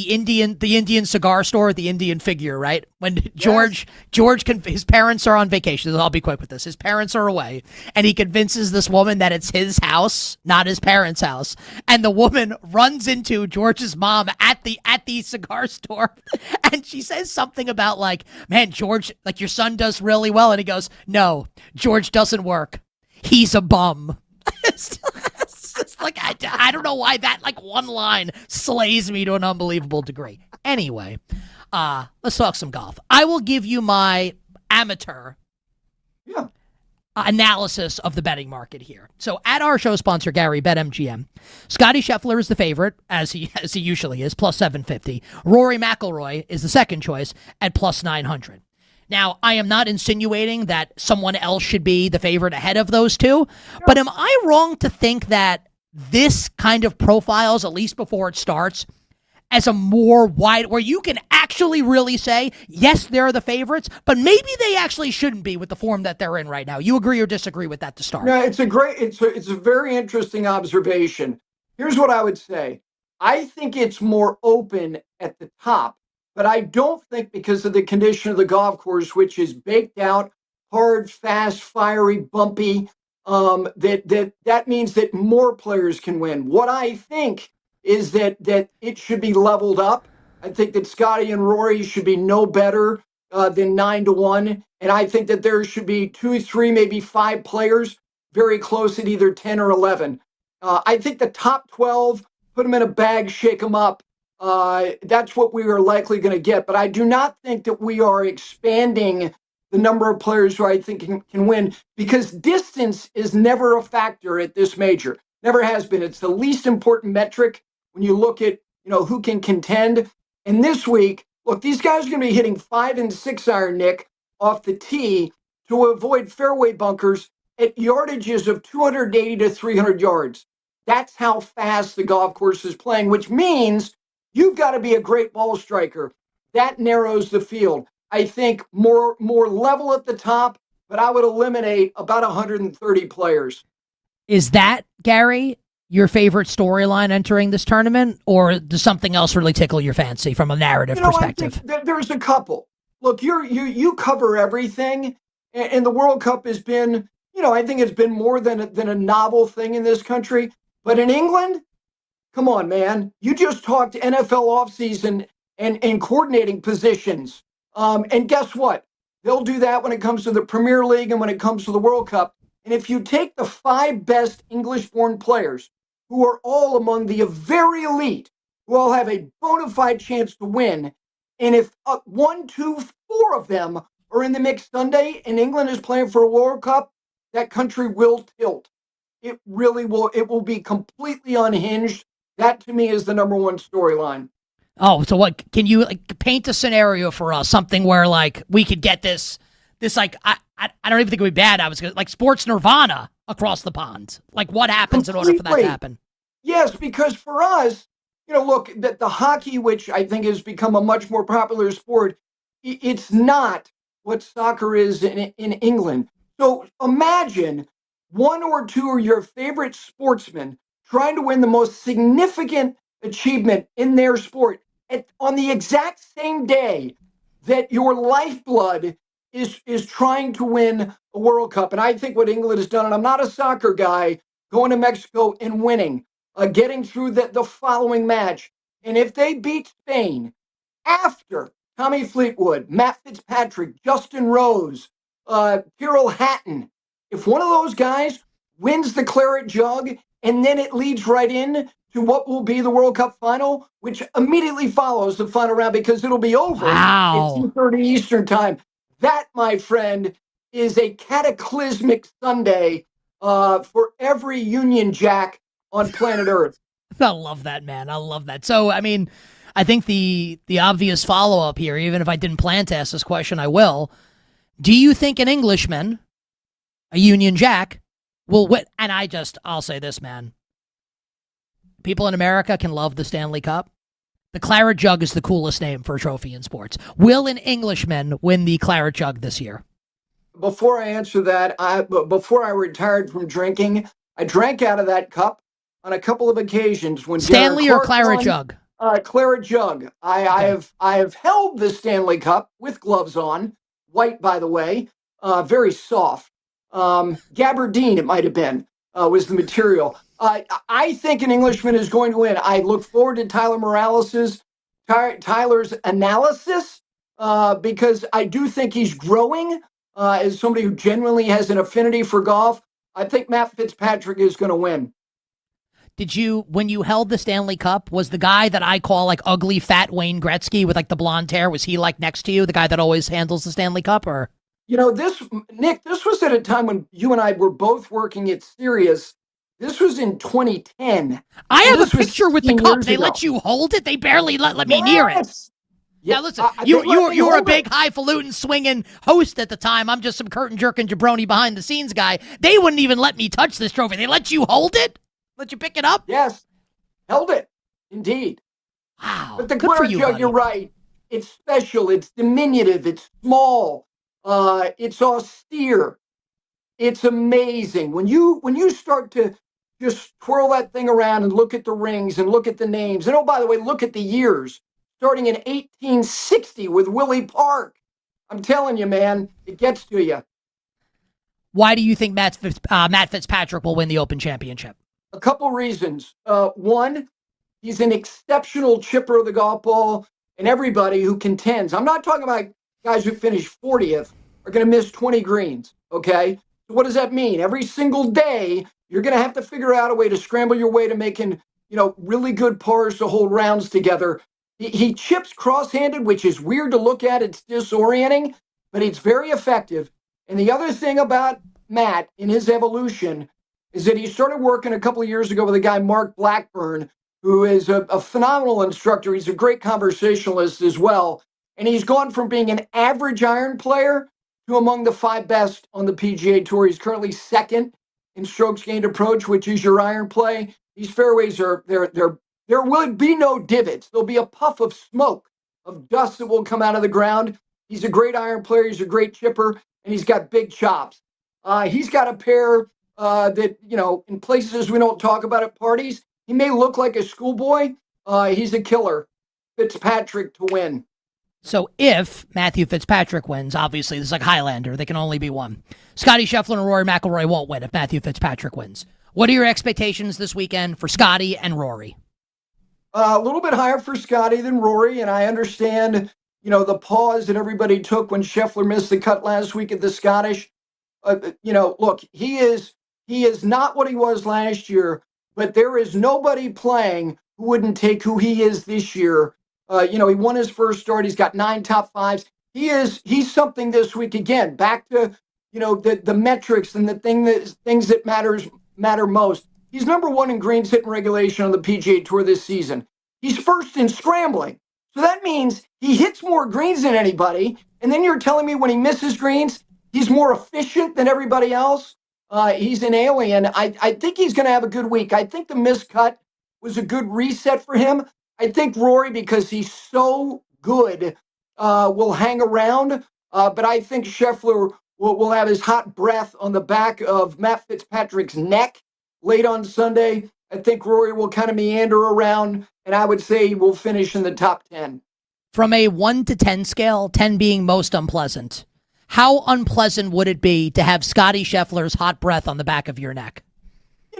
Indian cigar store, the Indian figure, right? When George his parents are on vacation. I'll be quick with this. His parents are away, and he convinces this woman that it's his house, not his parents' house. And the woman runs into George's mom at the cigar store, and she says something about like, "Man, George, like your son does really well." And he goes, "No, George doesn't work. He's a bum." It's like, I don't know why that like one line slays me to an unbelievable degree. Anyway, let's talk some golf. I will give you my amateur analysis of the betting market here. So at our show sponsor, Gary, BetMGM, Scotty Scheffler is the favorite, as he usually is, plus 750. Rory McIlroy is the second choice at plus 900. Now, I am not insinuating that someone else should be the favorite ahead of those two, but am I wrong to think that this kind of profiles, at least before it starts, as a more wide, where you can actually really say, yes, they're the favorites, but maybe they actually shouldn't be with the form that they're in right now? You agree or disagree with that to start? No, it's a very interesting observation. Here's what I would say. I think it's more open at the top. But I don't think, because of the condition of the golf course, which is baked out, hard, fast, fiery, bumpy, that means that more players can win. What I think is that it should be leveled up. I think that Scotty and Rory should be no better than 9-1, and I think that there should be 2, 3, maybe 5 players very close at either 10 or 11. I think the top 12, put them in a bag, shake them up. That's what we are likely going to get. But I do not think that we are expanding the number of players who I think can win, because distance is never a factor at this major. Never has been. It's the least important metric when you look at, who can contend. And this week, look, these guys are going to be hitting 5 and 6 iron, Nick, off the tee to avoid fairway bunkers at yardages of 280 to 300 yards. That's how fast the golf course is playing, which means you've got to be a great ball striker. That narrows the field. I think more level at the top, but I would eliminate about 130 players. Is that, Gary, your favorite storyline entering this tournament, or does something else really tickle your fancy from a narrative perspective? I think there's a couple. Look, you cover everything, and the World Cup has been, I think it's been more than a novel thing in this country. But in England, come on, man, you just talked NFL offseason and coordinating positions, and guess what? They'll do that when it comes to the Premier League and when it comes to the World Cup. And if you take the 5 best English-born players, who are all among the very elite, who all have a bona fide chance to win, and if 1, 2, 4 of them are in the mix Sunday and England is playing for a World Cup, that country will tilt. It really will. It will be completely unhinged. That to me is the number one storyline. Oh, so what can you paint a scenario for us? Something where we could get this I don't even think it would be bad. I was gonna sports nirvana across the pond. What happens in order for that to happen? Yes, because for us, look, that the hockey, which I think has become a much more popular sport, it's not what soccer is in England. So imagine 1 or 2 of your favorite sportsmen trying to win the most significant achievement in their sport on the exact same day that your lifeblood is trying to win a World Cup. And I think what England has done, and I'm not a soccer guy, going to Mexico and winning, getting through the following match. And if they beat Spain after Tommy Fleetwood, Matt Fitzpatrick, Justin Rose, Tyrrell Hatton, if one of those guys wins the Claret Jug and then it leads right in to what will be the World Cup final, which immediately follows the final round because it'll be over at 2:30 Eastern time. That, my friend, is a cataclysmic Sunday for every Union Jack on planet Earth. I love that, man. I love that. So, I mean, I think the obvious follow-up here, even if I didn't plan to ask this question, I will. Do you think an Englishman, a Union Jack, will win? And I'll say this, man. People in America can love the Stanley Cup. The Claret Jug is the coolest name for a trophy in sports. Will an Englishman win the Claret Jug this year? Before I answer that, before I retired from drinking, I drank out of that cup on a couple of occasions. When Stanley or Claret Jug? Claret Jug. I have held the Stanley Cup with gloves on, white by the way, very soft. Gabardine, it might have been, was the material. I think an Englishman is going to win. I look forward to Tyler's analysis because I do think he's growing as somebody who genuinely has an affinity for golf. I think Matt Fitzpatrick is going to win. Did you, when you held the Stanley Cup, was the guy that I call ugly fat Wayne Gretzky with the blonde hair, was he next to you, the guy that always handles the Stanley Cup, or? Nick, this was at a time when you and I were both working at Sirius. This was in 2010. I have a picture with the cup. They let you hold it? They barely let me near it. Yeah, listen, you were a big, highfalutin, swinging host at the time. I'm just some curtain-jerking jabroni behind-the-scenes guy. They wouldn't even let me touch this trophy. They let you hold it? Let you pick it up? Yes, held it, indeed. Wow, but the Claret Jug, you're right. It's special. It's diminutive. It's small. It's austere. It's amazing. When you start to just twirl that thing around and look at the rings and look at the names. And oh, by the way, look at the years. Starting in 1860 with Willie Park. I'm telling you, man, it gets to you. Why do you think Matt Fitzpatrick will win the Open Championship? A couple reasons. One, he's an exceptional chipper of the golf ball, and everybody who contends. I'm not talking about guys who finish 40th are going to miss 20 greens, okay? So what does that mean? Every single day, you're going to have to figure out a way to scramble your way to making, really good pars to hold rounds together. He chips cross-handed, which is weird to look at. It's disorienting, but it's very effective. And the other thing about Matt in his evolution is that he started working a couple of years ago with a guy, Mark Blackburn, who is a phenomenal instructor. He's a great conversationalist as well. And he's gone from being an average iron player to among the 5 best on the PGA Tour. He's currently second in strokes gained approach, which is your iron play. These fairways there will be no divots. There'll be a puff of smoke, of dust that will come out of the ground. He's a great iron player. He's a great chipper. and he's got big chops. He's got a pair that, in places we don't talk about at parties, he may look like a schoolboy. He's a killer. Fitzpatrick to win. So if Matthew Fitzpatrick wins, obviously this is like Highlander. They can only be one. Scotty Scheffler and Rory McIlroy won't win if Matthew Fitzpatrick wins. What are your expectations this weekend for Scotty and Rory? A little bit higher for Scotty than Rory, and I understand, the pause that everybody took when Scheffler missed the cut last week at the Scottish. Look, he is not what he was last year, but there is nobody playing who wouldn't take who he is this year. He won his first start. He's got 9 top fives. He's something this week again. Back to the metrics and the things that matter most. He's number 1 in greens hit in regulation on the PGA Tour this season. He's first in scrambling. So that means he hits more greens than anybody. And then you're telling me when he misses greens, he's more efficient than everybody else. He's an alien. I think he's going to have a good week. I think the miscut was a good reset for him. I think Rory, because he's so good, will hang around. But I think Scheffler will have his hot breath on the back of Matt Fitzpatrick's neck late on Sunday. I think Rory will kind of meander around, and I would say he will finish in the top 10. From a 1 to 10 scale, 10 being most unpleasant, how unpleasant would it be to have Scotty Scheffler's hot breath on the back of your neck?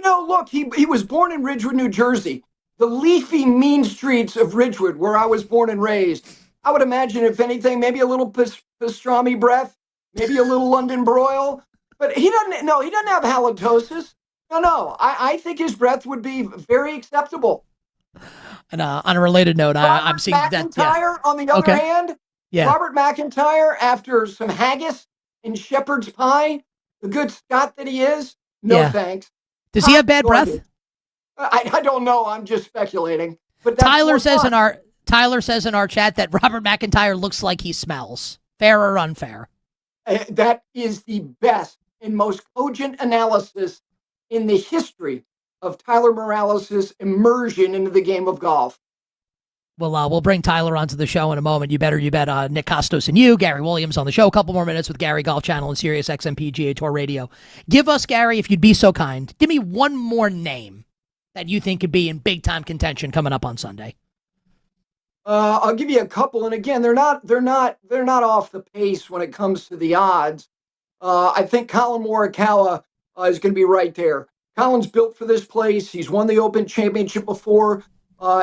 Look, he was born in Ridgewood, New Jersey, the leafy, mean streets of Ridgewood, where I was born and raised. I would imagine, if anything, maybe a little pastrami breath, maybe a little London broil. But he doesn't have halitosis. No. I think his breath would be very acceptable. And on a related note, I'm seeing that. McIntyre, on the other hand, yeah. Robert McIntyre, after some haggis and shepherd's pie, the good Scot that he is, no thanks. Does he have bad breath? I don't know. I'm just speculating. But that's Tyler says in our chat that Robert McIntyre looks like he smells. Fair or unfair? That is the best and most cogent analysis in the history of Tyler Morales' immersion into the game of golf. Well, we'll bring Tyler onto the show in a moment. You bet. Nick Kostos and you, Gary Williams on the show. A couple more minutes with Gary Golf Channel and Sirius XM PGA Tour Radio. Give us, Gary, if you'd be so kind, give me one more name that you think could be in big time contention coming up on Sunday. I'll give you a couple, and again, they're not off the pace when it comes to the odds. I think Colin Morikawa is going to be right there. Colin's built for this place. He's won the Open Championship before.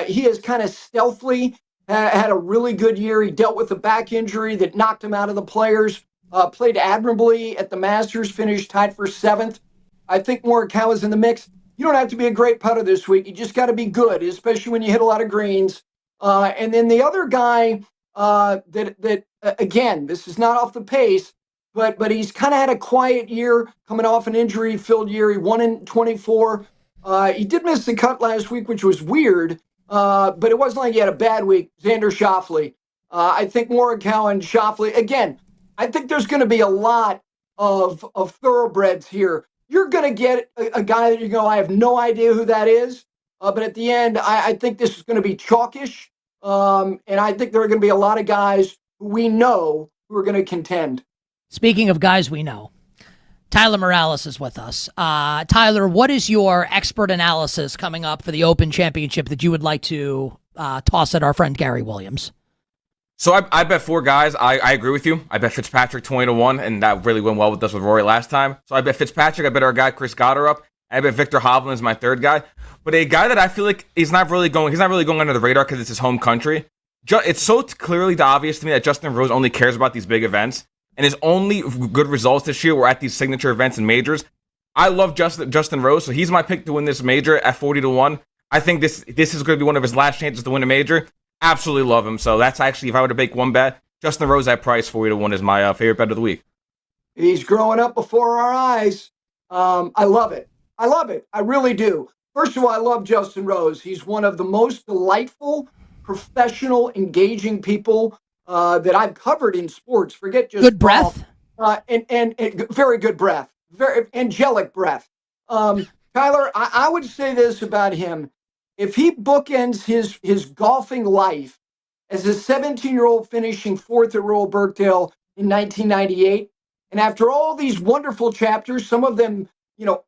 He has kind of stealthily had a really good year. He dealt with a back injury that knocked him out of the Players. Played admirably at the Masters, finished tied for 7th. I think Morikawa's in the mix. You don't have to be a great putter this week. You just got to be good, especially when you hit a lot of greens. And then the other guy that again, this is not off the pace, but he's kind of had a quiet year coming off an injury-filled year. He won in 24. He did miss the cut last week, which was weird, but it wasn't like he had a bad week. Xander Schauffele. I think Morikawa and Schauffele, again, I think there's going to be a lot of thoroughbreds here. You're going to get a guy that you go, I have no idea who that is. But at the end, I think this is going to be chalkish. And I think there are going to be a lot of guys who we know who are going to contend. Speaking of guys we know, Tyler Morales is with us. Tyler, what is your expert analysis coming up for the Open Championship that you would like to toss at our friend Gary Williams? So I bet 4 guys. I agree with you. I bet Fitzpatrick 20-1, and that really went well with us with Rory last time. So I bet Fitzpatrick. I bet our guy Chris Goddard up. I bet Victor Hovland is my 3rd guy. But a guy that I feel like he's not really going under the radar because it's his home country. It's so clearly obvious to me that Justin Rose only cares about these big events, and his only good results this year were at these signature events and majors. I love Justin Rose, so he's my pick to win this major at 40-1. I think this is going to be one of his last chances to win a major. Absolutely love him. So that's actually, if I were to make one bet, Justin Rose at price 40-1 is my favorite bet of the week. He's growing up before our eyes. I love it. I really do. First of all, I love Justin Rose. He's one of the most delightful, professional, engaging people that I've covered in sports. Forget just good breath, and very good breath, very angelic breath. Tyler, I would say this about him: if he bookends his golfing life as a 17-year-old finishing 4th at Royal Birkdale in 1998, And after all these wonderful chapters, some of them,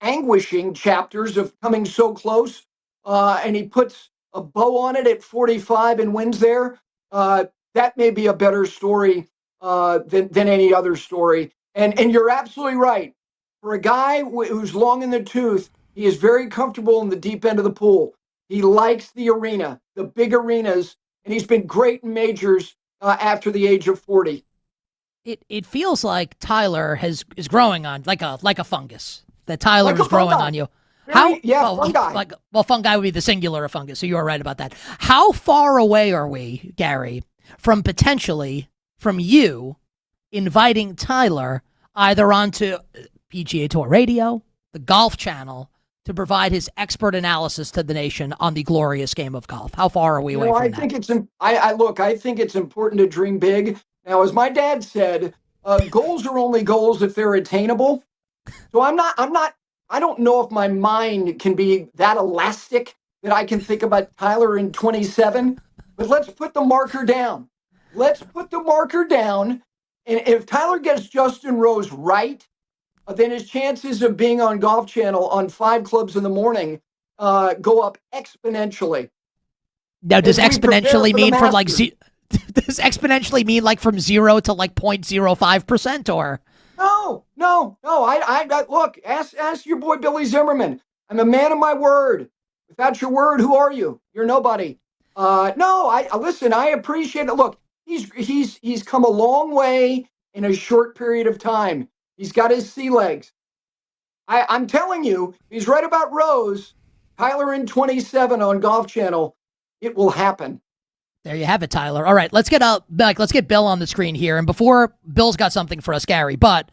anguishing chapters of coming so close, and he puts a bow on it at 45 and wins there, that may be a better story than any other story. And you're absolutely right. For a guy who's long in the tooth, he is very comfortable in the deep end of the pool. He likes the arena, the big arenas, and he's been great in majors after the age of 40. It feels like Tyler is growing on like a fungus. That Tyler is growing on you. Fungi. Fungi would be the singular of fungus, so you are right about that. How far away are we, Gary, from potentially from you inviting Tyler either onto PGA Tour Radio, the Golf Channel, to provide his expert analysis to the nation on the glorious game of golf? How far are we away from that? I think it's important to dream big. Now, as my dad said, goals are only goals if they're attainable. So I don't know if my mind can be that elastic that I can think about Tyler in 27, but let's put the marker down. And if Tyler gets Justin Rose right, then his chances of being on Golf Channel on 5 clubs in the morning go up exponentially. Now, does exponentially mean from like does exponentially mean like from 0 to like 0.05% or? No. I look, ask your boy Billy Zimmerman. I'm a man of my word. Without your word, who are you? You're nobody. Listen, I appreciate it. Look, he's come a long way in a short period of time. He's got his sea legs. I'm telling you, he's right about Rose. Tyler in 27 on Golf Channel. It will happen. There you have it, Tyler. All right, let's get Bill on the screen here. And before Bill's got something for us, Gary, but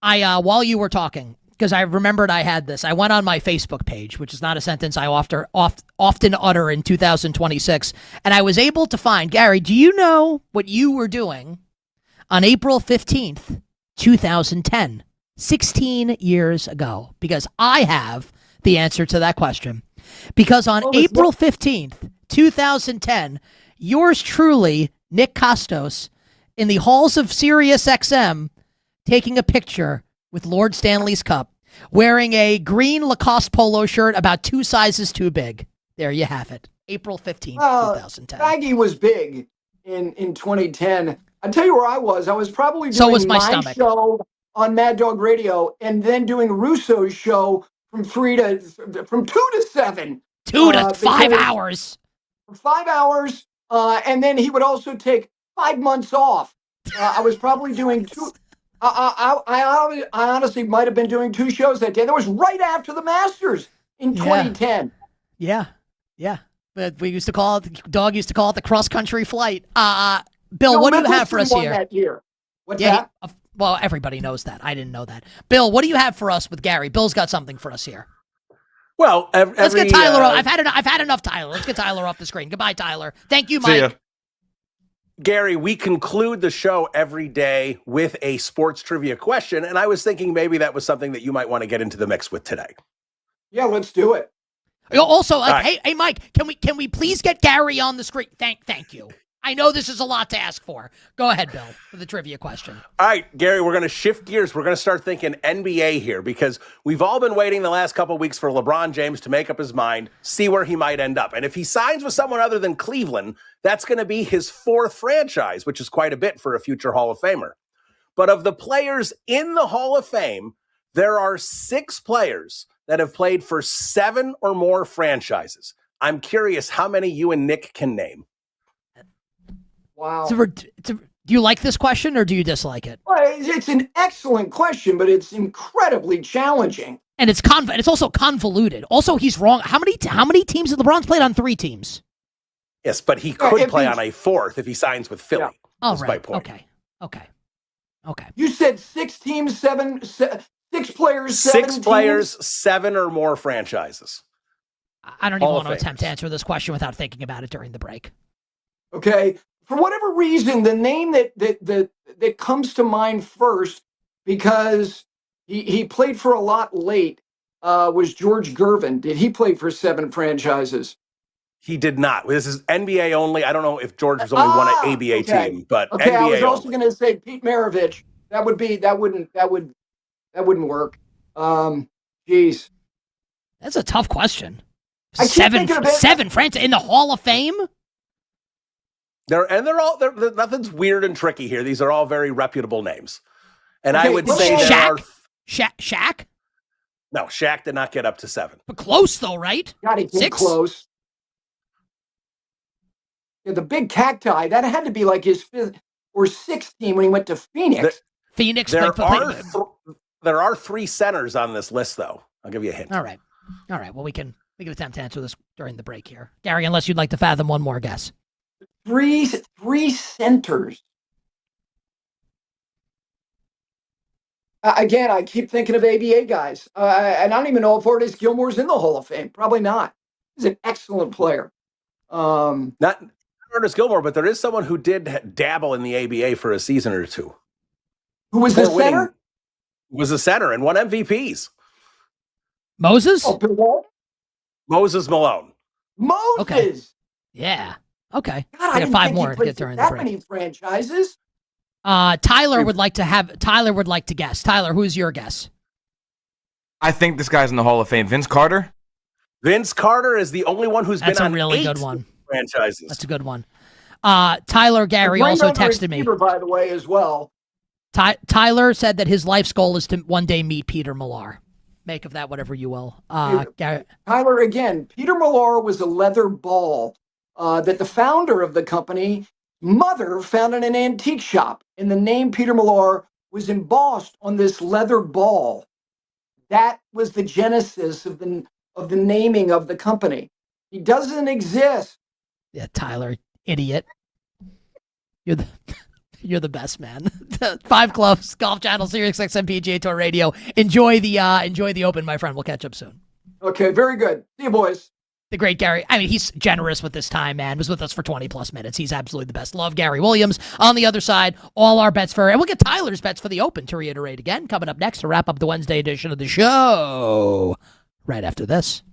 I while you were talking, because I remembered I had this, I went on my Facebook page, which is not a sentence I often utter in 2026, and I was able to find, Gary, do you know what you were doing on April 15th, 2010, 16 years ago? Because I have the answer to that question. Because on April 15th, 2010, yours truly, Nick Kostos, in the halls of Sirius XM, taking a picture with Lord Stanley's Cup, wearing a green Lacoste polo shirt about 2 sizes too big. There you have it. April 15th, 2010. Baggy was big in 2010. I'll tell you where I was. I was probably doing so was my stomach. Show on Mad Dog Radio and then doing Russo's show from 2 to 7. 2 to 5 hours. 5 hours. And then he would also take 5 months off. I was probably doing 2. I honestly might have been doing 2 shows that day. That was right after the Masters in 2010. Yeah. But we used to call it, Dog used to call it the cross-country flight. Bill, what do you have for us here? That year. What's that? Well, everybody knows that. I didn't know that. Bill, what do you have for us with Gary? Bill's got something for us here. Well, let's get Tyler. I've had enough Tyler. Let's get Tyler off the screen. Goodbye, Tyler. Thank you, Mike. See ya. Gary, we conclude the show every day with a sports trivia question, and I was thinking maybe that was something that you might want to get into the mix with today. Yeah, let's do it. Also, hey, Mike, can we please get Gary on the screen? Thank you. I know this is a lot to ask for. Go ahead, Bill, for the trivia question. All right, Gary, we're going to shift gears. We're going to start thinking NBA here because we've all been waiting the last couple of weeks for LeBron James to make up his mind, see where he might end up. And if he signs with someone other than Cleveland, that's going to be his 4th franchise, which is quite a bit for a future Hall of Famer. But of the players in the Hall of Fame, there are 6 players that have played for 7 or more franchises. I'm curious how many you and Nick can name. Wow. Do you like this question or do you dislike it? Well, it's an excellent question, but it's incredibly challenging. And it's also convoluted. Also, he's wrong. How many teams has LeBron's played on? 3 teams. Yes, but he could play on a 4th if he signs with Philly. Yeah. Oh, right. My point. Okay. You said 6 teams, 6 players, 6 players, 7 or more franchises. I don't even want to attempt to answer this question without thinking about it during the break. Okay. For whatever reason, the name that comes to mind first, because he played for a lot late, was George Gervin. Did he play for 7 franchises? He did not. This is NBA only. I don't know if George was only one ABA team, but NBA I was also only. going to say Pete Maravich. That wouldn't work. Geez. That's a tough question. I keep Seven thinking franchises in the Hall of Fame? They're nothing's weird and tricky here. These are all very reputable names. And I would say there are... Shaq? No, Shaq did not get up to 7. But close, though, right? God, he came 6? close. Yeah, the big cacti, that had to be like his 5th or 6th team when he went to Phoenix. There are 3 centers on this list, though. I'll give you a hint. All right. Well, we can attempt to answer this during the break here. Gary, unless you'd like to fathom one more guess. 3 centers. Again, I keep thinking of ABA guys. And I don't even know if Ortiz Gilmore's in the Hall of Fame. Probably not. He's an excellent player. Not Ortiz Gilmore, but there is someone who did dabble in the ABA for a season or 2. Who was the center? Was a center and won MVPs. Moses? Oh, Moses Malone. Moses. Okay. Yeah. Okay. God, I got 5 more he to get during the that break. many franchises. Tyler would like to guess. Tyler, who's your guess? I think this guy's in the Hall of Fame. Vince Carter? Vince Carter is the only one who's been on really 8 good one. franchises. That's a good one. Tyler Gary also texted me. By the way, as well. Tyler said that his life's goal is to one day meet Peter Millar. Make of that whatever you will. Tyler, again, Peter Millar was a leather ball that the founder of the company, mother, found in an antique shop. And the name Peter Millar was embossed on this leather ball. That was the genesis of the naming of the company. He doesn't exist. Yeah, Tyler, idiot. You're the best, man. 5 Clubs, Golf Channel, Sirius XM PGA Tour Radio. Enjoy the Open, my friend. We'll catch up soon. Okay, very good. See you, boys. The great Gary. I mean, he's generous with this time, man. Was with us for 20-plus minutes. He's absolutely the best. Love Gary Williams. On the other side, all our bets and we'll get Tyler's bets for the Open to reiterate again. Coming up next to wrap up the Wednesday edition of the show. Right after this.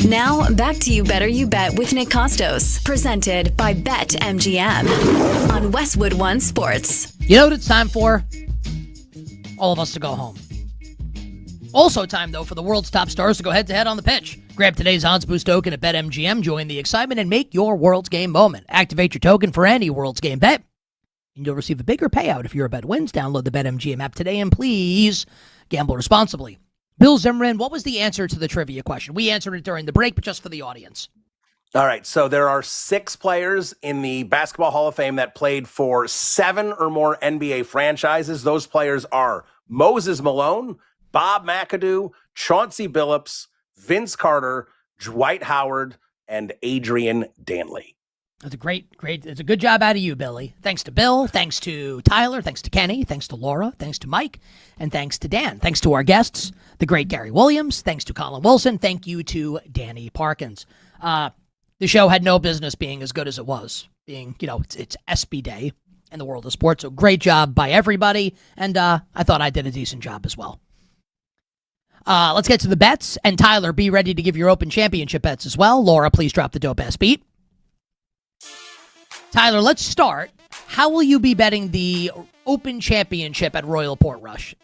Now, back to You Better You Bet with Nick Kostos, presented by BetMGM on Westwood One Sports. You know what it's time for? All of us to go home. Also time, though, for the world's top stars to go head-to-head on the pitch. Grab today's odds boost token at BetMGM, join the excitement, and make your World's Game moment. Activate your token for any World's Game bet, and you'll receive a bigger payout if your bet wins. Download the BetMGM app today, and please gamble responsibly. Bill Zimmerman, what was the answer to the trivia question? We answered it during the break, but just for the audience. All right, so there are 6 players in the Basketball Hall of Fame that played for 7 or more NBA franchises. Those players are Moses Malone, Bob McAdoo, Chauncey Billups, Vince Carter, Dwight Howard, and Adrian Dantley. That's a great. It's a good job out of you, Billy. Thanks to Bill, thanks to Tyler, thanks to Kenny, thanks to Laura, thanks to Mike, and thanks to Dan. Thanks to our guests, the great Gary Williams. Thanks to Colin Wilson. Thank you to Danny Parkins. The show had no business being as good as it was. Being, it's SB Day in the world of sports. So great job by everybody, and I thought I did a decent job as well. Let's get to the bets. And Tyler, be ready to give your Open Championship bets as well. Laura, please drop the dope ass beat. Tyler, let's start. How will you be betting the Open Championship at Royal Portrush?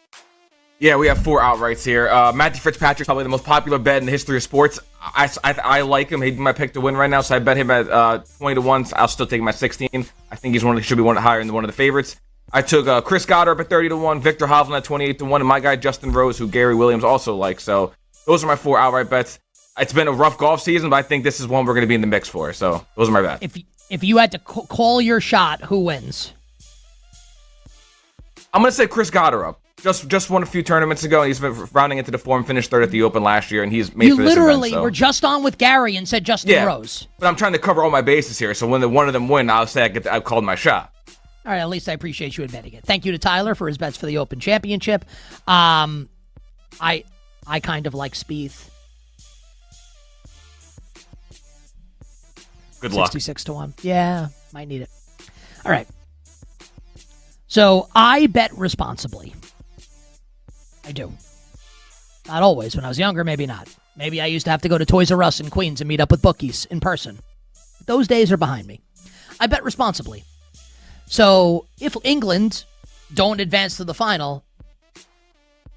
Yeah, we have 4 outrights here. Matthew Fitzpatrick's probably the most popular bet in the history of sports. I like him. He'd be my pick to win right now, so I bet him at 20-1. I'll still take him at 16. I think he should be one higher than one of the favorites. I took Chris Goddard at 30-1, Victor Hovland at 28-1, and my guy Justin Rose, who Gary Williams also likes. So those are my 4 outright bets. It's been a rough golf season, but I think this is one we're going to be in the mix for. So those are my bets. If you had to call your shot, who wins? I'm going to say Chris Goddard up. Just won a few tournaments ago, and he's been rounding into the form, finished 3rd at the Open last year, and he's made for this event. You literally were just on with Gary and said Justin Rose. But I'm trying to cover all my bases here, so when one of them win, I'll say I called my shot. All right, at least I appreciate you admitting it. Thank you to Tyler for his bets for the Open Championship. I kind of like Spieth. Good luck. 66-1. Yeah, might need it. All right. So I bet responsibly. I do. Not always. When I was younger, maybe not. Maybe I used to have to go to Toys R Us in Queens and meet up with bookies in person. Those days are behind me. I bet responsibly. So if England don't advance to the final,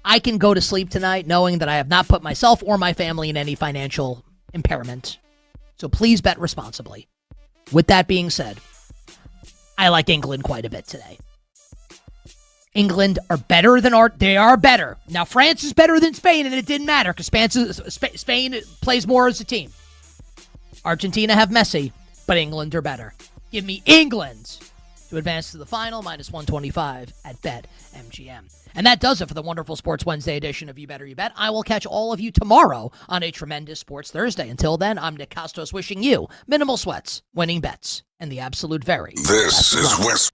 I can go to sleep tonight knowing that I have not put myself or my family in any financial impairment. So please bet responsibly. With that being said, I like England quite a bit today. England are better than they are better. Now, France is better than Spain, and it didn't matter because Spain plays more as a team. Argentina have Messi, but England are better. Give me England to advance to the final, -125 at BetMGM. And that does it for the wonderful Sports Wednesday edition of You Better You Bet. I will catch all of you tomorrow on a tremendous Sports Thursday. Until then, I'm Nick Kostos wishing you minimal sweats, winning bets, and the absolute very This is West.